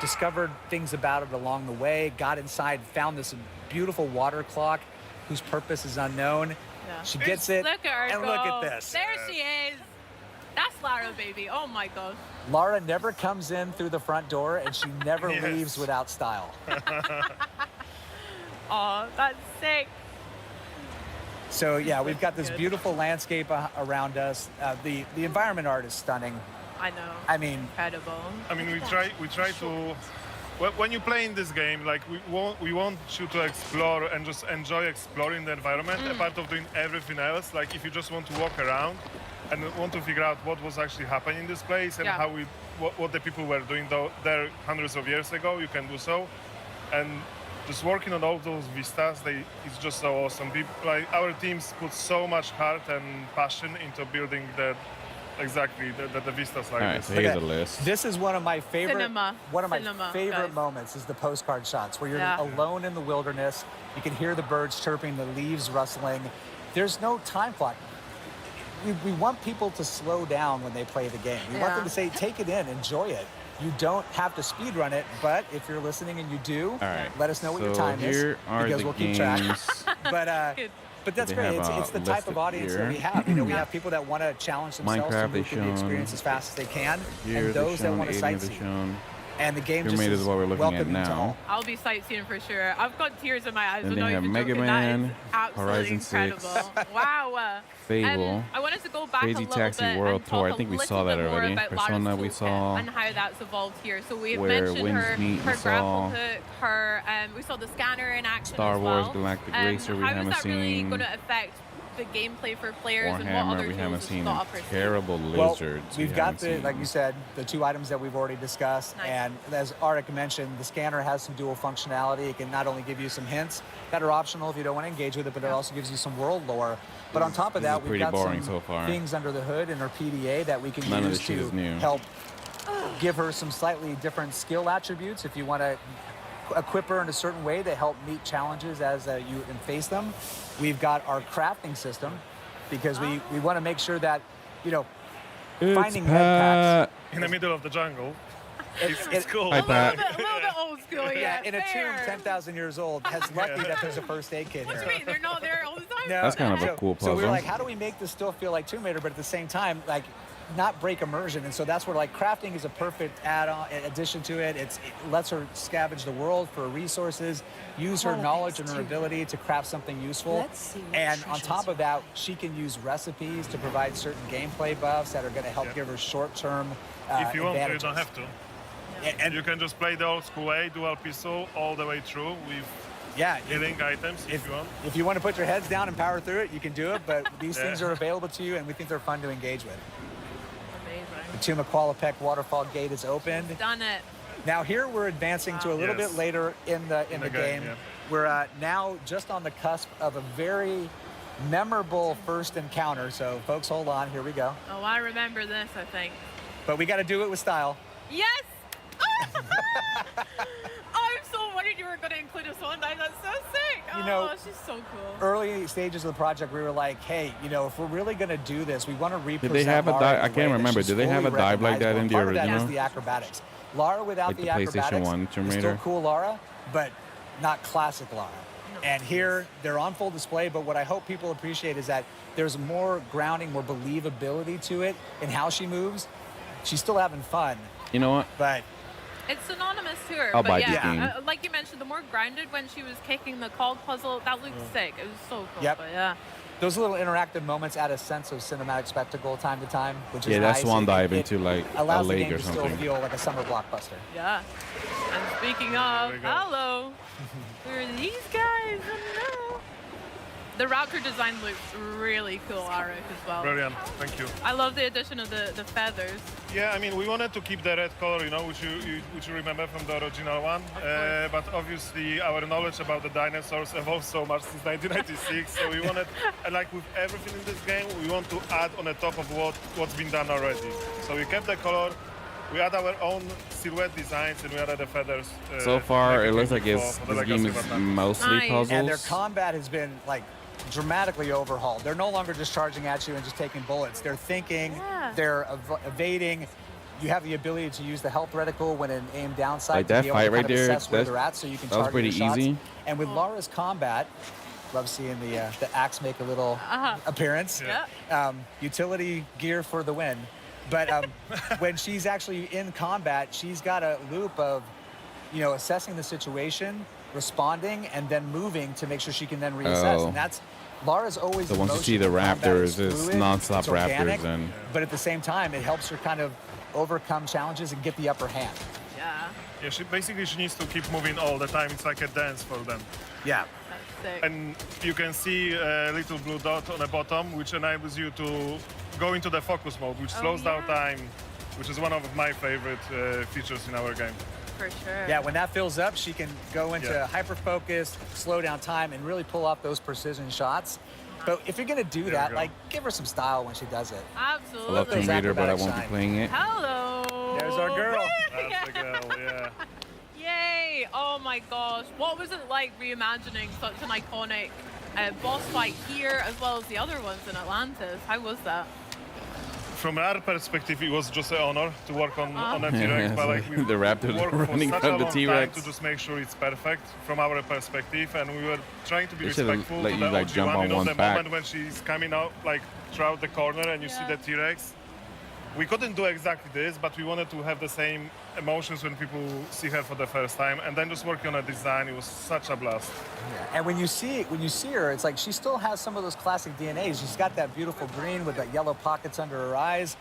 discovered things about it along the way, got inside, found this beautiful water clock whose purpose is unknown. Yeah. She gets it, Look at her and go. look at this. There she is. That's Lara, baby. Oh my gosh. Lara never comes in through the front door, and she never leaves without style. Oh, that's sick. So yeah, we've got this beautiful landscape around us. The environment art is stunning. I know. I mean, incredible. I mean, we try to. When you play in this game, like we want you to explore and just enjoy exploring the environment, a part of doing everything else. Like if you just want to walk around and want to figure out what was actually happening in this place and how what the people were doing there hundreds of years ago, you can do so. And just working on all those vistas, it's just so awesome. People, like our teams put so much heart and passion into building the vistas like this. So here's a list. This is one of my favorite Cinema, favorite moments is the postcard shots where you're alone in the wilderness. You can hear the birds chirping, the leaves rustling. There's no time clock. We want people to slow down when they play the game. We want them to say, take it in, enjoy it. You don't have to speed run it, but if you're listening and you do, let us know what your time is because we'll keep track. But that's great. It's the type of audience that we have. You know, we have people that want to challenge themselves to move through the experience as fast as they can, and those that want to sightsee. And the game just is what we're looking at now. I'll be sightseeing for sure. I've got tears in my eyes. And I'm they not have even Mega joking. Man, that is absolutely Horizon 6, incredible. Wow. Fable, I wanted to go back Crazy a little Taxi bit World and Tour. talk I think we a saw that little bit already. more about Persona Lara's we toolkit saw. and how that's evolved here. So we've Where mentioned Winds her Meet we grapple saw. hook, her we saw the scanner in action Star as Wars well. Galactic Racer we how haven't is that really seen. going to affect the gameplay for players and what Warhammer, other we tools haven't is seen not pursued? terrible lizards. We've got the, like you said, the 2 items that we've already discussed. Nice. And as Arik mentioned, the scanner has some dual functionality. It can not only give you some hints that are optional if you don't want to engage with it, but it also gives you some world lore. But on top of that, we've got some so far. things under the hood in our PDA that we can None of use this shit is to new. help give her some slightly different skill attributes if you want to equip her in a certain way to help meet challenges as you face them. We've got our crafting system because we want to make sure that, you know, finding med packs in the middle of the jungle. It's cool. Hi, Pat. A little bit old school, yeah. In a tomb 10,000 years old, that's lucky that there's a first aid kit What here. do you mean? They're not there all the time? No, That's kind of a cool So we puzzle. were like, how do we make this still feel like Tomb Raider, but at the same time, like, not break immersion? And so that's where, like, crafting is a perfect add-on addition to it. It lets her scavenge the world for resources, use her knowledge and her ability to craft something useful. Let's see what And on treasures top of that, she can use recipes to provide certain gameplay buffs that are going to help give her short-term If you want to, you advantages. don't have to. And you can just play the old school way, dual pistol all the way through with healing items if you want. If you want to put your heads down and power through it, you can do it, but these Yeah. things are available to you, and we think they're fun to engage with. Amazing. The Tomb of Qualapec waterfall gate is opened. Done it. Now here we're advancing to a little Yes. bit later in the game. Yeah. We're now just on the cusp of a very memorable first encounter. So folks, hold on. Here we go. Oh, I remember this, I think. But we got to do it with style. Yes! I'm so worried you were going to include a swan dive. That's so sick. You know, oh, she's so cool. Early stages of the project, we were like, hey, you know, if we're really going to do this, we want to represent Did they have a Lara dive? in I a way can't that remember. she's Did they have a fully dive like that recognizable. in the Part of that original? is the acrobatics. Lara without Like the the PlayStation acrobatics 1 Tomb is still Raider? cool Lara, but not classic Lara. And here, they're on full display, but what I hope people appreciate is that there's more grounding, more believability to it in how she moves. She's still having fun, You know what? but It's synonymous to her. I'll but buy yeah, this game. like you mentioned, the more grounded when she was kicking the cog puzzle, that looked sick. It was so cool. Yep. But yeah. those little interactive moments add a sense of cinematic spectacle time to time, which is Yeah, nice. that's swan dive It into like a allows the lake game or to still something. feel like a summer blockbuster. Yeah. And speaking of, hello, who are these guys? Hello. The Raptor design looks really cool, Arik, as well. Brilliant, thank you. I love the addition of the feathers. Yeah, I mean, we wanted to keep the red color, you know, which you remember from the original one. But obviously, our knowledge about the dinosaurs evolved so much since 1996. So we wanted, like with everything in this game, we want to add on the top of what's been done already. So we kept the color. We add our own silhouette designs, and we added the feathers. So far, it looks like for this the game Legacy is Batman. mostly puzzles. And their combat has been like dramatically overhauled. They're no longer just charging at you and just taking bullets. They're thinking, they're evading. You have the ability to use the health reticle when an aim down sight Like to that be able fight to right kind of there, assess where that's- they're at, so you can that was target pretty your shots. easy. And with Lara's combat, love seeing the axe make a little appearance. Utility gear for the win. But when she's actually in combat, she's got a loop of, you know, assessing the situation, responding, and then moving to make sure she can then reassess. Oh. And that's Lara's always. So in once you see motion the when combat raptors, it's fluid, non-stop it's organic, raptors and- But at the same time, it helps her kind of overcome challenges and get the upper hand. Yeah. Yeah, she needs to keep moving all the time. It's like a dance for them. Yeah. Sick. And you can see a little blue dot on the bottom, which enables you to go into the focus mode, which slows down time, which is one of my favorite features in our game. For sure. Yeah, when that fills up, she can go into Yeah. hyper focus, slow down time, and really pull off those precision shots. But if you're gonna do we that, go. like, give her some style when she does it. I Absolutely. love Tomb Raider, but I won't be playing it. Hello. There's our girl. That's the girl, yeah. Yay! Oh my gosh. What was it like reimagining such an iconic boss fight here as well as the other ones in Atlantis? How was that? From our perspective, it was just an honor to work on a T-Rex, but like we The raptors worked were for running such from a the long T-Rex. time to just make sure it's perfect from our perspective, and we were trying to be They should've respectful let to you, the like, OG jump one. on You know, one the back. moment when she's coming out, like throughout the corner, and you see the T-Rex. We couldn't do exactly this, but we wanted to have the same emotions when people see her for the first time, and then just working on a design, it was such a blast. And when you see her, it's like she still has some of those classic DNAs. She's got that beautiful green with the yellow pockets under her eyes.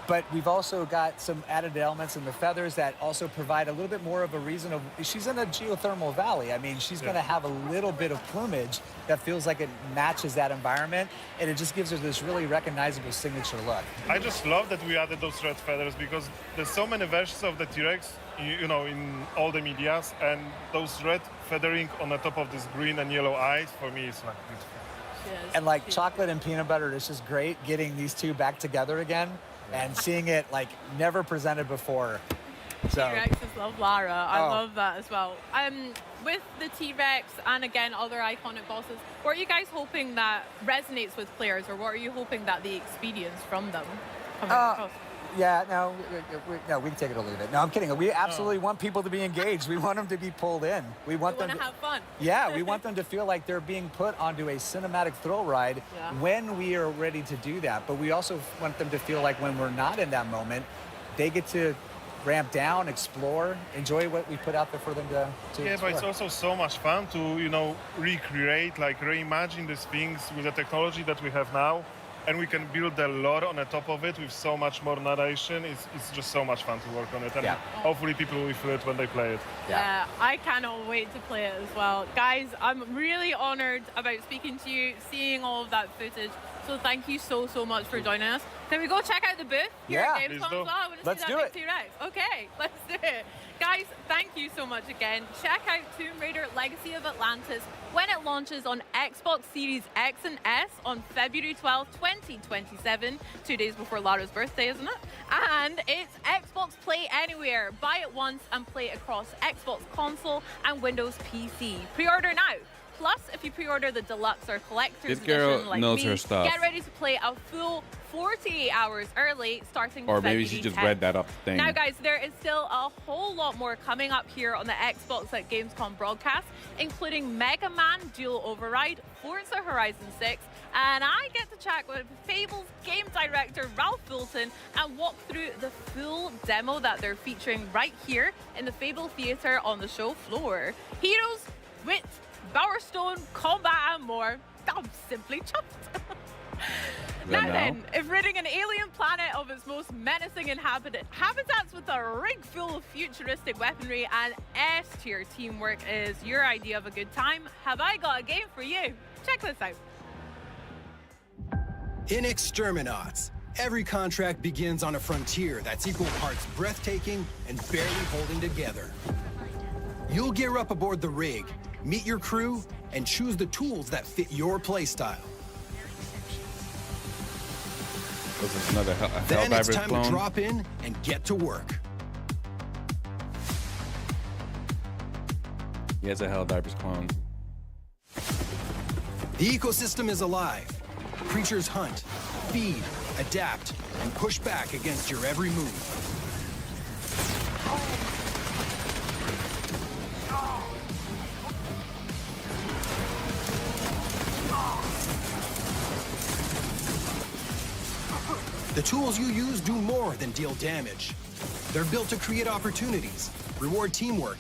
But we've also got some added elements in the feathers that also provide a little bit more of a reason of, she's in a geothermal valley. I mean, she's going to have a little bit of plumage that feels like it matches that environment, and it just gives her this really recognizable signature look. I just love that we added those red feathers because there's so many versions of the T-Rex, you know, in all the medias, and those red feathering on the top of this green and yellow eyes, for me, is like beautiful. And like chocolate and peanut butter, it's just great getting these two back together again. And seeing it like never presented before. So T-Rexes love Lara. I love that as well. With the T-Rex and again other iconic bosses, what are you guys hoping that resonates with players, or what are you hoping that the experience from them coming across? Yeah, no, we can take it or leave it. No, I'm kidding. We absolutely want people to be engaged. We want them to be pulled in. We want them to have fun. Yeah, we want them to feel like they're being put onto a cinematic thrill ride when we are ready to do that. But we also want them to feel like when we're not in that moment, they get to ramp down, explore, enjoy what we put out there for them to yeah, explore. but it's also so much fun to, you know, recreate, like reimagine these things with the technology that we have now. And we can build a lot on the top of it with so much more narration. It's just so much fun to work on it. And hopefully people will feel it when they play it. Yeah, I cannot wait to play it as well. Guys, I'm really honored about speaking to you, seeing all of that footage. So thank you so much for joining us. Can we go check out the booth here at Gamescom as well? I want to see that big T-Rex. Okay, let's do it. Guys, thank you so much again. Check out Tomb Raider Legacy of Atlantis when it launches on Xbox Series X and S on February 12th, 2027, 2 days before Lara's birthday, isn't it? And it's Xbox Play Anywhere. Buy it once and play it across Xbox console and Windows PC. Pre-order now. Plus, if you pre-order the deluxe or collector's edition like knows me, her stuff. get ready to play a full 48 hours early, starting Or February maybe she just 10th. read that up thing. Now, guys, there is still a whole lot more coming up here on the Xbox at Gamescom broadcast, including Mega Man Dual Override, Forza Horizon 6, and I get to chat with Fable's game director Ralph Fulton and walk through the full demo that they're featuring right here in the Fable Theatre on the show floor. Heroes, wit, Power Stone, combat, and more. I'm simply chuffed. Now then, if ridding an alien planet of its most menacing habitats with a rig full of futuristic weaponry and S-tier teamwork is your idea of a good time, have I got a game for you? Check this out. In Exterminauts, every contract begins on a frontier that's equal parts breathtaking and barely holding together. You'll gear up aboard the rig, meet your crew, and choose the tools that fit your playstyle. This is another Then it's Helldivers time clone. to drop in and get to work. He has a Helldivers clone. The ecosystem is alive. Creatures hunt, feed, adapt, and push back against your every move. The tools you use do more than deal damage. They're built to create opportunities, reward teamwork,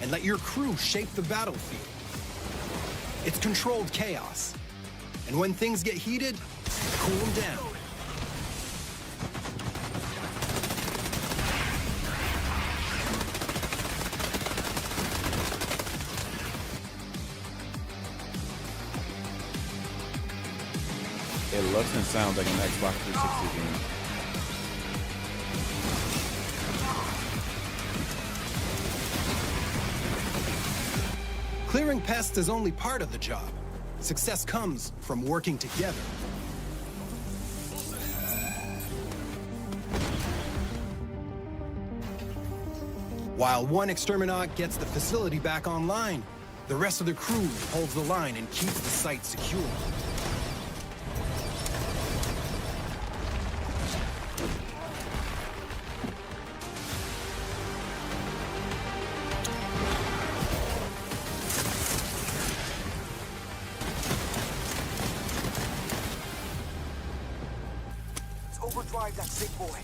and let your crew shape the battlefield. It's controlled chaos. And when things get heated, cool them down. It looks and sounds like an Xbox 360 game. Clearing pests is only part of the job. Success comes from working together. While one Exterminaut gets the facility back online, the rest of the crew holds the line and keeps the site secure. Overdrive that sick boy.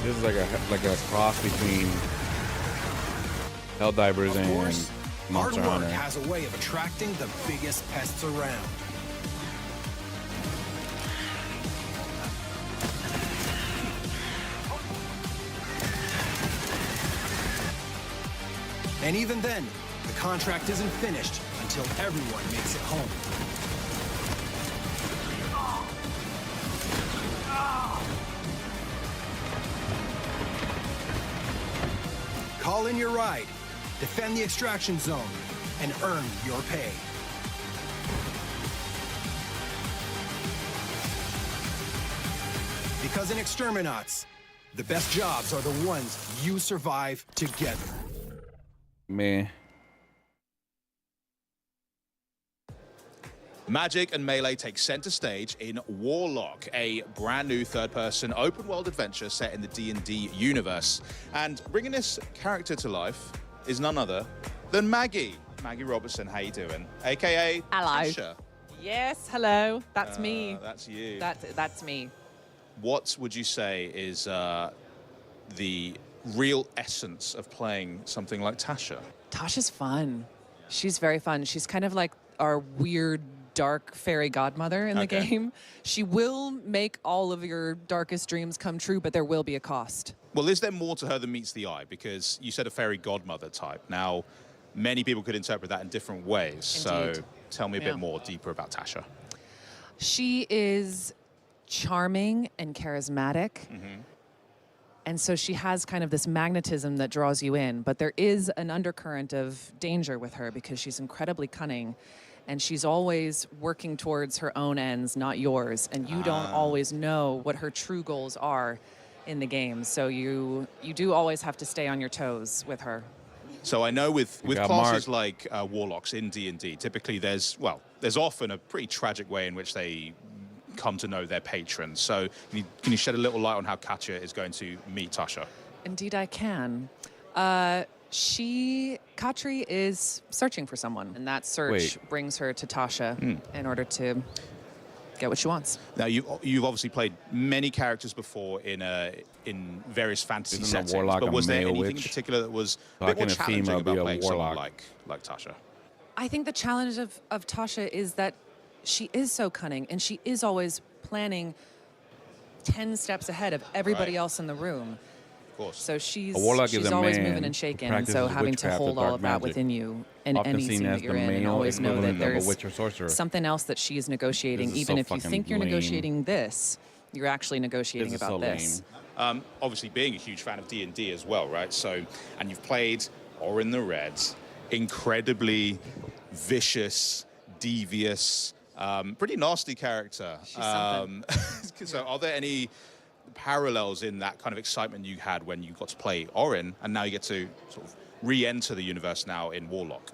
This is like a cross between Helldivers and Monster Hard work Hunter. has a way of attracting the biggest pests around. And even then, the contract isn't finished until everyone makes it home. Call in your ride, defend the extraction zone, and earn your pay. Because in Exterminats, the best jobs are the ones you survive together. Man. Magic and Melee take center stage in Warlock, a brand new third-person open-world adventure set in the D&D universe. And bringing this character to life is none other than Maggie. Maggie Robertson, how you doing? AKA Hello. Tasha. Yes, hello. That's me. That's you. That's me. What would you say is the real essence of playing something like Tasha? Tasha's fun. She's very fun. She's kind of like our weird, dark fairy godmother in the game. She will make all of your darkest dreams come true, but there will be a cost. Well, is there more to her than meets the eye? Because you said a fairy godmother type. Now, many people could interpret that in different ways. Indeed. So tell me a bit more deeper about Tasha. She is charming and charismatic. And so she has kind of this magnetism that draws you in, but there is an undercurrent of danger with her because she's incredibly cunning and she's always working towards her own ends, not yours. And you don't always know what her true goals are in the game. So you do always have to stay on your toes with her. So I know with classes like Warlocks in D&D, typically there's often a pretty tragic way in which they come to know their patrons. So can you shed a little light on how Katya is going to meet Tasha? Indeed I can. Katri is searching for someone, and that search brings her to Tasha in order to get what she wants. Now, you've obviously played many characters before in various fantasy settings, but was there anything in particular that was a bit more challenging about playing someone like Tasha? I think the challenge of Tasha is that she is so cunning, and she is always planning 10 steps ahead of everybody else in the room. Of course. So she's always moving and shaking, and so having to hold all of that within you in any scene that you're in, and always know that there's something else that she's negotiating, even if you think you're negotiating this, you're actually negotiating about this. Obviously, being a huge fan of D&D as well, right? So, and you've played Orin the Red, incredibly vicious, devious, pretty nasty character. So are there any parallels in that kind of excitement you had when you got to play Orin, and now you get to sort of re-enter the universe now in Warlock?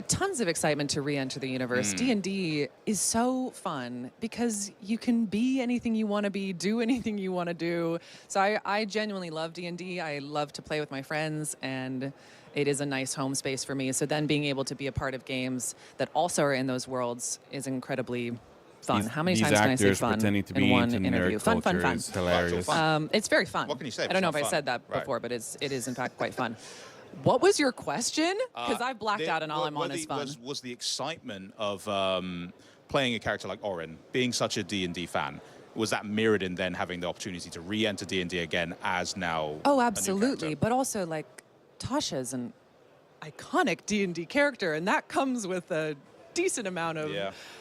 Tons of excitement to re-enter the universe. D&D is so fun because you can be anything you want to be, do anything you want to do. So I genuinely love D&D. I love to play with my friends, and it is a nice home space for me. So then being able to be a part of games that also are in those worlds is incredibly fun. How many times can I say fun in one interview? Fun. It's hilarious. It's very fun. What can you say? I don't know if I said that before, but it is in fact quite fun. What was your question? Because I've blacked out and all I'm on is fun. Was the excitement of playing a character like Orin, being such a D&D fan, was that mirrored in then having the opportunity to re-enter D&D again as now? Oh, absolutely. But also, like, Tasha's an iconic D&D character, and that comes with a decent amount of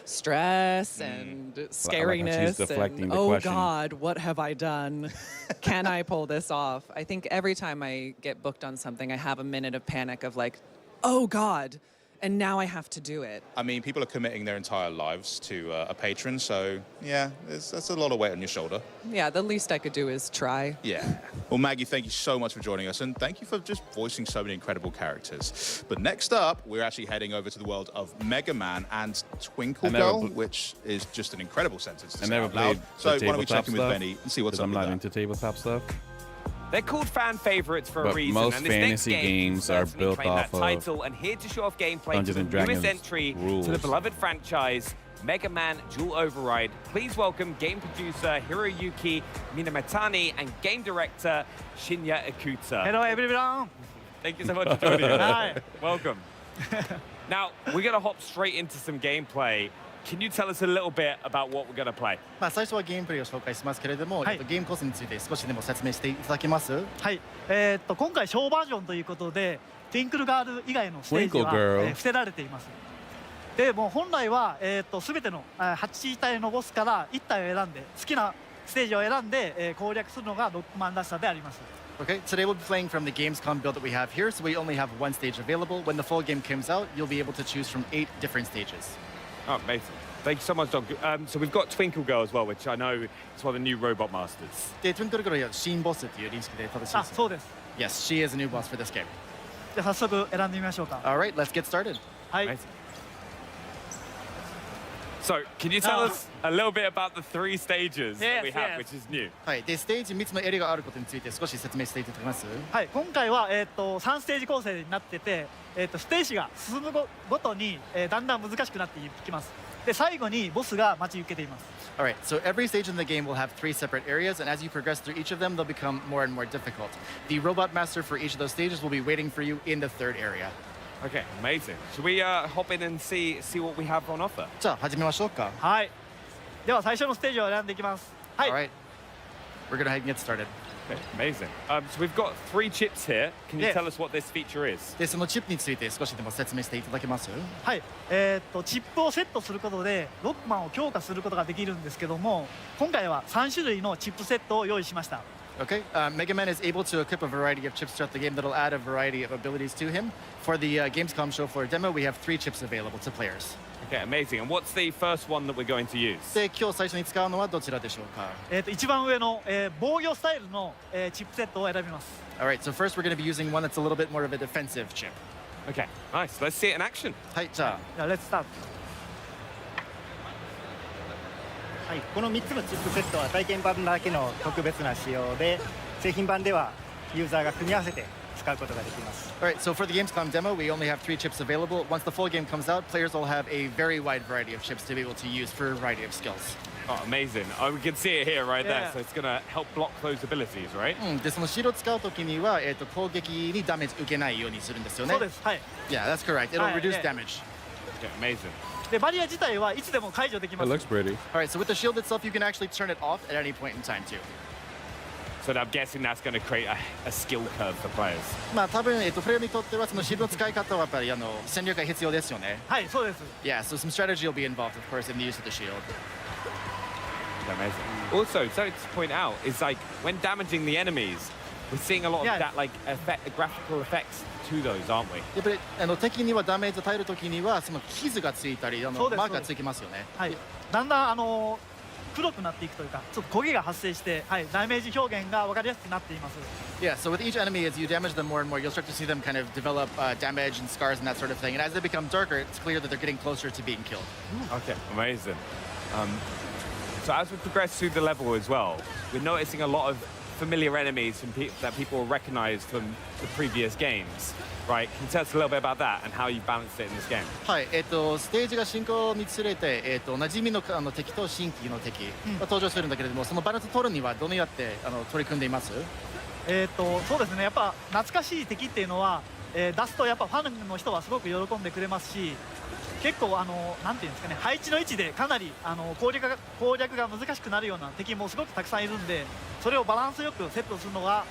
stress and scariness and oh God, what have I done? Can I pull this off? I think every time I get booked on something, I have a minute of panic of like, oh God, and now I have to do it. I mean, people are committing their entire lives to a patron, so yeah, that's a lot of weight on your shoulder. Yeah, the least I could do is try. Yeah. Well, Maggie, thank you so much for joining us, and thank you for just voicing so many incredible characters. But next up, we're actually heading over to the world of Mega Man and Twinkle Girl, which is just an incredible sentence to say out loud. So why don't we check in with Benny and see what's up with that? I'm not into tabletop stuff. They're called fan favorites for a reason, most and this fantasy next game games are built that off of title, and here to show off gameplay Dungeons to and the newest Dragons entry rules. to the beloved franchise, Mega Man Dual Override. Please welcome game producer Hiroyuki Minamatani and game director Shinya Ikuta. Hello, everyone. Thank you so much for joining us. Hi. Welcome. Now, we're going to hop straight into some gameplay. can you tell us a little bit about what we're going to play? 最初はゲームプレイを紹介しますけれども、ゲームコースについて少しでも説明していただけます？はい。今回小バージョンということで、トゥインクルガール以外のステージは、伏せられています。でもう本来は全ての8体のボスから1体を選んで好きなステージを選んで攻略するのがロックマンらしさであります。Okay, today we'll be playing from the gamescom build that we have here, so we only have one stage available. When the full game comes out, you'll be able to choose from 8 different stages. Oh, amazing. Thank you so much, Dog. So we've got Twinkle Girl as well, which I know is one of the new robot masters. で、Twinkle Girl は新ボスという認識で正しいです。あ、そうです。Yes, she is a new boss for this game. じゃあ早速選んでみましょうか。All right, let's get started. はい。Amazing. So, can you tell us a little bit about the 3 stages that we have, which is new? はい。で、ステージ3つのエリアがあることについて少し説明していただけます？はい。今回は3ステージ構成になってて、ステージが進むごとにだんだん難しくなっていきます。で、最後にボスが待ち受けています。All right, so every stage in the game will have 3 separate areas, and as you progress through each of them, they'll become more and more difficult. The robot master for each of those stages will be waiting for you in the 3rd area. Okay, amazing. Should we hop in and see what we have on offer? じゃあ始めましょうか。はい。では最初のステージを選んでいきます。はい。All right, we're gonna get started. Okay, amazing. So we've got 3 chips here. Can you tell us what this feature is? で、そのチップについて少しでも説明していただけます？はい。チップをセットすることでロックマンを強化することができるんですけども、今回は3種類のチップセットを用意しました。Okay, Mega Man is able to equip a variety of chips throughout the game that'll add a variety of abilities to him. For the Gamescom show floor demo, we have 3 chips available to players. Okay, amazing. And what's the first one that we're going to use? で、今日最初に使うのはどちらでしょうか？一番上の防御スタイルのチップセットを選びます。All right, so first we're going to be using one that's a little bit more of a defensive chip. Okay, nice. Let's see it in action. はい、じゃあ、Let's start. はい、この3つのチップセットは体験版だけの特別な仕様で、製品版ではユーザーが組み合わせて使うことができます。All right, so for the Gamescom demo, we only have 3 chips available. Once the full game comes out, players will have a very wide variety of chips to be able to use for a variety of skills. Oh, amazing. Oh, we can see it here right there. So it's going to help block those abilities, right? で、そのシールを使うときには、攻撃にダメージ受けないようにするんですよね。そうです。はい。Yeah, that's correct. It'll reduce damage. Okay, amazing. で、バリア自体はいつでも解除できます。It looks pretty. All right, so with the shield itself, you can actually turn it off at any point in time too. So I'm guessing that's going to create a skill curve for players. まあ多分プレイヤーにとってはそのシールの使い方はやっぱり戦略が必要ですよね。はい、そうです。Yeah, so some strategy will be involved, of course, in the use of the shield. Amazing. Also, something to point out is like when damaging the enemies, we're seeing a lot of that like graphical effects to those, aren't we? やっぱり敵にはダメージを与えるときにはその傷がついたりマークがついてますよね。はい。だんだん黒くなっていくというか、ちょっと焦げが発生して、はい、ダメージ表現が分かりやすくなっています。Yeah, so with each enemy, as you damage them more and more, you'll start to see them kind of develop damage and scars and that sort of thing. And as they become darker, it's clear that they're getting closer to being killed. Okay, amazing. So as we progress through the level as well, we're noticing a lot of familiar enemies from that people recognize from the previous games. Right? Can you tell us a little bit about that and how you balanced it in this game? はい、ステージが進行につれて、馴染みの敵と新規の敵が登場するんだけれども、そのバランスを取るにはどのようにやって取り組んでいます？そうですね。やっぱ懐かしい敵っていうのは、出すとやっぱファンの人はすごく喜んでくれますし、結構なんていうんですかね、配置の位置でかなり攻略が難しくなるような敵もすごくたくさんいるんで、それをバランスよくセットするのが、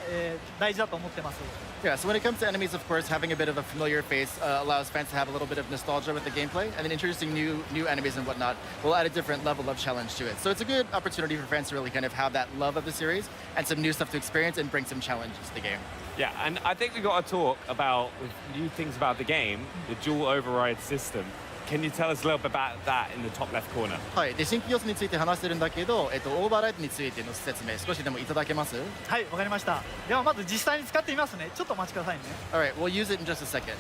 大事だと思ってます。Yeah, so when it comes to enemies, of course, having a bit of a familiar face allows fans to have a little bit of nostalgia with the gameplay, and then introducing new enemies and whatnot will add a different level of challenge to it. So it's a good opportunity for fans to really kind of have that love of the series and some new stuff to experience and bring some challenges to the game. Yeah, and I think we got to talk about new things about the game, the dual override system. Can you tell us a little bit about that in the top left corner? はい、で新規要素について話してるんだけど、オーバーライドについての説明少しでもいただけます？はい、わかりました。ではまず実際に使ってみますね。ちょっとお待ちくださいね。All right, we'll use it in just a second.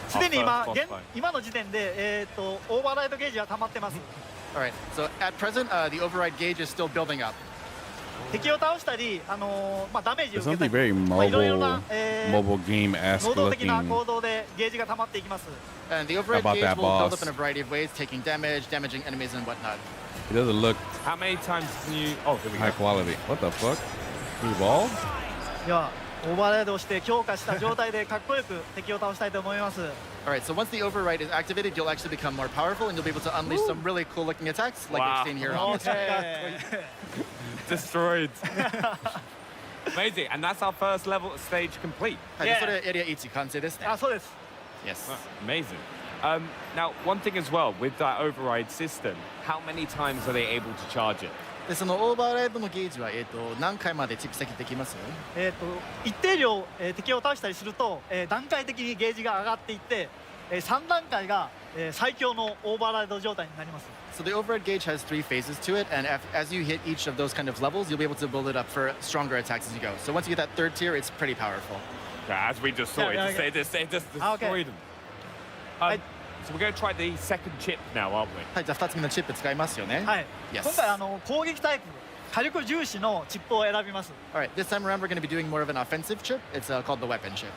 すでに今の時点でオーバーライドゲージは溜まってます。All right, so at present, the override gauge is still building up. 敵を倒したり、ダメージを受けた Something り、 very いろいろな mobile game-esque 能動的な looking 行動でゲージが溜まっていきます。And the override About gauge that will build boss. up in a variety of ways, taking damage, damaging enemies, and whatnot. It doesn't look How many times can you... Oh, there we go. high quality. What the fuck? Evolved? いや、オーバーライドをして強化した状態でかっこよく敵を倒したいと思います。Alright, so once the override is activated, you'll actually become more powerful and you'll be able to unleash some really cool looking attacks like we've seen here on the screen. Destroyed. Amazing, and that's our first level stage complete. はい、それエリア1完成ですね。あ、そうです。Yes. Amazing. Now, one thing as well, with that override system, how many times are they able to charge it? でそのオーバーライドのゲージは、何回まで蓄積できます？一定量、敵を倒したりすると、段階的にゲージが上がっていって、3段階が、最強のオーバーライド状態になります。So the override gauge has 3 phases to it, and as you hit each of those kind of levels, you'll be able to build it up for stronger attacks as you go. So once you get that third tier, it's pretty powerful. As we just saw, it just destroyed them. So we're going to try the second chip now, aren't we? はい、じゃあ2つ目のチップ使いますよね。はい。Yes. 今回攻撃タイプ、火力重視のチップを選びます。Alright, this time around we're going to be doing more of an offensive chip. It's called the weapon chip.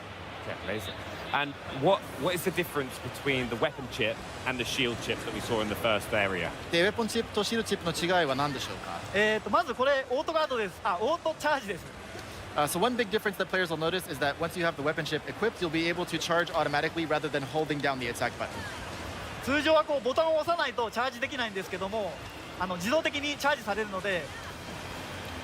Okay, amazing. And what is the difference between the weapon chip and the shield chip that we saw in the first area? で、ウェポンチップとシールドチップの違いは何でしょうか？まずこれオートガードです。あ、オートチャージです。So one big difference that players will notice is that once you have the weapon chip equipped, you'll be able to charge automatically rather than holding down the attack button. 通常はこうボタンを押さないとチャージできないんですけども、自動的にチャージされるので、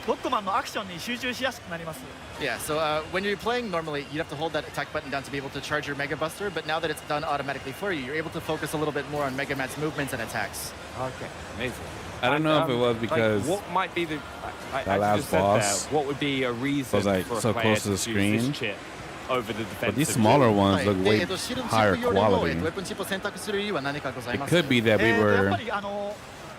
ロックマンのアクションに集中しやすくなります。Yeah, so when you're playing normally, you have to hold that attack button down to be able to charge your Mega Buster, but now that it's done automatically for you, you're able to focus a little bit more on Mega Man's movements and attacks. Okay, amazing. I don't know if it was because what might be the that last boss what would be a reason was like for a so player close to the to choose screen. this chip over the defensive But these smaller ones look way higher quality. It could be that we were.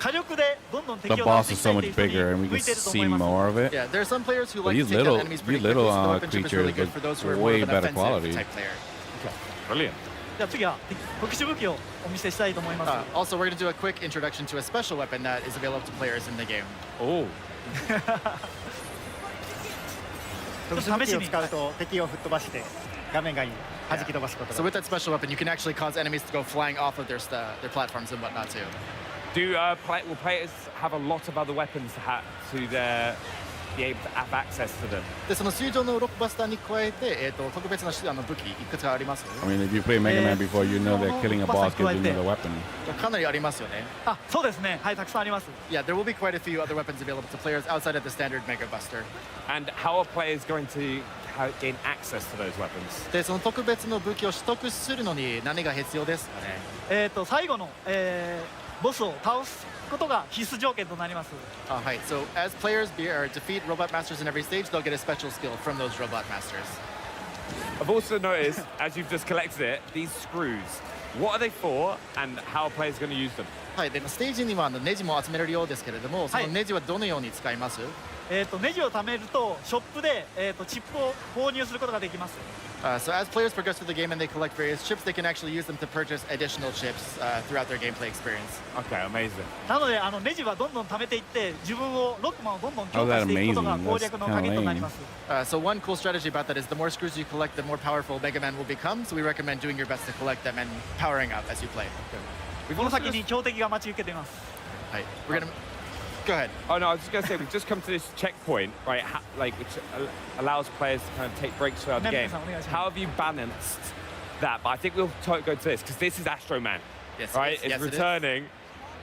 The boss is so much bigger and we can see more of it. Yeah, there are some players who like these to take little, down enemies pretty these quickly, little so the weapon chip is really good for those who are more way of an better offensive quality. type player. Okay, brilliant. じゃあ次は特殊武器をお見せしたいと思います。Also, we're going to do a quick introduction to a special weapon that is available to players in the game. Oh. 特殊武器を使うと敵を吹っ飛ばして画面外に弾き飛ばすことが。So with that special weapon, you can actually cause enemies to go flying off of their platforms and whatnot too. Will players have a lot of other weapons to be able to have access to them? でその水上のロックバスターに加えて、特別な武器いくつかあります。I mean, if you play Mega Man before, you know that killing a boss gives you another weapon. かなりありますよね。あ、そうですね。はい、たくさんあります。Yeah, there will be quite a few other weapons available to players outside of the standard Mega Buster. And how are players going to gain access to those weapons? でその特別の武器を取得するのに何が必要ですかね？最後の、ボスを倒すことが必須条件となります。はい。So as players defeat robot masters in every stage, they'll get a special skill from those robot masters. I've also noticed, as you've just collected it, these screws. What are they for, and how are players going to use them? はい。でステージにはネジも集めれるようですけれども、そのネジはどのように使います？ネジを貯めるとショップで、チップを購入することができます。So as players progress through the game and they collect various chips, they can actually use them to purchase additional chips throughout their gameplay experience. Okay, amazing. なのでネジはどんどん貯めていって自分をロックマンをどんどん強化していくことが攻略の鍵となります。So one cool strategy about that is the more screws you collect, the more powerful Mega Man will become. So we recommend doing your best to collect them and powering up as you play. この先に強敵が待ち受けています。はい。We're gonna go ahead. Oh no, I was just going to say we've just come to this checkpoint, right? Which allows players to kind of take breaks throughout the game. How have you balanced that? But I think we'll go to this because this is Astro Man, right? It's returning.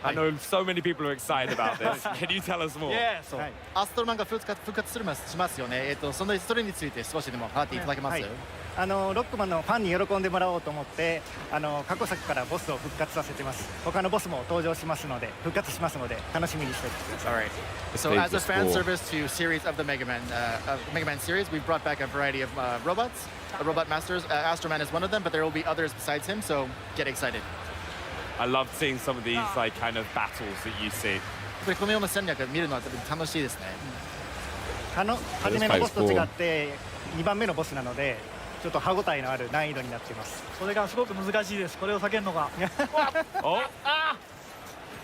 I know so many people are excited about this. Can you tell us more? Yes. アストロマンが復活しますよね。それについて少しでも話していただけます？ロックマンのファンに喜んでもらおうと思って過去作からボスを復活させてます。他のボスも登場しますので復活しますので楽しみにしていてください。Alright. So as a fan service to series of the Mega Man series, we've brought back a variety of robots, robot masters. Astro Man is one of them, but there will be others besides him. So get excited. I love seeing some of these like kind of battles that you see. このような戦略見るのは楽しいですね。初めのボスと違って2番目のボスなので。ちょっと歯ごたえのある難易度になっています。それがすごく難しいです。これを避けるのが。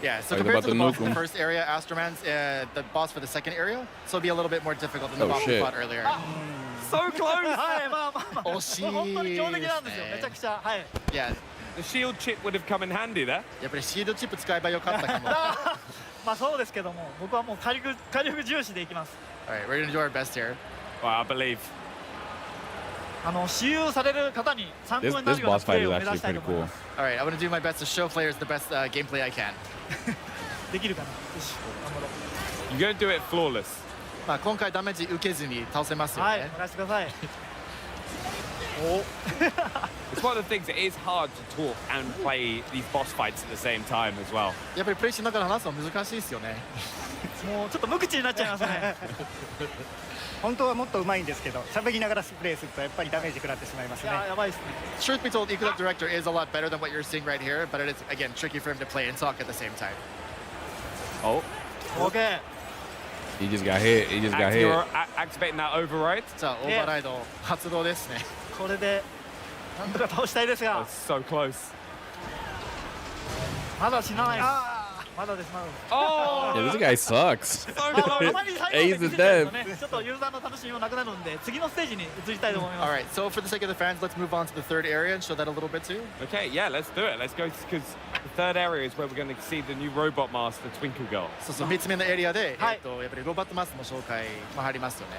Yeah, so compared to the boss in the first area, Astro Man's the boss for the second area, so it'll be a little bit more difficult than the boss we fought earlier. So close! はい、まあ。惜しいですね。本当に強敵なんですよ。めちゃくちゃ。はい。Yeah. The shield chip would have come in handy there. やっぱりシールドチップ使えばよかったかも。まあそうですけども、僕はもう火力重視でいきます。Alright, we're gonna do our best here. Well, I believe. 私有される方に参考にな This るような boss プレ fight ー is を目指 actually したいと pretty 思い cool. ます。 All right, I want to do my best to show players the best gameplay I can. できるかな。よし、頑張ろう。 You're going to do it flawless. まあ今回ダメージ受けずに倒せますよね。はい、任せてください。It's one of the things, it is hard to talk and play these boss fights at the same time as well. やっぱりプレイしながら話すの難しいですよね。もうちょっと無口になっちゃいますね。本当はもっと上手いんですけど、喋りながらプレイするとやっぱりダメージ食らってしまいますね。やばいですね。 Truth be told, Equal Up Director is a lot better than what you're seeing right here, but it is again tricky for him to play and talk at the same time. Oh. OK。 He just got hit. He just got hit. Activating that override. さあ、オーバーライド発動ですね。これでなんとか倒したいですが。 So close. まだ死なないです。まだです、まだです。Yeah, this guy sucks. たまに最後 He's で the 見せちゃうと dev. ね、ちょっとユーザーの楽しみもなくなるんで、次のステージに移りたいと思います。 All right, so for the sake of the fans, let's move on to the third area and show that a little bit too. Okay, yeah, let's do it. Let's go, because the third area is where we're going to see the new robot master, Twinkle Girl. そうそう、3つ目のエリアで、やっぱりロボットマスの紹介も入りますよね。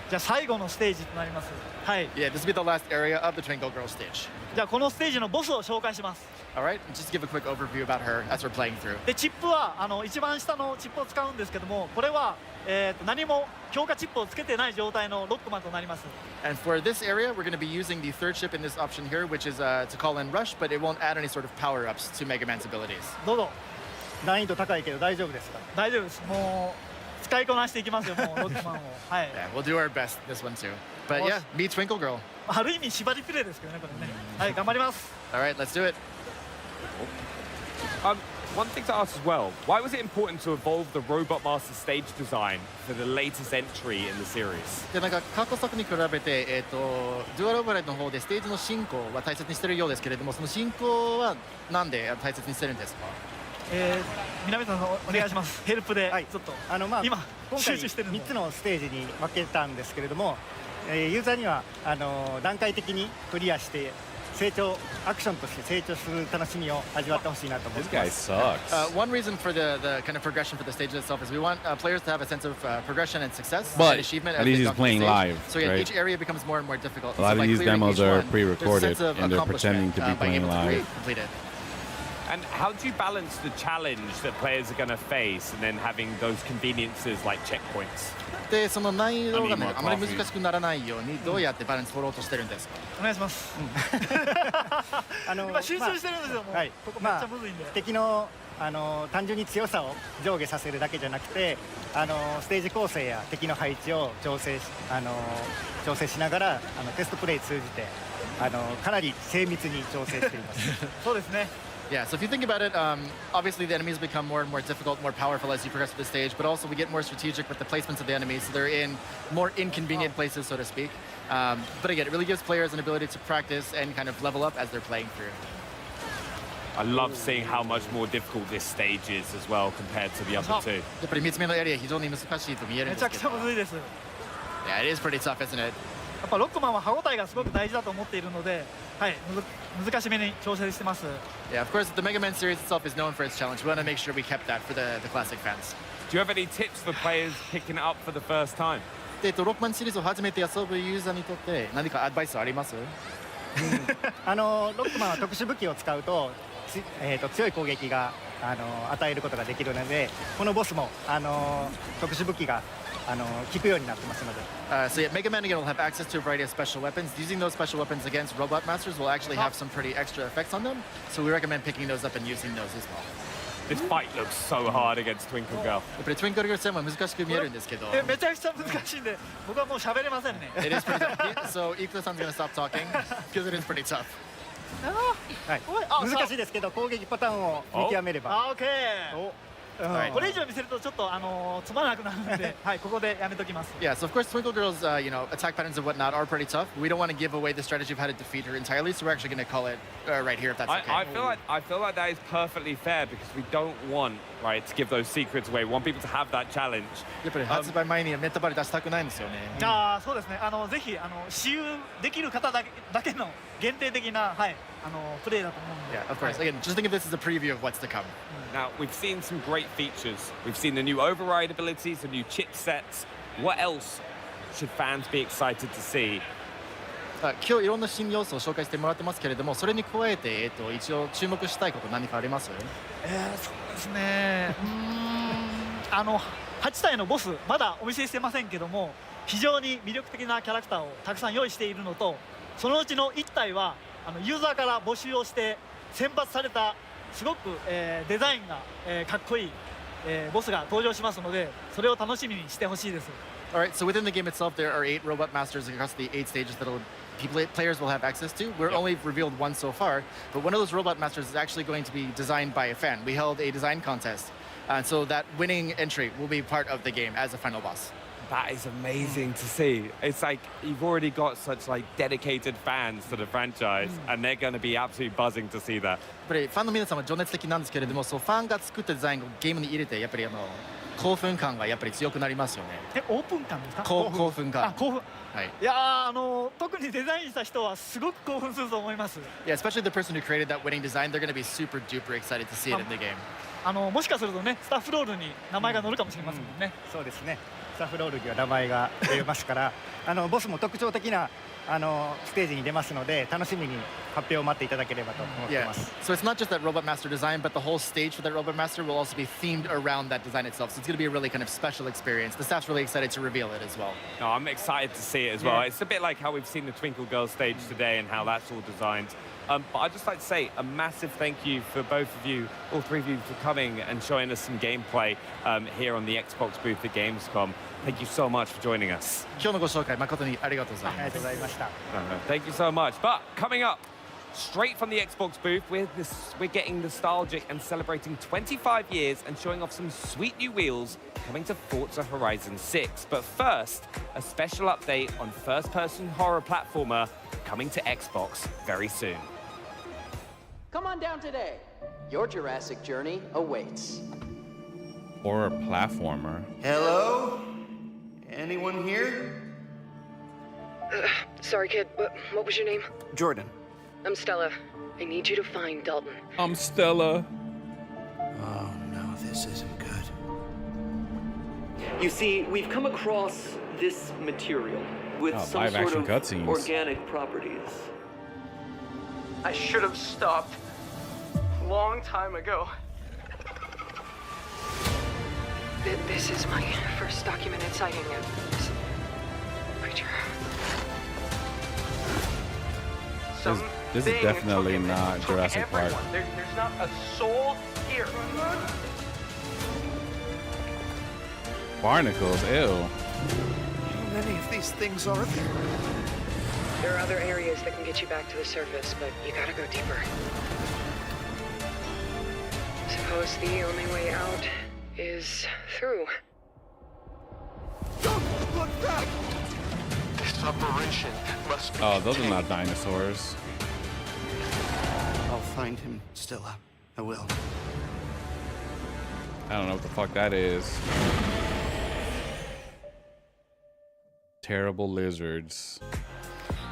じゃあ最後のステージとなります。はい。 Yeah, this will be the last area of the Twinkle Girl stage. じゃあこのステージのボスを紹介します。 All right, just give a quick overview about her as we're playing through. でチップは一番下のチップを使うんですけども、これは何も強化チップをつけてない状態のロックマンとなります。 And for this area, we're going to be using the third ship in this option here, which is to call in Rush, but it won't add any sort of power-ups to Mega Man's abilities. どうぞ。難易度高いけど大丈夫ですか？大丈夫です。もう使いこなしていきますよ、もうロックマンを。はい。Yeah, we'll do our best this one too. But yeah, meet Twinkle Girl. ある意味縛りプレイですけどね、これね。はい、頑張ります。 All right, let's do it. One thing to ask as well, why was it important to evolve the Robot Master stage design for the latest entry in the series? でなんか過去作に比べて、デュアルオーバーライドの方でステージの進行は大切にしてるようですけれども、その進行はなんで大切にしてるんですか？南さんお願いします。ヘルプでちょっと、今集中してる3つのステージに分けたんですけれども、ユーザーには段階的にクリアして成長アクションとして成長する楽しみを味わってほしいなと思ってます。 This guy sucks. One reason for the kind of progression for the stage itself is we want players to have a sense of progression and success But and achievement. at least he's playing live, So yeah, right? each area becomes more and more difficult. A lot of these demos are pre-recorded and they're pretending to be being playing able to live. complete it. And how do you balance the challenge that players are going to face and then having those conveniences like checkpoints? でその難易度がね、あまり難しくならないようにどうやってバランス取ろうとしてるんですか？お願いします。今集中してるんですよ、もう。はい、ここめっちゃむずいんで。敵の単純に強さを上下させるだけじゃなくて、ステージ構成や敵の配置を調整しながらテストプレイ通じてかなり精密に調整しています。そうですね。Yeah, so if you think about it, obviously the enemies become more and more difficult, more powerful as you progress through the stage, but also we get more strategic with the placements of the enemies, so they're in more inconvenient places, so to speak. But again, it really gives players an ability to practice and kind of level up as they're playing through. I love seeing how much more difficult this stage is as well compared to the other two. やっぱり3つ目のエリア非常に難しいと見えるんめちゃくちですけど。ゃむずいです。Yeah, it is pretty tough, isn't it? やっぱロックマンは歯応えがすごく大事だと思っているので、はい、難しめに調整してます。Yeah, of course, the Mega Man series itself is known for its challenge. We want to make sure we kept that for the classic fans. Do you have any tips for players picking it up for the first time? ロックマンシリーズを初めて遊ぶユーザーにとって何かアドバイスあります？ロックマンは特殊武器を使うと強い攻撃が与えることができるので、このボスも特殊武器が効くようになってますので。So yeah, Mega Man again will have access to a variety of special weapons. Using those special weapons against Robot Masters will actually have some pretty extra effects on them. So we recommend picking those up and using those as well. This fight looks so hard against Twinkle Girl. やっぱり Twinkle Girl 戦は難しく見えるんですけど。めちゃくちゃ難しいんで、僕はもう喋れませんね。It is pretty tough. So Ikuta-san's gonna stop talking because it is pretty tough. はい、難しいですけど攻撃パターンを見極めれば。オッケー。これ以上見せるとちょっとつまらなくなるので、はい、ここでやめときます。Yeah, so of course Twinkle Girl's attack patterns and whatnot are pretty tough. We don't want to give away the strategy of how to defeat her entirely, so we're actually going to call it right here if that's okay. I feel like that is perfectly fair because we don't want to give those secrets away. We want people to have that challenge. やっぱり発売前にメタバレ出したくないんですよね。そうですね。ぜひ私有できる方だけの限定的なプレイだと思うんで。Yeah, of course. Again, just think of this as a preview of what's to come. Now, we've seen some great features. We've seen the new override abilities, the new chipsets. What else should fans be excited to see 今日いろんな新要素を紹介してもらってますけれども、それに加えて、一応注目したいこと何かあります？そうですね。8体のボスまだお見せしてませんけども、非常に魅力的なキャラクターをたくさん用意しているのと、そのうちの1体はユーザーから募集をして選抜されたすごく、デザインが、かっこいい、ボスが登場しますので、それを楽しみにしてほしいです。Alright, so within the game itself, there are 8 robot masters across the 8 stages that players will have access to. We're only revealed one so far, but one of those robot masters is actually going to be designed by a fan. We held a design contest, and so that winning entry will be part of the game as a final boss. That is amazing to see. It's like you've already got such like dedicated fans to the franchise, and they're going to be absolutely buzzing to see that. やっぱりファンの皆さんは情熱的なんですけれども、そうファンが作ったデザインをゲームに入れて、やっぱり興奮感がやっぱり強くなりますよね。オープン感ですか？興奮感。興奮。はい。いや特にデザインした人はすごく興奮すると思います。Yeah, especially the person who created that winning design, they're going to be super duper excited to see it in the game. もしかするとね、スタッフロールに名前が載るかもしれませんもんね。そうですね。スタッフロールには名前が出ますから、ボスも特徴的なステージに出ますので、楽しみに発表を待っていただければと思っています。So it's not just that Robot Master design, but the whole stage for that Robot Master will also be themed around that design itself. So it's going to be a really kind of special experience. The staff's really excited to reveal it as well. No, I'm excited to see it as well. It's a bit like how we've seen the Twinkle Girls stage today and how that's all designed. But I'd just like to say a massive thank you for both of you, all three of you, for coming and showing us some gameplay here on the Xbox booth at Gamescom. Thank you so much for joining us. 今日のご紹介誠にありがとうございます。ありがとうございました。Thank you so much. But coming up, straight from the Xbox booth, we're getting nostalgic and celebrating 25 years and showing off some sweet new wheels coming to Forza Horizon 6. But first, a special update on first-person horror platformer coming to Xbox very soon. Come on down today. Your Jurassic journey awaits. Or a platformer. Hello? Anyone here? Sorry, kid, but what was your name? Jordan. I'm Stella. I need you to find Dalton. I'm Stella. Oh no, this isn't good. You see, we've come across this material with some sort of organic properties. I should have stopped. Long time ago. This is my first documented sighting of this creature. This is definitely not Jurassic Park. There's not a soul here. Barnacles, ew. How many of these things are there? There are other areas that can get you back to the surface, but you gotta go deeper. Suppose the only way out is through. Don't look back! This operation must be those are not dinosaurs. I'll find him, Stella. I will. I don't know what the fuck that is. Terrible lizards.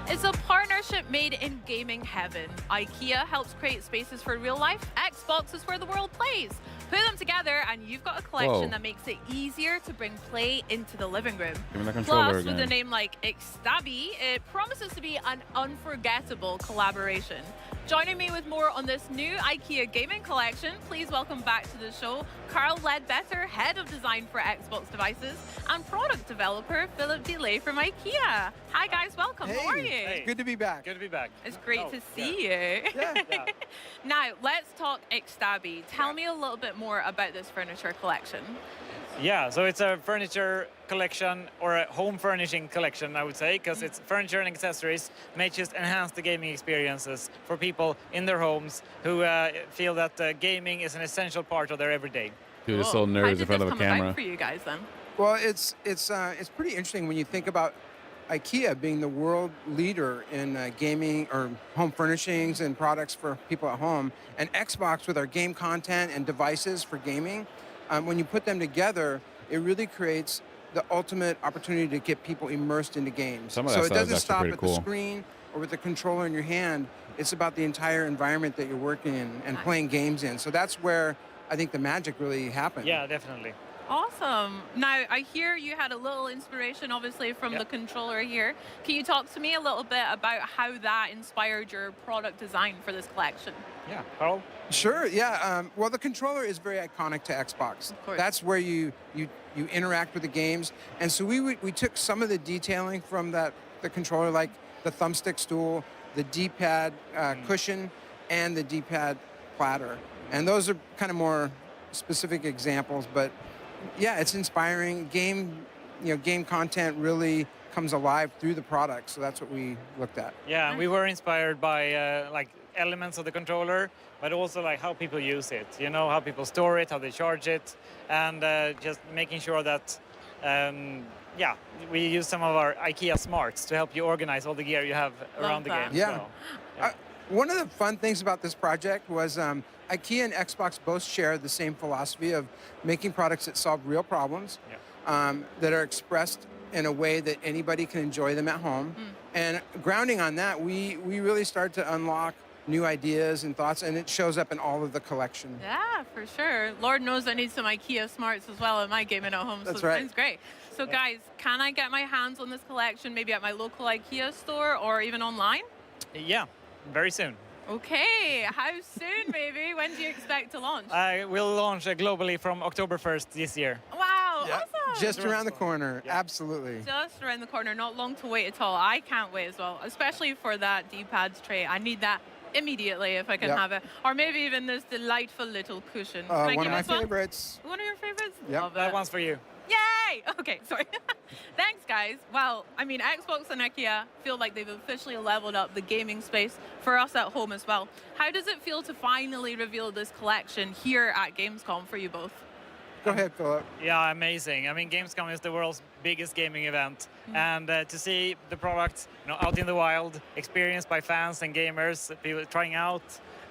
It's a partnership made in gaming heaven. IKEA helps create spaces for real life. Xbox is where the world plays. Put them together and you've got a collection that makes it easier to bring play into the living room. Give me the controller Plus, again. with a name like Ixtabi, it promises to be an unforgettable collaboration. Joining me with more on this new IKEA gaming collection, please welcome back to the show Carl Ledbetter, Head of Design for Xbox Devices, and Product Developer Philip DeLay from IKEA. Hi guys, welcome. How are you? Hey. Good to be back. Good to be back. It's great to see you. Yeah. Now, let's talk Ixtabi. Tell me a little bit more about this furniture collection. Yeah, so it's a furniture collection, or a home furnishing collection, I would say, because it's furniture and accessories may just enhance the gaming experiences for people in their homes who feel that gaming is an essential part of their everyday. Dude, it's so nerds in front of a camera. For you guys, then? Well, it's pretty interesting when you think about IKEA being the world leader in gaming or home furnishings and products for people at home, and Xbox with our game content and devices for gaming. When you put them together, it really creates the ultimate opportunity to get people immersed into games. Some of So that it stuff is doesn't actually stop pretty at cool. the screen or with the controller in your hand. It's about the entire environment that you're working in and playing games in. So that's where I think the magic really happens. Yeah, definitely. Awesome. Now, I hear you had a little inspiration, obviously, from the controller here. Can you talk to me a little bit about how that inspired your product design for this collection? Yeah, Carl? Sure, yeah. Well, the controller is very iconic to Xbox. Of course. That's where you interact with the games. And so we took some of the detailing from the controller, like the thumbstick stool, the D-pad cushion, and the D-pad platter. And those are kind of more specific examples, but yeah, it's inspiring. Game content really comes alive through the product, so that's what we looked at. Yeah, we were inspired by like elements of the controller, but also like how people use it. You know, how people store it, how they charge it, and just making sure that we use some of our IKEA smarts to help you organize all the gear you have around the game. Yeah. So, yeah. One of the fun things about this project was IKEA and Xbox both share the same philosophy of making products that solve real problems, that are expressed in a way that anybody can enjoy them at home. And grounding on that, we really start to unlock new ideas and thoughts, and it shows up in all of the collection. Yeah, for sure. Lord knows I need some IKEA smarts as well in my gaming at home, so That's right. sounds great. So guys, can I get my hands on this collection maybe at my local IKEA store or even online? Yeah, very soon. Okay, how soon maybe? When do you expect to launch? We'll launch globally from October 1st this year. Wow, awesome. Just around the corner, absolutely. Just around the corner, not long to wait at all. I can't wait as well, especially for that D-pad tray. I need that immediately if I can have it. Or maybe even this delightful little cushion. One of my favorites. One of your favorites? Yep. Love it. That one's for you. Yay! Okay, sorry. Thanks, guys. Well, I mean, Xbox and IKEA feel like they've officially leveled up the gaming space for us at home as well. How does it feel to finally reveal this collection here at Gamescom for you both? Go ahead, Philip. Yeah, amazing. I mean, Gamescom is the world's biggest gaming event, and to see the product, out in the wild, experienced by fans and gamers, people trying out,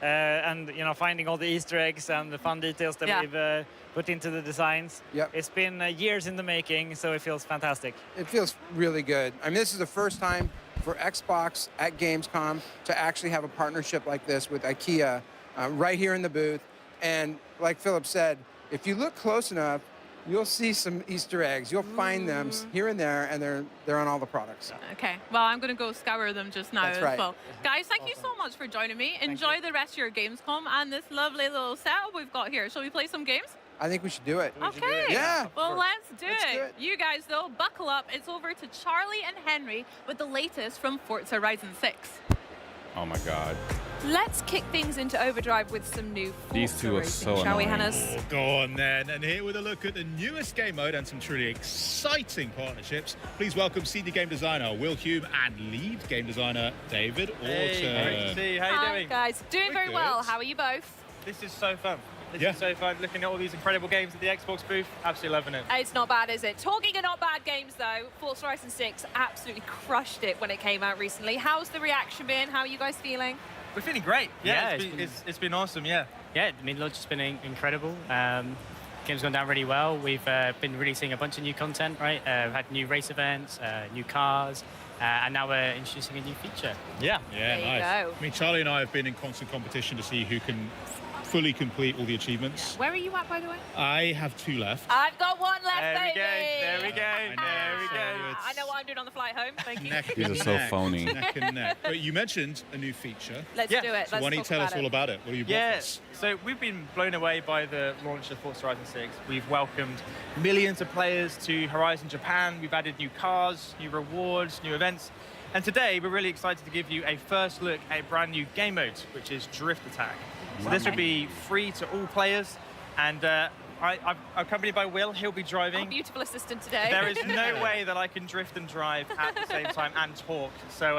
and finding all the Easter eggs and the fun details that we've put into the designs. It's been years in the making, so it feels fantastic. It feels really good. I mean, this is the first time for Xbox at Gamescom to actually have a partnership like this with IKEA right here in the booth. And like Philip said, if you look close enough, you'll see some Easter eggs. You'll find them here and there, and they're on all the products. Okay, well, I'm going to go scour them just now That's right. as well. Guys, thank you so much for joining me. Enjoy the rest of your Gamescom and this lovely little setup we've got here. Shall we play some games? I think we should do it. Okay. Yeah. Well, let's do it. You guys, though, buckle up. It's over to Charlie and Henry with the latest from Forza Horizon 6. Oh my God. Let's kick things into overdrive with some new Forza These two are racing, so shall we, annoying. Hannes? Oh, go on then. And here with a look at the newest game mode and some truly exciting partnerships. Please welcome senior game designer Will Hume and lead game designer David Orton. Hey, great to see you. How you doing? Guys, doing very well. How are you both? This is so fun. This is so fun. Looking at all these incredible games at the Xbox booth, absolutely loving it. It's not bad, is it? Talking of not bad games, though, Forza Horizon 6 absolutely crushed it when it came out recently. How's the reaction been? How are you guys feeling? We're feeling great. Yeah, it's been awesome, yeah. Yeah, I mean, launch has been incredible. Game's gone down really well. We've been releasing a bunch of new content, right? We've had new race events, new cars, and now we're introducing a new feature. Yeah, There you nice. go. I mean, Charlie and I have been in constant competition to see who can fully complete all the achievements. Where are you at, by the way? I have 2 left. I've got one left, There we baby. go. There we go. There we go. I know what I'm doing on the flight home. Thank you. Neck These and are so neck, phony. Neck and neck. But you mentioned a new feature. Let's do it. So why don't you tell us all about it? What do you brought Yeah, us? so we've been blown away by the launch of Forza Horizon 6. We've welcomed millions of players to Horizon Japan. We've added new cars, new rewards, new events. And today we're really excited to give you a first look at a brand new game mode, which is Drift Attack. So this will be free to all players, and I'm accompanied by Will. He'll be driving. Beautiful assistant today. There is no way that I can drift and drive at the same time and talk. So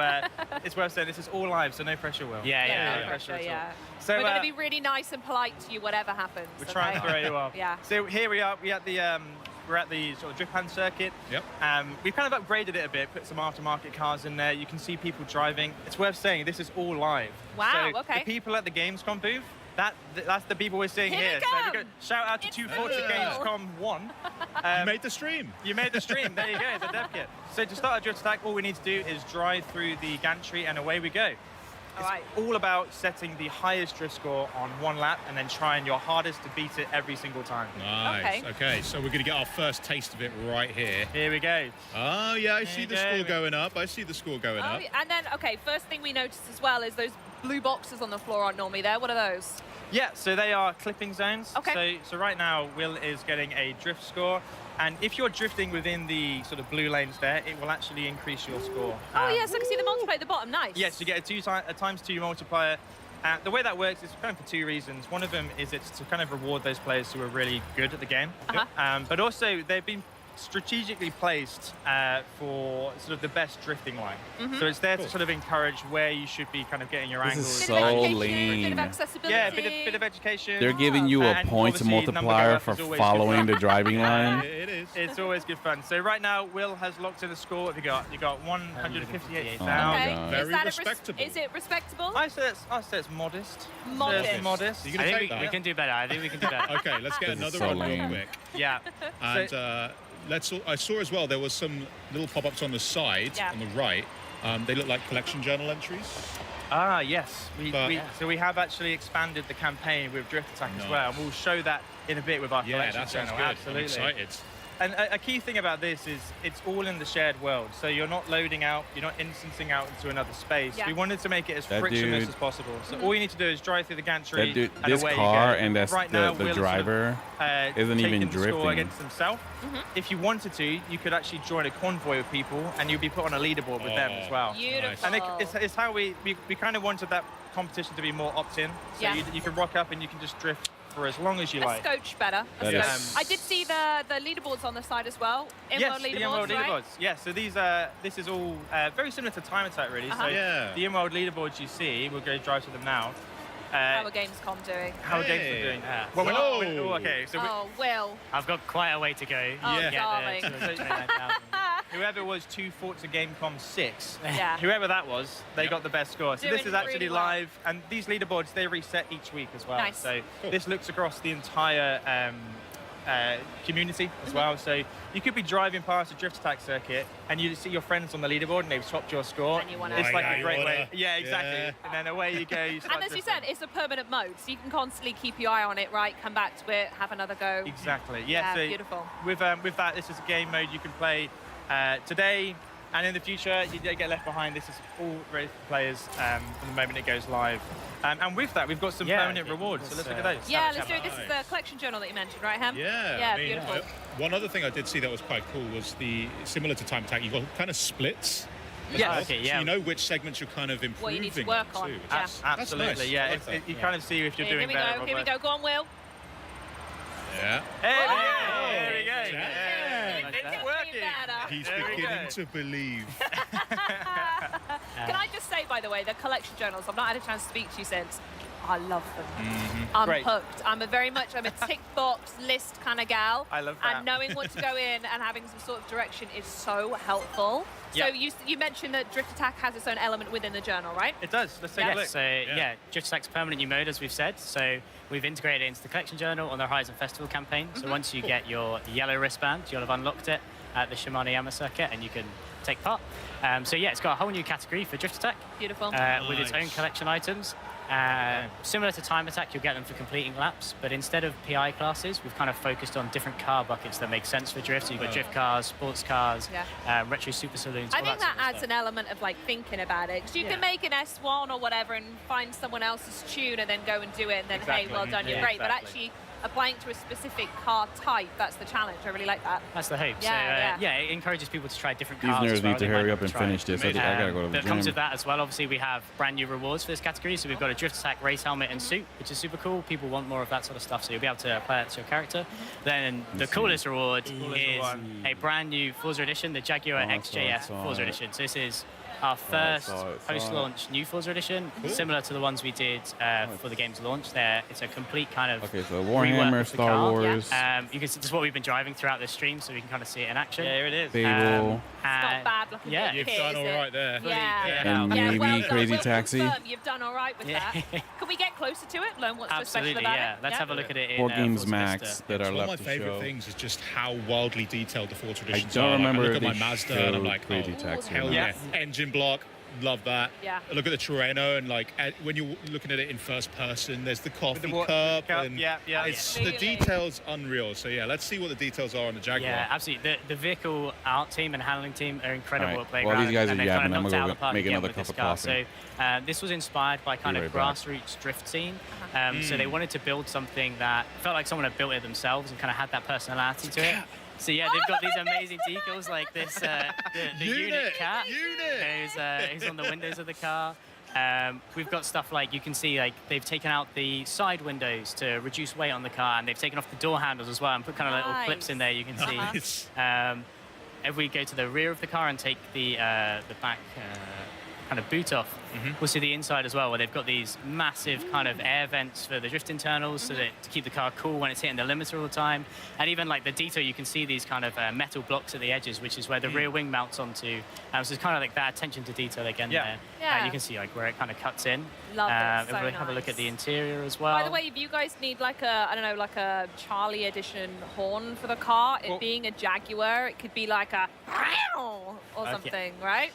it's worth saying this is all live, so no pressure, Will. No pressure, at all. yeah. So We're going to be really nice and polite to you, whatever happens. we're trying to throw you off. Yeah. So here we are. We're at the sort of drift pan circuit. Yep. We've kind of upgraded it a bit, put some aftermarket cars in there. You can see people driving. It's worth saying this is all live. Wow, So okay. the people at the Gamescom booth, that's the people we're seeing Here here. they So come. we're shout out to Forza Gamescom 1. You made the stream. You made the stream. There you go, the dev kit. So to start a drift attack, all we need to do is drive through the gantry and away we go. It's all about setting the highest drift score on one lap and then trying your hardest to beat it every single time. Nice. Okay, so we're going to get our first taste of it right here. Here we go. Oh, yeah, I see the score going up. I see the score going up. And then, okay, first thing we noticed as well is those blue boxes on the floor aren't normally there. What are those? Yeah, so they are clipping zones. Okay. So right now, Will is getting a drift score. And if you're drifting within the sort of blue lanes there, it will actually increase your score. Oh, yes, I can see the multiplier at the bottom. Nice. Yes, you get a times 2 multiplier. The way that works is kind of for 2 reasons. One of them is it's to kind of reward those players who are really good at the game. But also, they've been strategically placed for sort of the best drifting line. So it's there to sort of encourage where you should be kind of getting your angles. This is so lean. Bit of accessibility. Yeah, bit of education. They're giving you a points multiplier for following the driving line. It is. It's always good fun. So right now, Will has locked in a score. You got 158,000. Okay. Very respectable. Is it respectable? I say it's modest. Modest. You I think we can do better. I think we can do better. Okay, let's get another one real quick. Yeah. And I saw as well there was some little pop-ups on the side, on the right. They look like collection journal entries. Yes. So we have actually expanded the campaign with Drift Attack as well. And we'll show that in a bit with our collection journal. Good. Absolutely. I'm excited. And a key thing about this is it's all in the shared world. So you're not loading out, you're not instancing out into another space. Yeah. We wanted to make it as frictionless as possible. So all you need to do is drive through the gantry. This car and that's right now, the driver isn't even drifting. Score against himself. If you wanted to, you could actually join a convoy of people and you'd be put on a leaderboard with them as well. Beautiful. And it's how we kind of wanted that competition to be more opt-in. So you can rock up and you can just drift for as long as you like. A scotch better. I did see the leaderboards on the side as well. In-world leaderboards, the in-world right? leaderboards. Yeah, so this is all very similar to Time Attack, really. So the in-world leaderboards you see, we'll go drive to them now. How are Gamescom doing? How are Gamescom doing? Well, we're not. Okay, so Will. I've got quite a way to go. Darling. Whoever was 2 Forza Gamescom 6, Yeah. whoever that was, they got the best score. So Doing this is actually really well. live, and these leaderboards, they reset each week as well. Nice. So this looks across the entire community as well. So you could be driving past a Drift Attack circuit and you see your friends on the leaderboard and they've swapped your score. And you wanna- it's like Yeah, a you great wanna- way. Yeah, exactly. Yeah. And then away you go. You start And as you drifting. said, it's a permanent mode, so you can constantly keep your eye on it, right? Come back to it, have another go. Exactly. Yeah, So beautiful. With that, this is a game mode you can play today and in the future. You don't get left behind. This is all ready for players from the moment it goes live. And with that, we've got some permanent rewards. So let's look at those. Yeah, let's do it. This is the collection journal that you mentioned, right, Ham? Yeah. Yeah, I mean, beautiful. one other thing I did see that was quite cool was similar to Time Attack, you've got kind of splits. Yeah. Okay, so you know which segments you're kind of improving What you need to work on. too. Yeah. Absolutely. Nice. Yeah. I like that. You kind of see if you're doing better. Here we go. Go on, Will. Yeah. There we go. It's working. He's beginning to believe. Can I just say, by the way, the collection journals, I've not had a chance to speak to you since. I love them. Mm-hmm. I'm Great. hooked. I'm a tick box list kind of gal. I love that. And knowing what to go in and having some sort of direction is so helpful. So you mentioned that Drift Attack has its own element within the journal, right? It does. Let's take a look. So Drift Attack's permanent new mode, as we've said. So we've integrated it into the collection journal on the Horizon Festival campaign. So once you get your yellow wristband, you'll have unlocked it at the Shimano circuit, and you can take part. So it's got a whole new category for Drift Attack. Beautiful. With its own collection items. Similar to Time Attack, you'll get them for completing laps, but instead of PI classes, we've kind of focused on different car buckets that make sense for drift. So you've got drift cars, sports cars, retro super saloons. I think that adds an element of like thinking about it, because you can make an S1 or whatever and find someone else's tune and then go and do it, and then hey, well done, you're great. But actually applying to a specific car type, that's the challenge. I really like that. That's the hope. Yeah, so it encourages people to try different These cars. nerds as well. need to They hurry might up and try. finish this. I gotta go to the That gym. comes with that as well. Obviously, we have brand new rewards for this category. So we've got a Drift Attack race helmet and suit, which is super cool. People want more of that sort of stuff, so you'll be able to apply that to your character. Then the coolest reward is a brand new Forza Edition, the Jaguar XJF Forza Edition. So this is our first post-launch new Forza Edition, similar to the ones we did for the game's launch. It's a complete kind of so Warhammer, Star Wars. You can see this is what we've been driving throughout this stream, so we can kind of see it in action. Yeah, here it is. Fable. It's not bad looking. Yeah, You've done all right there. Yeah. And maybe well done. Crazy We'll Taxi. confirm you've done all right with that. Can we get closer to it? Learn what's so special Absolutely, about yeah. it? Let's have a look at it in 4 Games Forza Max Vista. that are One of my left to favorite show. things is just how wildly detailed the Forza I editions don't are. remember I if look at they my Mazda and I'm showed like, Crazy Taxi or hell not. yeah. Engine block, Love that. Yeah. Look at the Terreno, and like when you're looking at it in first person, there's the coffee cup, and it's the details unreal. So yeah, let's see what the details are on the Jaguar. Yeah, absolutely. The vehicle art team and handling team are incredible at Playground. Well, these guys are and yapping. I'm knocked gonna out go the park make again another with cup this of car. coffee. So this was inspired by kind Be of right back. grassroots drift scene. So they wanted to build something that felt like someone had built it themselves and kind of had that personality to it. So yeah, they've got these amazing decals like this, the unit cat who's on the windows of the car. We've got stuff like, you can see like they've taken out the side windows to reduce weight on the car, and they've taken off the door handles as well and put kind of little clips in there you can see. If we go to the rear of the car and take the back kind of boot off, we'll see the inside as well, where they've got these massive kind of air vents for the drift internals so that to keep the car cool when it's hitting the limiter all the time. And even like the detail, you can see these kind of metal blocks at the edges, which is where the rear wing mounts onto. So it's kind of like that attention to detail again there. Yeah. You can see like where it kind of cuts in. Love it, so If we have a look at the interior as well. By the way, if you guys need like a, I don't know, like a Charlie edition horn for the car, it being a Jaguar, it could be like a or something, right?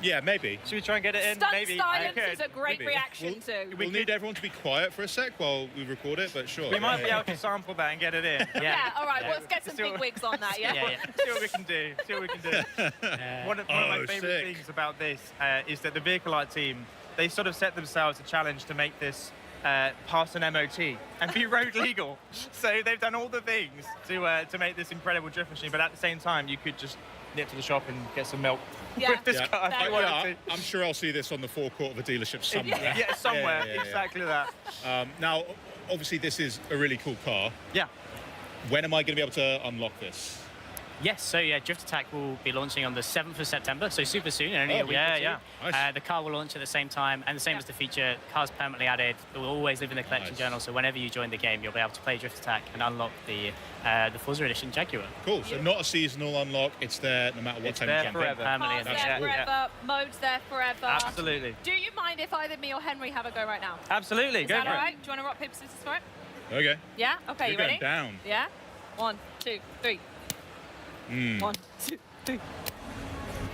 Yeah, maybe. Should we try and get it in? Stunt Maybe. silence is a great Maybe. reaction to. We'll need everyone to be quiet for a sec while we record it, but sure. We might be able to sample that and get it in. Yeah, all right, well, let's get some big wigs on that, yeah? See what we can do. See what we can do. One of my favourite things about this is that the vehicle art team, they sort of set themselves a challenge to make this pass an MOT and be road legal. So they've done all the things to make this incredible drift machine, but at the same time, you could just nip to the shop and get some milk with this car. if you wanted to. I'm sure I'll see this on the forecourt of a dealership somewhere. Yeah, somewhere. Exactly that. Now, obviously, this is a really cool car. Yeah. When am I going to be able to unlock this? Yes, so yeah, Drift Attack will be launching on the 7th of September, so super soon, only a week or two. Nice. The car will launch at the same time, and the same as the feature, car's permanently added. It will always live in the collection journal, so whenever you join the game, you'll be able to play Drift Attack and unlock the Forza Edition Jaguar. Cool, so not a seasonal unlock, it's there no matter what time you there jump forever. in. Car's there forever, mode's there forever. Absolutely. Do you mind if either me or Henry have a go right now? Absolutely, Is go that for all it. right? Do you want to rock, paper, scissors for it? Okay. Yeah? Okay, You're you ready? going down. Yeah? 1, 2, 3. 1, 2, 3.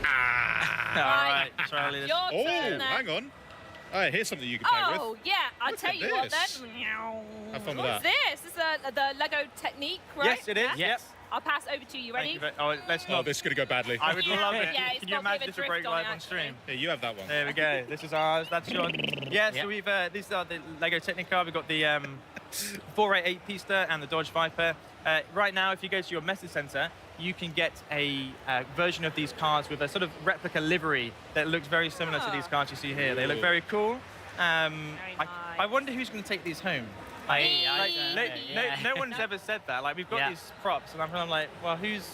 All right, Charlie. Your turn then. Hang on. Here's something you can play with. Oh, yeah, I'll tell you what this. then. Have fun with What's that. this? This is the Lego Technique, right? Yes, it is. Yeah? Yes. I'll pass over to you. Ready? Let's Oh, not. this is going to go badly. I would love it. Yeah, it's Can you got a bit imagine of this would drift break on live it, on stream? Yeah, you have that one. There we go. This is ours. That's yours. Yeah, so we've these are the Lego Technic We've got the 488 Pista and the Dodge Viper. Right now, if you go to your message center, you can get a version of these cars with a sort of replica livery that looks very similar to these cars you see here. They look very cool. I wonder who's going to take these home. No one's ever said that. Like, we've got these props, and I'm kind of like, well, whose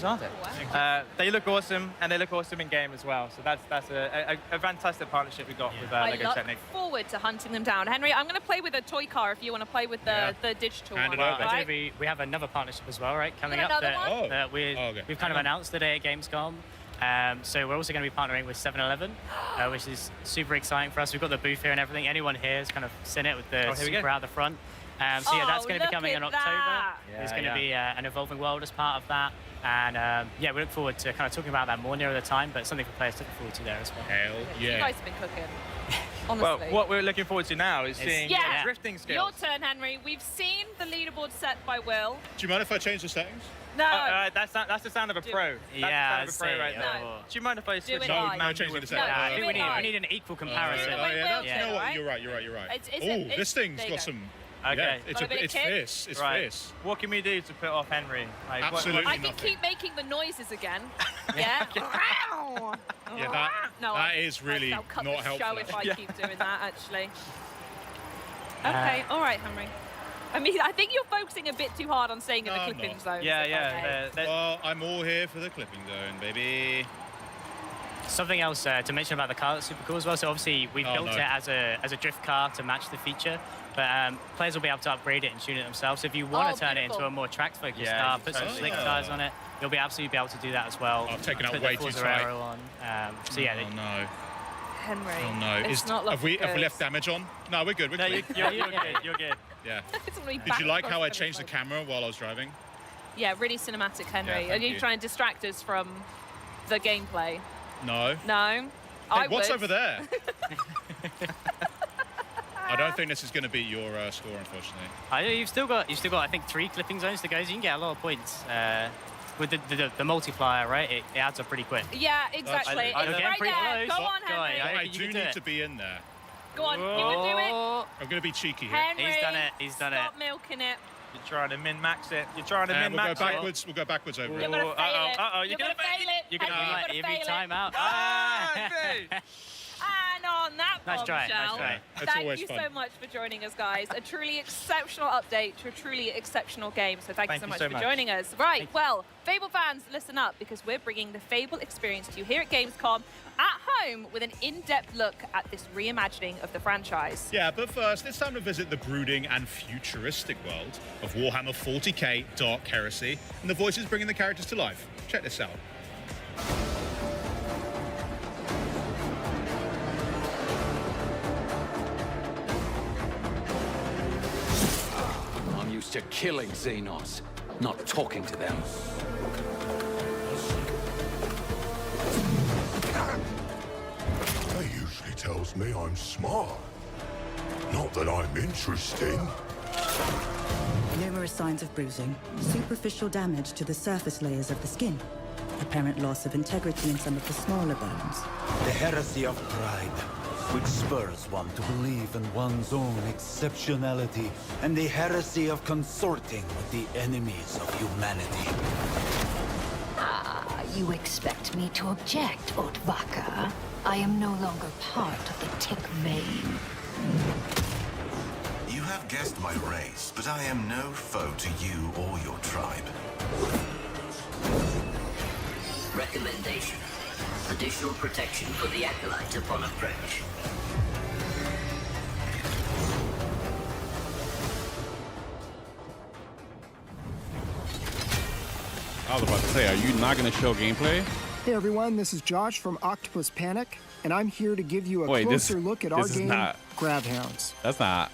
are they? They look awesome, and they look awesome in game as well. So that's a fantastic partnership we got with Lego Technic. I look forward to hunting them down. Henry, I'm going to play with a toy car if you want to play with the digital one. Right? We have another partnership as well, right? Coming up another that we've kind of announced today at Gamescom. So we're also going to be partnering with 7-Eleven, which is super exciting for us. We've got the booth here and everything. Anyone here has kind of seen it with the super out the front. So yeah, that's going to be coming in October. There's going to be an evolving world as part of that. And yeah, we look forward to kind of talking about that more near the time, but something for players to look forward to there as well. Hell yeah. You guys have been cooking. Honestly. Well, what we're looking forward to now is seeing drifting skills. Your turn, Henry. We've seen the leaderboard set by Will. Do you mind if I change the settings? No. That's the sound of a pro. That's the sound of a pro right there. No. Do you mind if I switch? No, changing the settings. I think we need an equal comparison. Oh yeah, you know what? You're right. Oh, this thing's got some. Okay. Yeah, it's fierce. It's fierce. What can we do to put off Henry? Like, Absolutely I can keep making the noises again. Yeah. Yeah, that is really I'll cut not the helpful. show if I keep doing that, actually. Okay, all right, Henry. I mean, I think you're focusing a bit too hard on staying in the clipping zone. Yeah. Well, I'm all here for the clipping zone, baby. Something else to mention about the car that's super cool as well. So obviously we've built it as a drift car to match the feature, but players will be able to upgrade it and tune it themselves. So if you want to turn it into a more track-focused car, put some slick tires on it, you'll be absolutely be able to do that as well. I've taken out put way the too Forza tight. Aero on. So yeah. Oh no. Henry. Oh no. It's not have we good. left damage on? No, we're good. We're no, clean. you're good. Yeah. It's only Did you like back how I across changed the camera while I was driving? Yeah, really cinematic, Henry. Yeah, Are you trying to distract us from the gameplay? No. No? I what's would. over there? I don't think this is going to beat your score, unfortunately. You've still got I think 3 clipping zones to go, so you can get a lot of points. With the multiplier, right? It adds up pretty quick. Yeah, exactly. It's right there. Go on, Henry. I do need to be in there. Go on, you can do it. I'm going to be cheeky here. Henry, he's done it. Stop milking it. You're trying to min-max it. You're trying to min-max it. We'll go backwards over it. You're going to fail it. You're going to fail it. You're going to every time out. And on that bombshell, thank you fun. so much for joining us, guys. A truly exceptional update to a truly exceptional game. So thank you so much for joining us. Right, well, Fable fans, listen up, because we're bringing the Fable experience to you here at Gamescom at home with an in-depth look at this reimagining of the franchise. Yeah, but first, it's time to visit the brooding and futuristic world of Warhammer 40k Dark Heresy and the voices bringing the characters to life. Check this out. I'm used to killing Xenos, not talking to them. They usually tells me I'm smart. Not that I'm interesting. Numerous signs of bruising, superficial damage to the surface layers of the skin, apparent loss of integrity in some of the smaller bones. The heresy of pride, which spurs one to believe in one's own exceptionality, and the heresy of consorting with the enemies of humanity. You expect me to object, Otvaka? I am no longer part of the Tick vein. You have guessed my race, but I am no foe to you or your tribe. Recommendation. Additional protection for the Acolyte upon approach. I was about to say, are you not going to show gameplay? Hey everyone, this is Josh from Octopus Panic, and I'm here to give you a closer look at our game, Gravhounds. That's not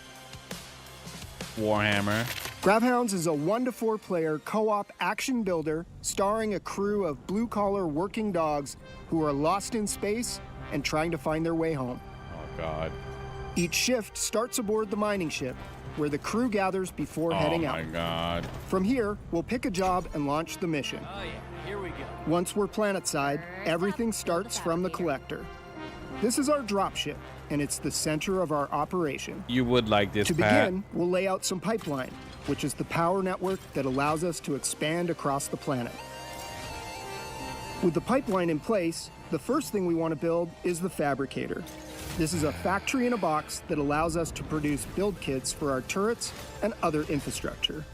Warhammer. Gravhounds is a 1 to 4 player co-op action builder starring a crew of blue-collar working dogs who are lost in space and trying to find their way home. Oh God. Each shift starts aboard the mining ship, where the crew gathers before heading out. Oh my God. From here, we'll pick a job and launch the mission. Oh yeah, here we go. Once we're planetside, everything starts from the collector. This is our dropship, and it's the center of our operation. You would like this, To Pat. begin, we'll lay out some pipeline, which is the power network that allows us to expand across the planet. With the pipeline in place, the first thing we want to build is the fabricator. This is a factory in a box that allows us to produce build kits for our turrets and other infrastructure.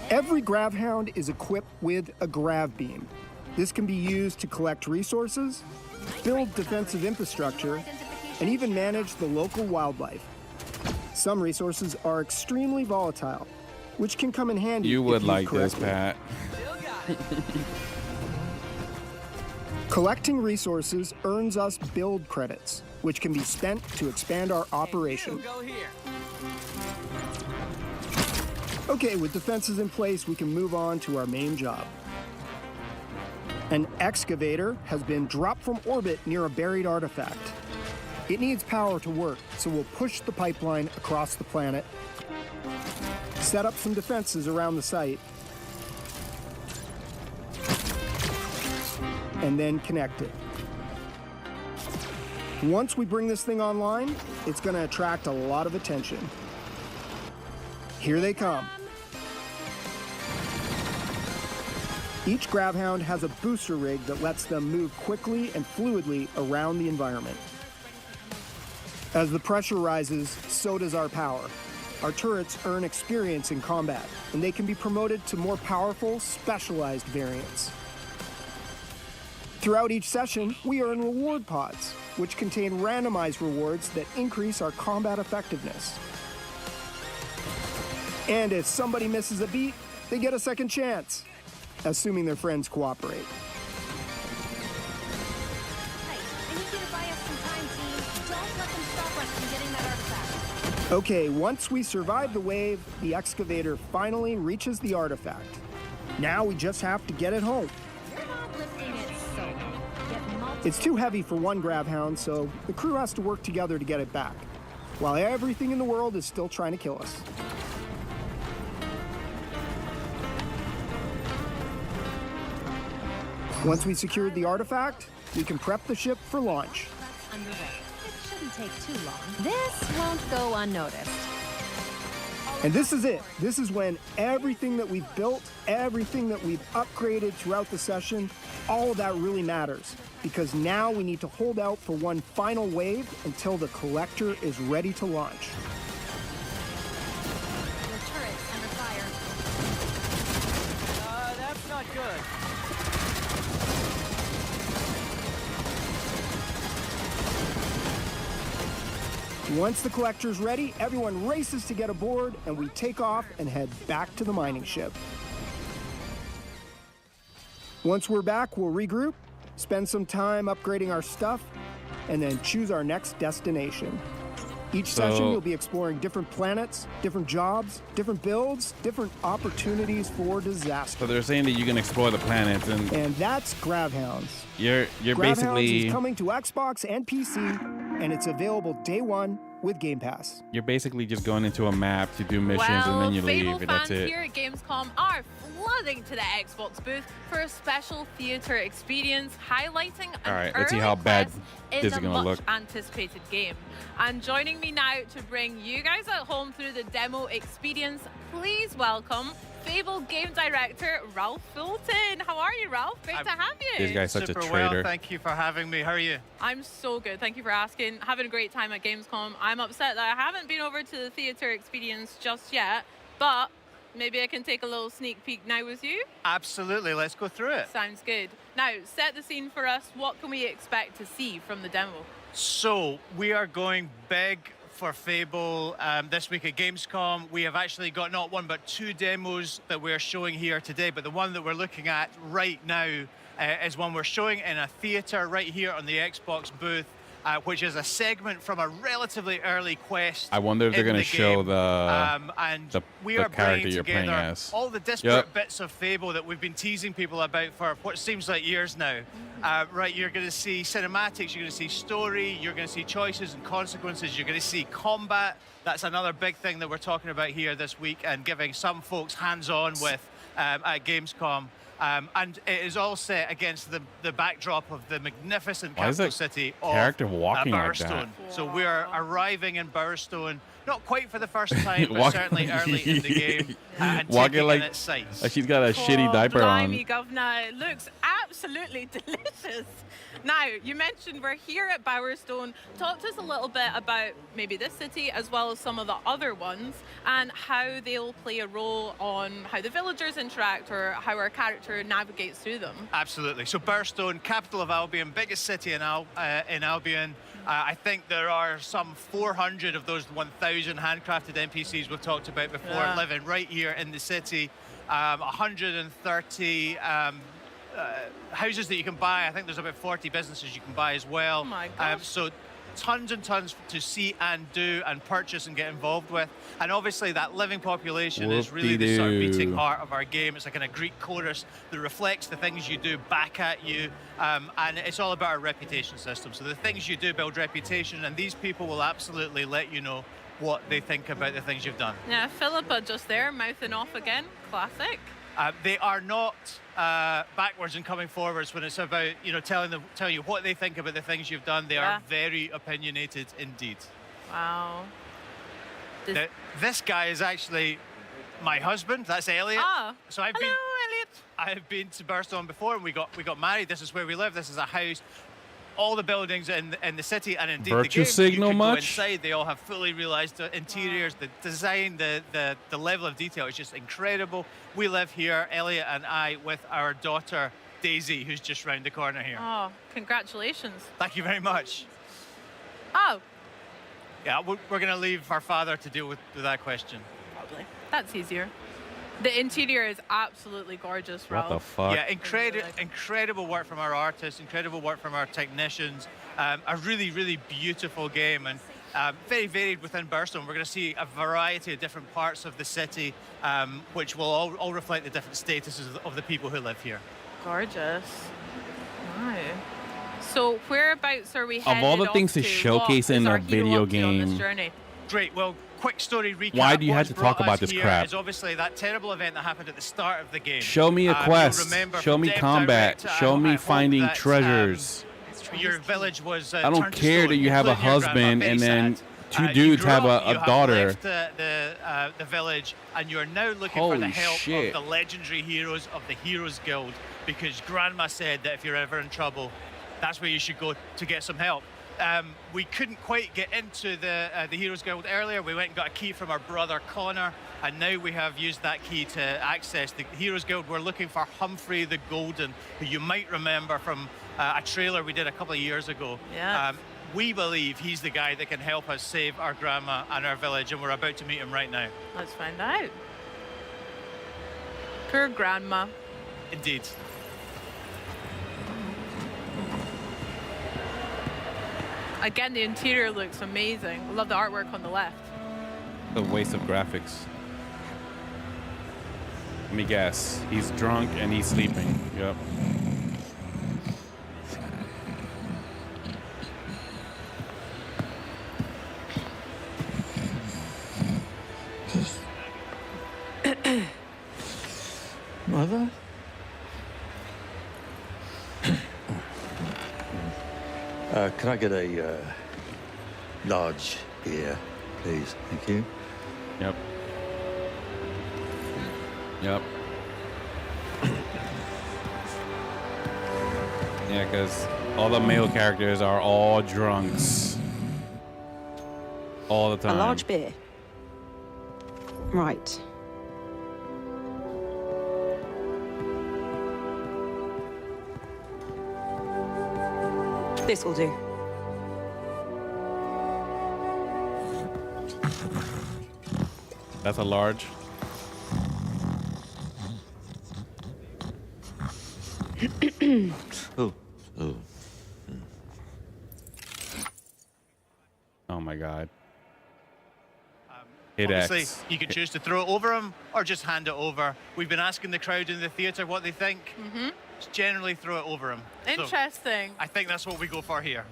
Every Gravhound is equipped with a grav beam. This can be used to collect resources, build defensive infrastructure, and even manage the local wildlife. Some resources are extremely volatile, which can come in handy. You would if used like this, correctly. Pat. Collecting resources earns us build credits, which can be spent to expand our operation. Okay, with defenses in place, we can move on to our main job. An excavator has been dropped from orbit near a buried artifact. It needs power to work, so we'll push the pipeline across the planet, set up some defenses around the site, and then connect it. Once we bring this thing online, it's going to attract a lot of attention. Here they come. Each Gravhound has a booster rig that lets them move quickly and fluidly around the environment. As the pressure rises, so does our power. Our turrets earn experience in combat, and they can be promoted to more powerful, specialized variants. Throughout each session, we earn reward pods, which contain randomized rewards that increase our combat effectiveness. And if somebody misses a beat, they get a second chance, assuming their friends cooperate. Okay, once we survive the wave, the excavator finally reaches the artifact. Now we just have to get it home. You're not lifting it so It's too heavy for one Gravhound, so the crew has to work together to get it back, while everything in the world is still trying to kill us. Once we secured the artifact, we can prep the ship for launch. Underway. It shouldn't take too long. This won't go unnoticed. And this is it. This is when everything that we've built, everything that we've upgraded throughout the session, all of that really matters. Because now we need to hold out for one final wave until the collector is ready to launch. Your turret's under fire. That's not good. Once the collector's ready, everyone races to get aboard, and we take off and head back to the mining ship. Once we're back, we'll regroup, spend some time upgrading our stuff, and then choose our next destination. Each session, you'll be exploring different planets, different jobs, different builds, different opportunities for disaster. So they're saying that you can explore the planets, and that's Gravhounds. You're Gravhounds basically is coming to Xbox and PC, and it's available day one with Game Pass. You're basically just going into a map to do missions, and then you leave, and that's it. Here at Gamescom are flooding to the Xbox booth for a special theater experience highlighting an let's see how bad in this is the gonna look. much anticipated game. And joining me now to bring you guys at home through the demo experience, please welcome Fable game director Ralph Fulton. How are you, Ralph? Great to have you. This guy's such a Super traitor. well, thank you for having me. How are you? I'm so good. Thank you for asking. Having a great time at Gamescom. I'm upset that I haven't been over to the theater experience just yet, but maybe I can take a little sneak peek now with you. Absolutely. Let's go through it. Sounds good. Now, set the scene for us. What can we expect to see from the demo? So we are going big for Fable this week at Gamescom. We have actually got not one but two demos that we're showing here today, but the one that we're looking at right now is one we're showing in a theater right here on the Xbox booth, which is a segment from a relatively early quest. I wonder if they're going to show the character you're playing as. All the disparate bits of Fable that we've been teasing people about for what seems like years now. Right, you're going to see cinematics, you're going to see story, you're going to see choices and consequences, you're going to see combat. That's another big thing that we're talking about here this week and giving some folks hands-on with at Gamescom. And it is all set against the backdrop of the magnificent capital city of character walking Bowerstone. like that? So we are arriving in Bowerstone, not quite for the first time, but certainly early in the game, and walking taking in its sights. like she's got a shitty diaper blimey, on. Governor. It looks absolutely delicious. Now, you mentioned we're here at Bowerstone. Talk to us a little bit about maybe this city as well as some of the other ones and how they'll play a role on how the villagers interact or how our character navigates through them. Absolutely. So Bowerstone, capital of Albion, biggest city in Albion. I think there are some 400 of those 1,000 handcrafted NPCs we've talked about before living right here in the city. 130 houses that you can buy. I think there's about 40 businesses you can buy as well. Oh my gosh. So tons and tons to see and do and purchase and get involved with. And obviously that living population is really the sort of beating heart of our game. It's like a Greek chorus that reflects the things you do back at you. And it's all about our reputation system. So the things you do build reputation, and these people will absolutely let you know what they think about the things you've done. Yeah, Philippa just there, mouthing off again. Classic. They are not backwards and coming forwards when it's about telling you what they think about the things you've done. They are very opinionated indeed. Wow. Now, this guy is actually my husband. That's Elliot. So I've Hello, Elliot. I've been to Bowerstone before, and we got married. This is where we live. This is a house. All the buildings in the city, and indeed Virtue the game, signal you can much? go inside. They all have fully realized interiors, the design, the level of detail is just incredible. We live here, Elliot and I, with our daughter Daisy, who's just round the corner here. Oh, congratulations. Thank you very much. Oh. Yeah, we're going to leave our father to deal with that question. Probably. That's easier. The interior is absolutely gorgeous, Ralph. What the fuck? Yeah, incredible work from our artists, incredible work from our technicians. A really, really beautiful game, and very varied within Bowerstone. We're going to see a variety of different parts of the city, which will all reflect the different statuses of the people who live here. Gorgeous. Wow. So whereabouts are we headed Of all the off things to to? showcase What in is a our hero video up to on this game, journey? Great. Well, quick story recap. Why do you have What's to talk brought about us this here crap? is obviously that terrible event that happened at the start of the game. show me a You'll quest, remember show from me Dev combat, Direct, show I me hope finding that, treasures. Your village was I don't turned to care stone, that you have a including your grandma. husband Very and then sad. two You dudes grew have up, a you daughter. left the village, and you are now looking for the Holy help shit. of the legendary heroes of the Heroes Guild, because Grandma said that if you're ever in trouble, that's where you should go to get some help. We couldn't quite get into the Heroes Guild earlier. We went and got a key from our brother Connor, and now we have used that key to access the Heroes Guild. We're looking for Humphrey the Golden, who you might remember from a trailer we did a couple of years ago. Yeah. We believe he's the guy that can help us save our grandma and our village, and we're about to meet him right now. Let's find out. Poor grandma. Indeed. Again, the interior looks amazing. I love the artwork on the left. The waste of graphics. Let me guess. He's drunk and he's sleeping. Yep. Mother? Can I get a large beer, please? Thank you. Yep. Yep. Yeah, because all the male characters are all drunks. All the time. A large beer. Right. This will do. That's a large. Oh. Oh. Oh my god. Hit Obviously, X. you can choose to throw it over him or just hand it over. We've been asking the crowd in the theatre what they think. Just generally throw it over him. So Interesting. I think that's what we go for here.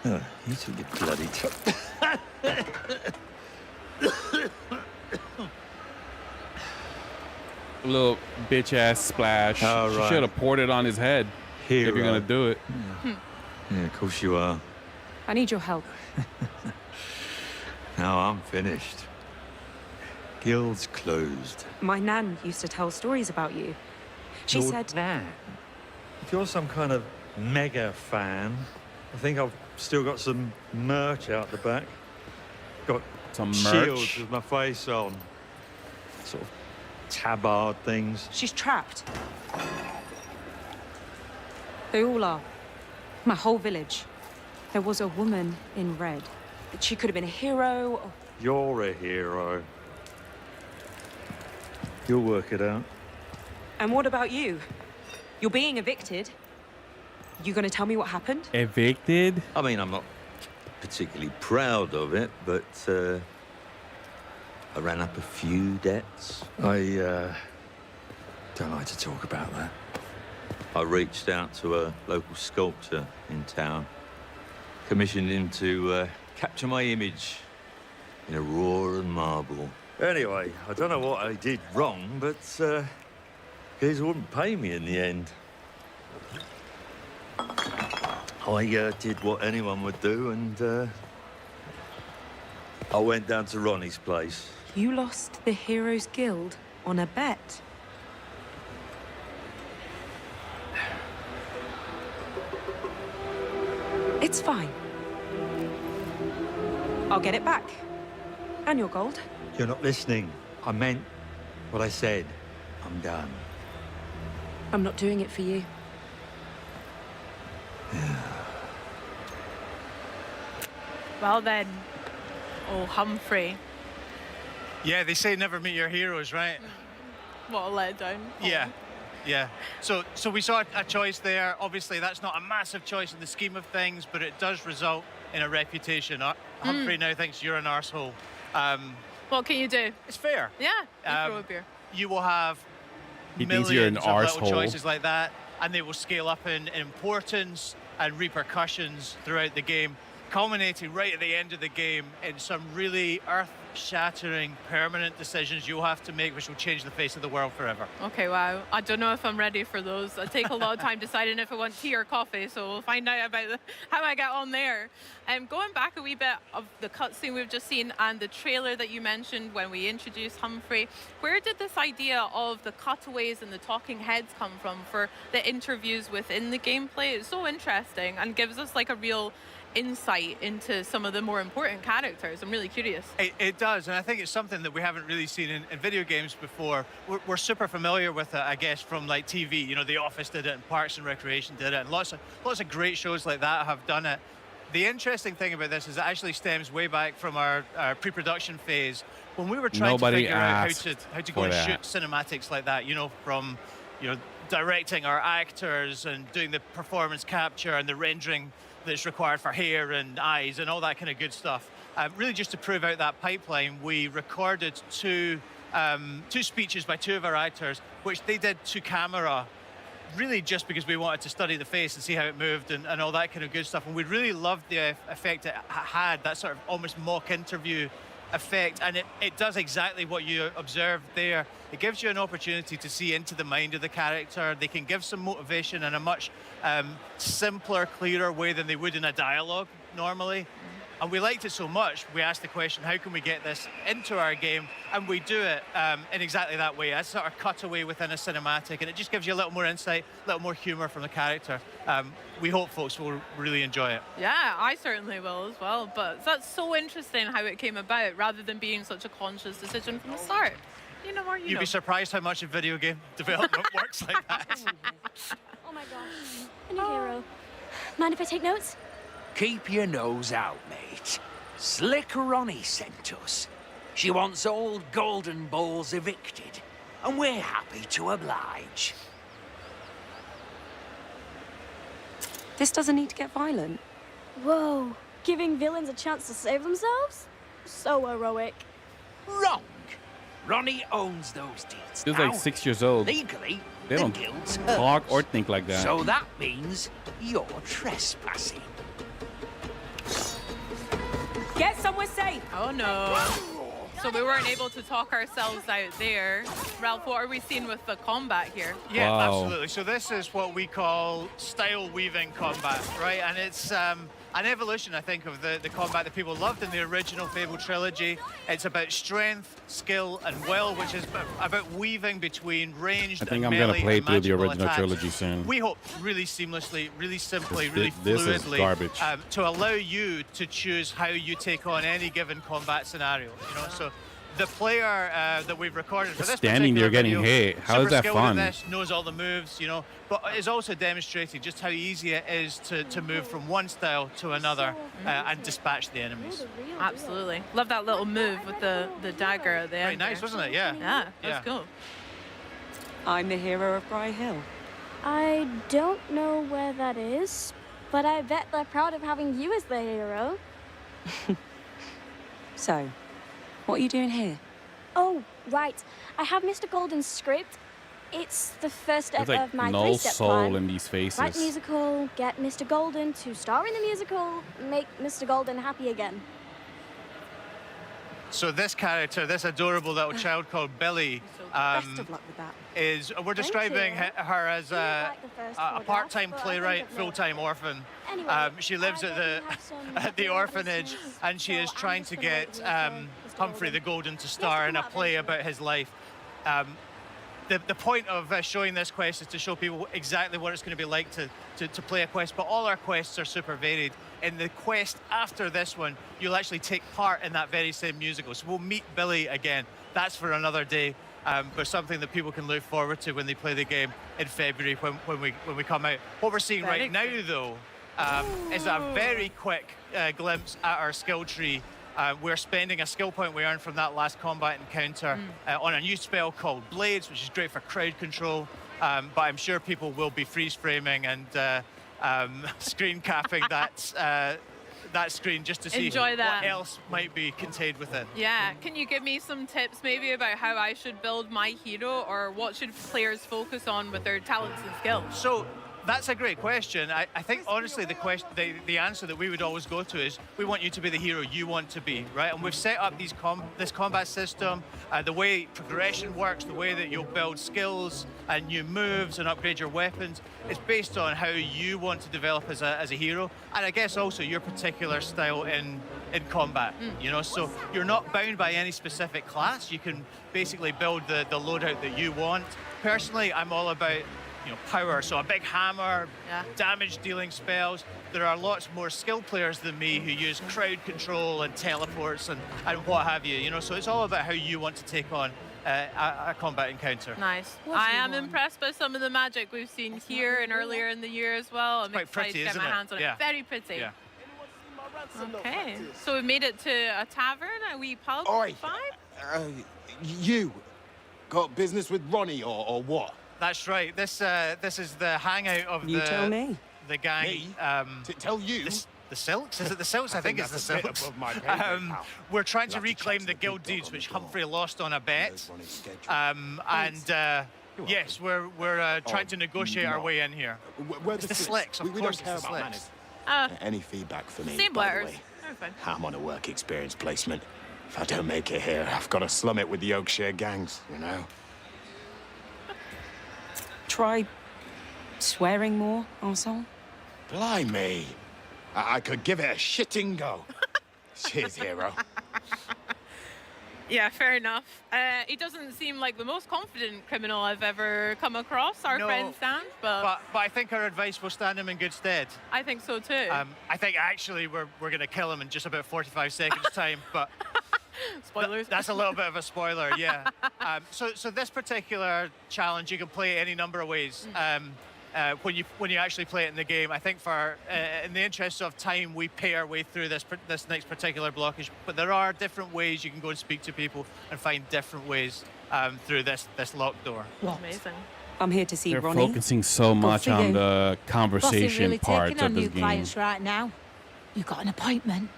Oh, you took your bloody A little bitch ass splash. Oh, She right. should have poured it on his head. Hero. If you're gonna do it. Yeah, of course you are. I need your help. Now I'm finished. Guild's closed. My nan used to tell stories about you. She Your said... nan? If you're some kind of mega fan, I think I've still got some merch out the back. Got some shields merch? with my face on. Sort of tabard things. She's trapped. They all are. My whole village. There was a woman in red. She could have been a hero or... You're a hero. You'll work it out. And what about you? You're being evicted. You gonna tell me what happened? Evicted? I mean, I'm not particularly proud of it, but I ran up a few debts. I don't like to talk about that. I reached out to a local sculptor in town, commissioned him to capture my image in Aurora and marble. Anyway, I don't know what I did wrong, but guys wouldn't pay me in the end. I did what anyone would do, and I went down to Ronnie's place. You lost the Heroes Guild on a bet. It's fine. I'll get it back. And your gold. You're not listening. I meant what I said. I'm done. I'm not doing it for you. Well then, oh Humphrey. Yeah, they say never meet your heroes, right? What a letdown. Yeah, yeah. So we saw a choice there. Obviously, that's not a massive choice in the scheme of things, but it does result in a reputation. Humphrey now thinks you're an arsehole. What can you do? It's fair. Yeah, you throw a beer. You will have He thinks you're an millions of little arsehole. choices like that, and they will scale up in importance. and repercussions throughout the game, culminating right at the end of the game in some really earth-shattering, permanent decisions you'll have to make, which will change the face of the world forever. Okay, wow. I don't know if I'm ready for those. I take a lot of time deciding if I want tea or coffee, so we'll find out about how I get on there. Going back a wee bit of the cutscene we've just seen and the trailer that you mentioned when we introduced Humphrey, where did this idea of the cutaways and the talking heads come from for the interviews within the gameplay? It's so interesting and gives us like a real insight into some of the more important characters. I'm really curious. It does, and I think it's something that we haven't really seen in video games before. We're super familiar with it, I guess, from like TV. You know, The Office did it, and Parks and Recreation did it, and lots of great shows like that have done it. The interesting thing about this is it actually stems way back from our pre-production phase when we were trying to figure out how to go and shoot cinematics like that. You know, from directing our actors and doing the performance capture and the rendering that's required for hair and eyes and all that kind of good stuff. Really just to prove out that pipeline, we recorded two speeches by two of our actors, which they did to camera, really just because we wanted to study the face and see how it moved and all that kind of good stuff. And we really loved the effect it had, that sort of almost mock interview effect, and it does exactly what you observed there. It gives you an opportunity to see into the mind of the character. They can give some motivation in a much simpler, clearer way than they would in a dialogue normally. And we liked it so much, we asked the question, how can we get this into our game? And we do it in exactly that way, a sort of cutaway within a cinematic, and it just gives you a little more insight, a little more humor from the character. We hope folks will really enjoy it. Yeah, I certainly will as well, but that's so interesting how it came about rather than being such a conscious decision from the start. You'd be surprised how much of video game development works like that. Oh my gosh, a new hero. Mind if I take notes? Keep your nose out, mate. Slick Ronnie sent us. She wants all Golden Balls evicted, and we're happy to oblige. This doesn't need to get violent. Whoa, giving villains a chance to save themselves? So heroic. Wrong. Ronnie owns those deeds. He's like 6 years old. Legally, They don't guild's talk hers. or think like that. So that means you're trespassing. Get somewhere safe. Oh no. So we weren't able to talk ourselves out there. Ralph, what are we seeing with the combat here? Yeah, absolutely. So this is what we call style weaving combat, right? And it's an evolution, I think, of the combat that people loved in the original Fable trilogy. It's about strength, skill, and will, which is about weaving between ranged I think and I'm gonna melee play and through the magical original attacks. trilogy soon. We hope really seamlessly, really simply, This- really this is fluidly garbage. to allow you to choose how you take on any given combat scenario. You know, so the player that we've recorded for this Standing there particular getting video, hit. How is super that skilled at fun? this, knows all the moves, you know, but is also demonstrating just how easy it is to move from one style to another and dispatch the enemies. Absolutely. Love that little move with the dagger at the end. Very nice, there. wasn't it? Yeah. Yeah, that's cool. I'm the hero of Bry Hill. I don't know where that is, but I bet they're proud of having you as the hero. So, what are you doing here? Oh, right. I have Mr. Golden's script. It's the first step There's like of my no three-step soul plan. in these faces. Write musical, get Mr. Golden to star in the musical, make Mr. Golden happy again. So this character, this adorable little child called Billy, Best of luck with that. we're describing you. her as a photograph, part-time but I playwright, think it will. full-time orphan. Anyway, She lives at the at the orphanage, and she is trying to get Humphrey the Golden to star in a play about his life. The point of showing this quest is to show people exactly what it's going to be like to play a quest, but all our quests are super varied. In the quest after this one, you'll actually take part in that very same musical. So we'll meet Billy again. That's for another day, but something that people can look forward to when they play the game in February when we come out. What we're seeing right now, though, is a very quick glimpse at our skill tree. We're spending a skill point we earned from that last combat encounter on a new spell called Blades, which is great for crowd control, but I'm sure people will be freeze framing and screen capping that screen just to see Enjoy that. what else might be contained within. Yeah, can you give me some tips maybe about how I should build my hero, or what should players focus on with their talents and skills? So That's a great question. I think honestly the answer that we would always go to is we want you to be the hero you want to be, right? And we've set up this combat system, the way progression works, the way that you'll build skills and new moves and upgrade your weapons. It's based on how you want to develop as a hero, and I guess also your particular style in combat. You know, so you're not bound by any specific class. You can basically build the loadout that you want. Personally, I'm all about power, so a big hammer, damage dealing spells. There are lots more skilled players than me who use crowd control and teleports and what have you, so it's all about how you want to take on a combat encounter. Nice. I am impressed by some of the magic we've seen here and earlier in the year as well. I'm excited pretty, to get my hands on it. Very pretty. Yeah. Okay, so we've made it to a tavern, a wee pub. Oi. Vibe? You got business with Ronnie or what? That's right. This is the hangout of tell me. The gang. Me? Tell you. The Silks? Is it the Silks? I think it's the Silks. Above my pay grade, pal. We're trying to reclaim the guild deeds which Humphrey lost on a bet. Yes, we're trying to negotiate our way in here. It's the Slicks, of course. It's the Slicks. Any feedback for me? Same by the letters. way? They're fine. I'm on a work experience placement. If I don't make it here, I've got to slum it with the Oakshire gangs, Try swearing more, arsehole. Blimey. I could give it a shitting go. Cheers, hero. Yeah, fair enough. He doesn't seem like the most confident criminal I've ever come across, our friend Stan, but I think our advice will stand him in good stead. I think so too. I think actually we're going to kill him in just about 45 seconds time, but spoilers. That's a little bit of a spoiler, yeah. So this particular challenge you can play any number of ways. When you actually play it in the game, I think for in the interest of time, we pay our way through this next particular blockage. But there are different ways you can go and speak to people and find different ways through this locked door. Amazing. I'm here to see They're Ronnie. focusing so much on the conversation really parts taking on of this new game. clients right now. You got an appointment.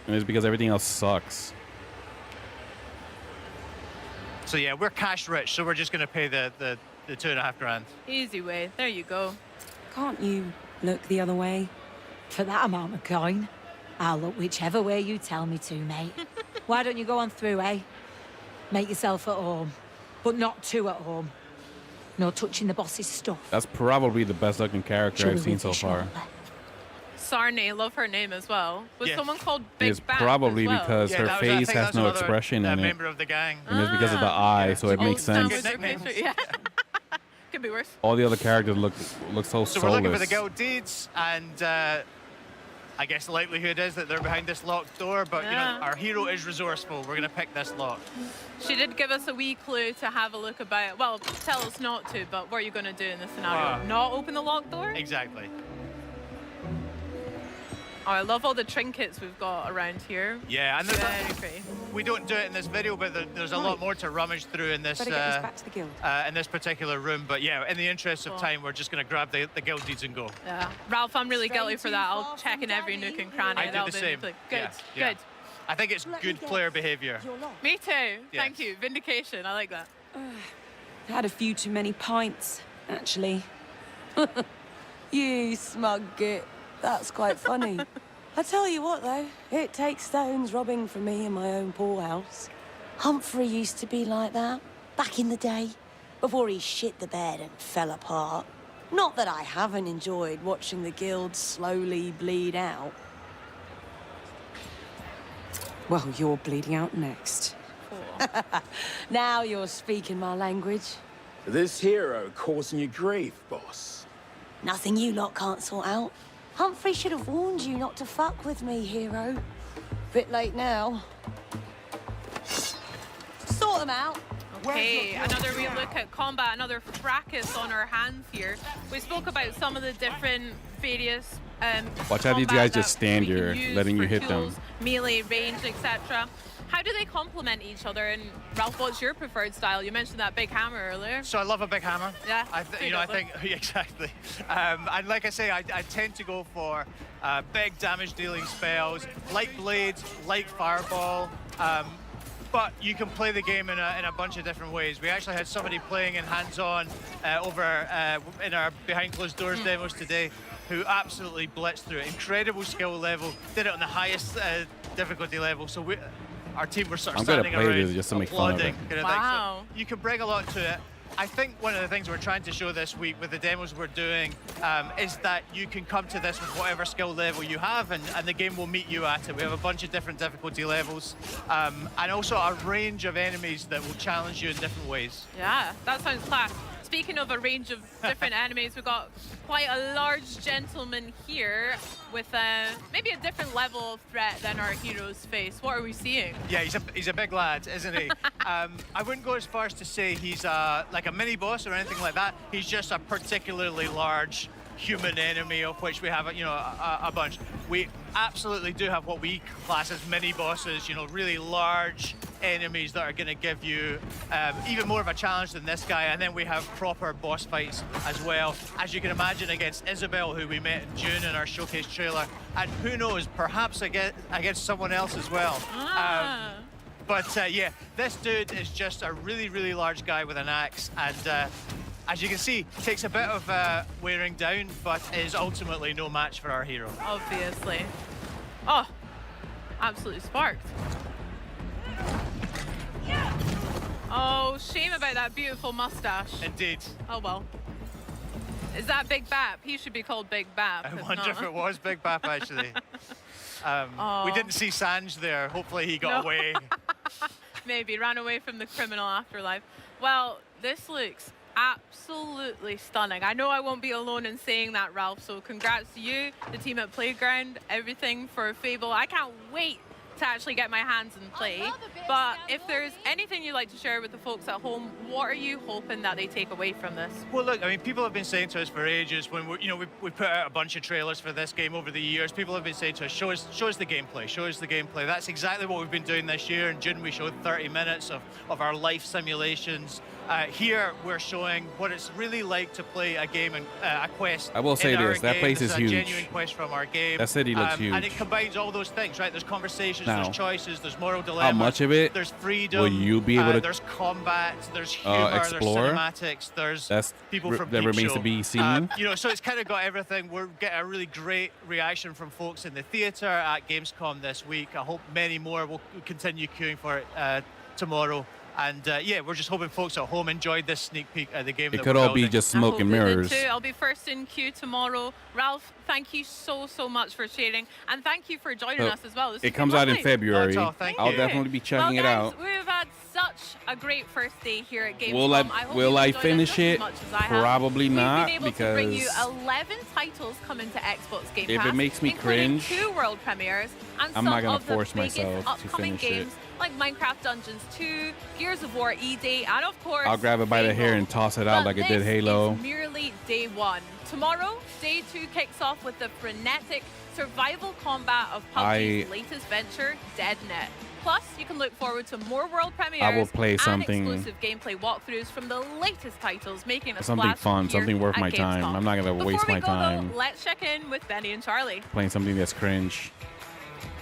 And it's because everything else sucks. So yeah, we're cash rich, so we're just going to pay the 2.5 grand. Easy way. There you go. Can't you look the other way? For that amount of coin, I'll look whichever way you tell me to, mate. Why don't you go on through, eh? Make yourself at home, but not too at home. No touching the boss's stuff. That's probably the best looking character I've seen so far. Sarney, love her name as well. Was Yes. someone called Big It's Bang probably as well? because her I face think has that's no another, expression in it. member of the gang. And it's because of the eye, so it makes Stan sense. was her picture, yeah. Could be worse. All the other characters look so So soulless. we're looking for the guild deeds, and I guess the likelihood is that they're behind this locked door, but our hero is resourceful. We're going to pick this lock. She did give us a wee clue to have a look about. Well, tell us not to, but what are you going to do in this scenario? Not open the locked door? Exactly. Oh, I love all the trinkets we've got around here. Yeah, and Very pretty. we don't do it in this video, but there's a lot more to rummage through in this Better get this back to the guild. in this particular room. But yeah, in the interest of time, we're just going to grab the guild deeds and go. Yeah. Ralph, I'm really guilty for that. I'll check in every nook and cranny. I do That'll the be same. Good, Yeah, yeah. good. I think it's good player behavior. Me too. Yes. Thank you. Vindication. I like that. Had a few too many pints, actually. You smug git. That's quite funny. I tell you what, though, it takes stones robbing from me in my own poorhouse. Humphrey used to be like that, back in the day, before he shit the bed and fell apart. Not that I haven't enjoyed watching the guild slowly bleed out. Well, you're bleeding out next. Now you're speaking my language. This hero causing you grief, boss. Nothing you lot can't sort out. Humphrey should have warned you not to fuck with me, hero. Bit late now. Sort them out. Okay, another wee look at combat, another fracas on our hands here. We spoke about some of the different various Watch how these combat guys that just stand we can here, use letting you for hit them. tools, melee, range, etc. How do they complement each other? And Ralph, what's your preferred style? You mentioned that big hammer earlier. So I love a big hammer. Yeah. I think exactly. And like I say, I tend to go for big damage dealing spells, like blades, like fireball. but you can play the game in a bunch of different ways. We actually had somebody playing in hands-on over in our behind closed doors demos today, who absolutely blitzed through it. Incredible skill level, did it on the highest difficulty level. So our team were sort of standing around just to make fun of it. kind of thing. So you can bring a lot to it. I think one of the things we're trying to show this week with the demos we're doing is that you can come to this with whatever skill level you have, and the game will meet you at it. We have a bunch of different difficulty levels, and also a range of enemies that will challenge you in different ways. Yeah, that sounds class. Speaking of a range of different enemies, we've got quite a large gentleman here with maybe a different level of threat than our heroes face. What are we seeing? Yeah, he's a big lad, isn't he? I wouldn't go as far as to say he's like a mini boss or anything like that. He's just a particularly large human enemy, of which we have a bunch. We absolutely do have what we class as mini bosses, really large enemies that are going to give you even more of a challenge than this guy. And then we have proper boss fights as well, as you can imagine, against Isabel, who we met in June in our showcase trailer, and who knows, perhaps against someone else as well. But yeah, this dude is just a really, really large guy with an axe, and as you can see, takes a bit of wearing down, but is ultimately no match for our hero. Obviously. Oh, absolutely sparked. Oh, shame about that beautiful mustache. Indeed. Oh well. Is that Big Bap? He should be called Big Bap. I wonder if it was Big Bap, actually. We didn't see Sanj there. Hopefully he got away. Maybe ran away from the criminal afterlife. Well, this looks absolutely stunning. I know I won't be alone in saying that, Ralph, so congrats to you, the team at Playground, everything for Fable. I can't wait to actually get my hands and play. But if there's anything you'd like to share with the folks at home, what are you hoping that they take away from this? Well, look, I mean, people have been saying to us for ages when we put out a bunch of trailers for this game over the years. People have been saying to us, show us the gameplay, show us the gameplay. That's exactly what we've been doing this year. In June, we showed 30 minutes of our life simulations. Here, we're showing what it's really like to play a game and a quest. I will say this: that place is huge. A genuine quest from our game. That city looks huge, and it combines all those things, right? There's conversations, there's choices, there's moral dilemmas. How much of it? There's freedom. Will you be able to? There's combat. There's humor. Explore? There's cinematics. There's people from that remains to be seen. So it's kind of got everything. We're getting a really great reaction from folks in the theater at Gamescom this week. I hope many more will continue queuing for it tomorrow. And yeah, we're just hoping folks at home enjoyed this sneak peek at the game. It could all be just smoke and mirrors. I'll be first in queue tomorrow. Ralph, thank you so much for sharing, and thank you for joining us as well. It comes out in February. I'll definitely be checking it out. We've had such a great first day here at Gamescom. Will I finish it? Probably not, because we've been able to bring you 11 titles coming to Xbox Game Pass. If it makes me cringe, 2 world premieres, and I'm not gonna force the myself to finish games, it. Like Minecraft Dungeons 2, Gears of War E-Day, and of course, I'll grab it by the hair and toss it out like it did Halo. This is merely day 1. Tomorrow, day 2 kicks off with the frenetic survival combat of PUBG's latest venture, DeadNet. Plus, you can look forward to more world premieres I will play something, and exclusive gameplay walkthroughs from the latest titles, making a something fun, something worth my time. I'm not going to waste my time. Though, let's check in with Benny and Charlie. Playing something that's cringe.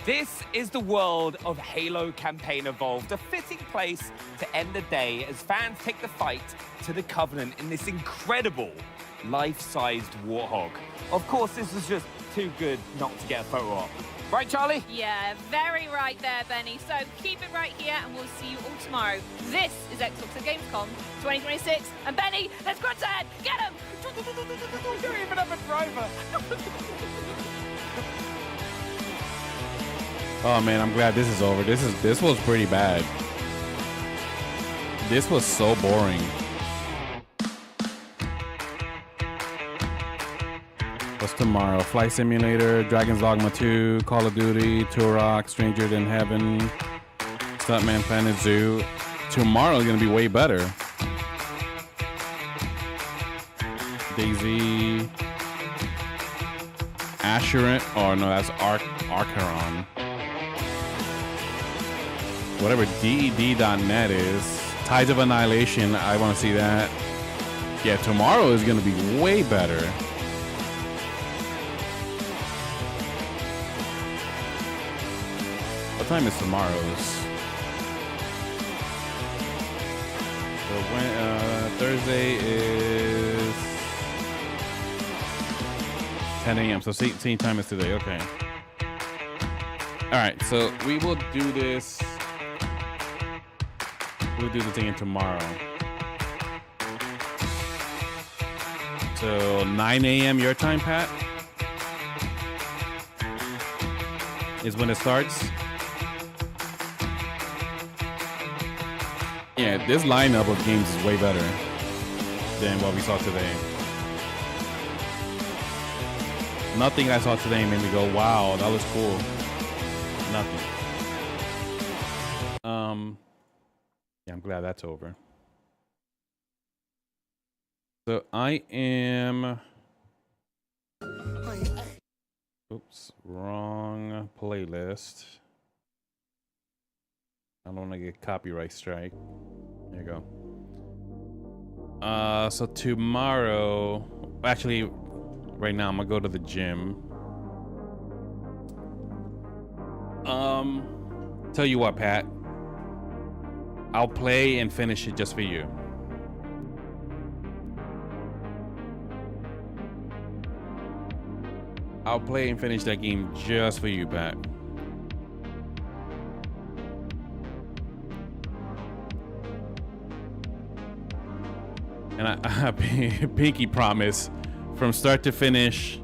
This is the world of Halo Campaign Evolved, a fitting place to end the day as fans take the fight to the Covenant in this incredible life-sized warthog. Of course, this was just too good not to get a photo op. Right, Charlie? Yeah, very right there, Benny. So keep it right here, and we'll see you all tomorrow. This is Xbox at Gamescom 2026. And Benny, let's go ahead. Get him! We don't even have a driver. Oh man, I'm glad this is over. This was pretty bad. This was so boring. What's tomorrow? Flight Simulator, Dragon's Dogma 2, Call of Duty, Turok, Stranger Than Heaven, Stuntman Planet Zoo. Tomorrow is gonna be way better. Daisy, Asheron. Oh no, that's Archeron. Whatever DED.net is. Tides of Annihilation, I want to see that. Yeah, tomorrow is going to be way better. What time is tomorrow's? So when Thursday is 10 a.m. So same time as today. Okay. All right. So we will do this. We'll do the thing tomorrow. So 9 a.m. your time, Pat, is when it starts. Yeah, this lineup of games is way better than what we saw today. Nothing I saw today made me go, wow, that was cool. Nothing. Yeah, I'm glad that's over. So I am... Oops, wrong playlist. I don't want to get copyright strike. There you go. So tomorrow, actually, right now I'm gonna go to the gym. Tell you what, Pat, I'll play and finish it just for you. I'll play and finish that game just for you, Pat. And I pinky promise, from start to finish,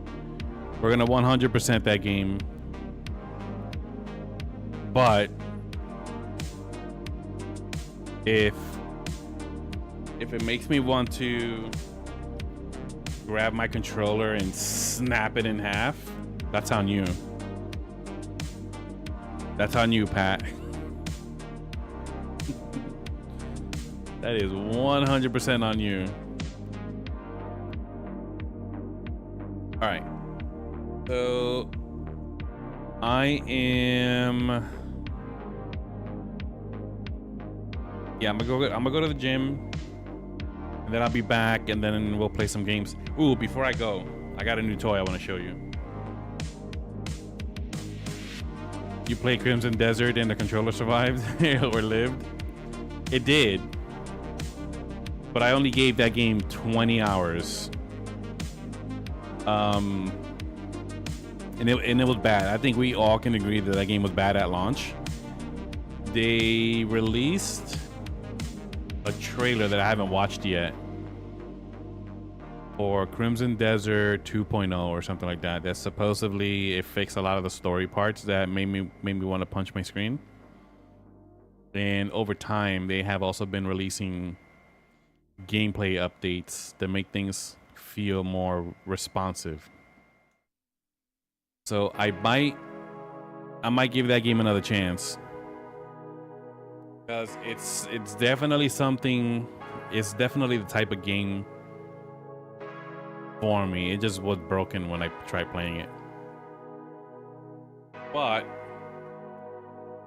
we're gonna 100% that game. But if it makes me want to grab my controller and snap it in half, that's on you. That's on you, Pat. That is 100% on you. All right. So I am. Yeah, I'm gonna go to the gym, and then I'll be back, and then we'll play some games. Ooh, before I go, I got a new toy I want to show you. You played Crimson Desert and the controller survived or lived? It did. But I only gave that game 20 hours. And it was bad. I think we all can agree that that game was bad at launch. They released a trailer that I haven't watched yet for Crimson Desert 2.0 or something like that. That supposedly it fixed a lot of the story parts that made me want to punch my screen. And over time, they have also been releasing gameplay updates that make things feel more responsive. So I might give that game another chance, because it's definitely something. It's definitely the type of game for me. It just was broken when I tried playing it. But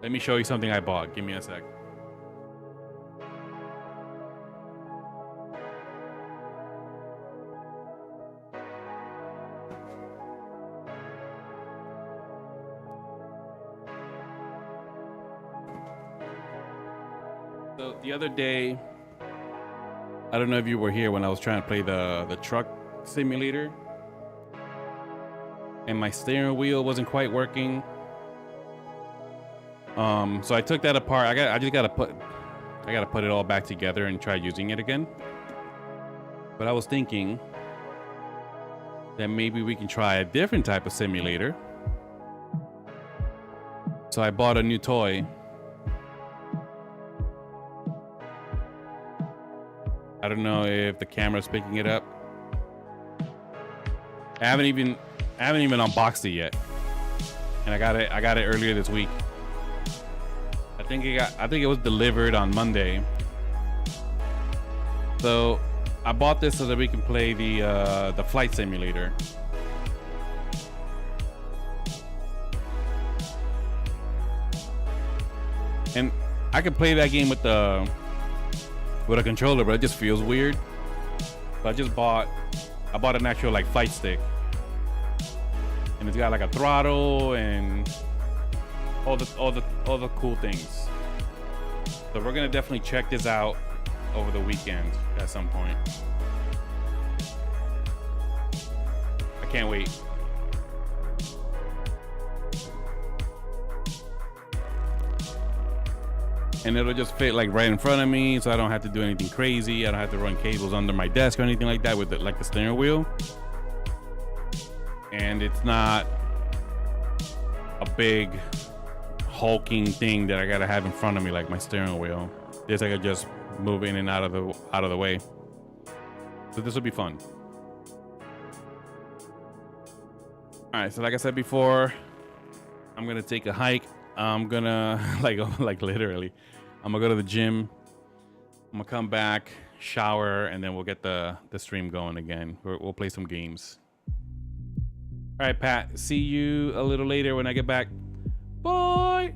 let me show you something I bought. Give me a sec. So the other day, I don't know if you were here when I was trying to play the truck simulator, and my steering wheel wasn't quite working. So I took that apart. I gotta put it all back together and try using it again. But I was thinking that maybe we can try a different type of simulator. So I bought a new toy. I don't know if the camera's picking it up. I haven't even unboxed it yet, and I got it earlier this week. I think it was delivered on Monday. So I bought this so that we can play the flight simulator. And I could play that game with a controller, but it just feels weird. So I bought an actual like fight stick, and it's got like a throttle and all the cool things. So we're gonna definitely check this out over the weekend at some point. I can't wait. And it'll just fit like right in front of me, so I don't have to do anything crazy. I don't have to run cables under my desk or anything like that with like the steering wheel. And it's not a big hulking thing that I gotta have in front of me like my steering wheel. This I could just move in and out of the way. So this will be fun. All right, so like I said before, I'm gonna take a hike. I'm gonna like literally, I'm gonna go to the gym. I'm gonna come back, shower, and then we'll get the stream going again. We'll play some games. All right, Pat. See you a little later when I get back. Bye.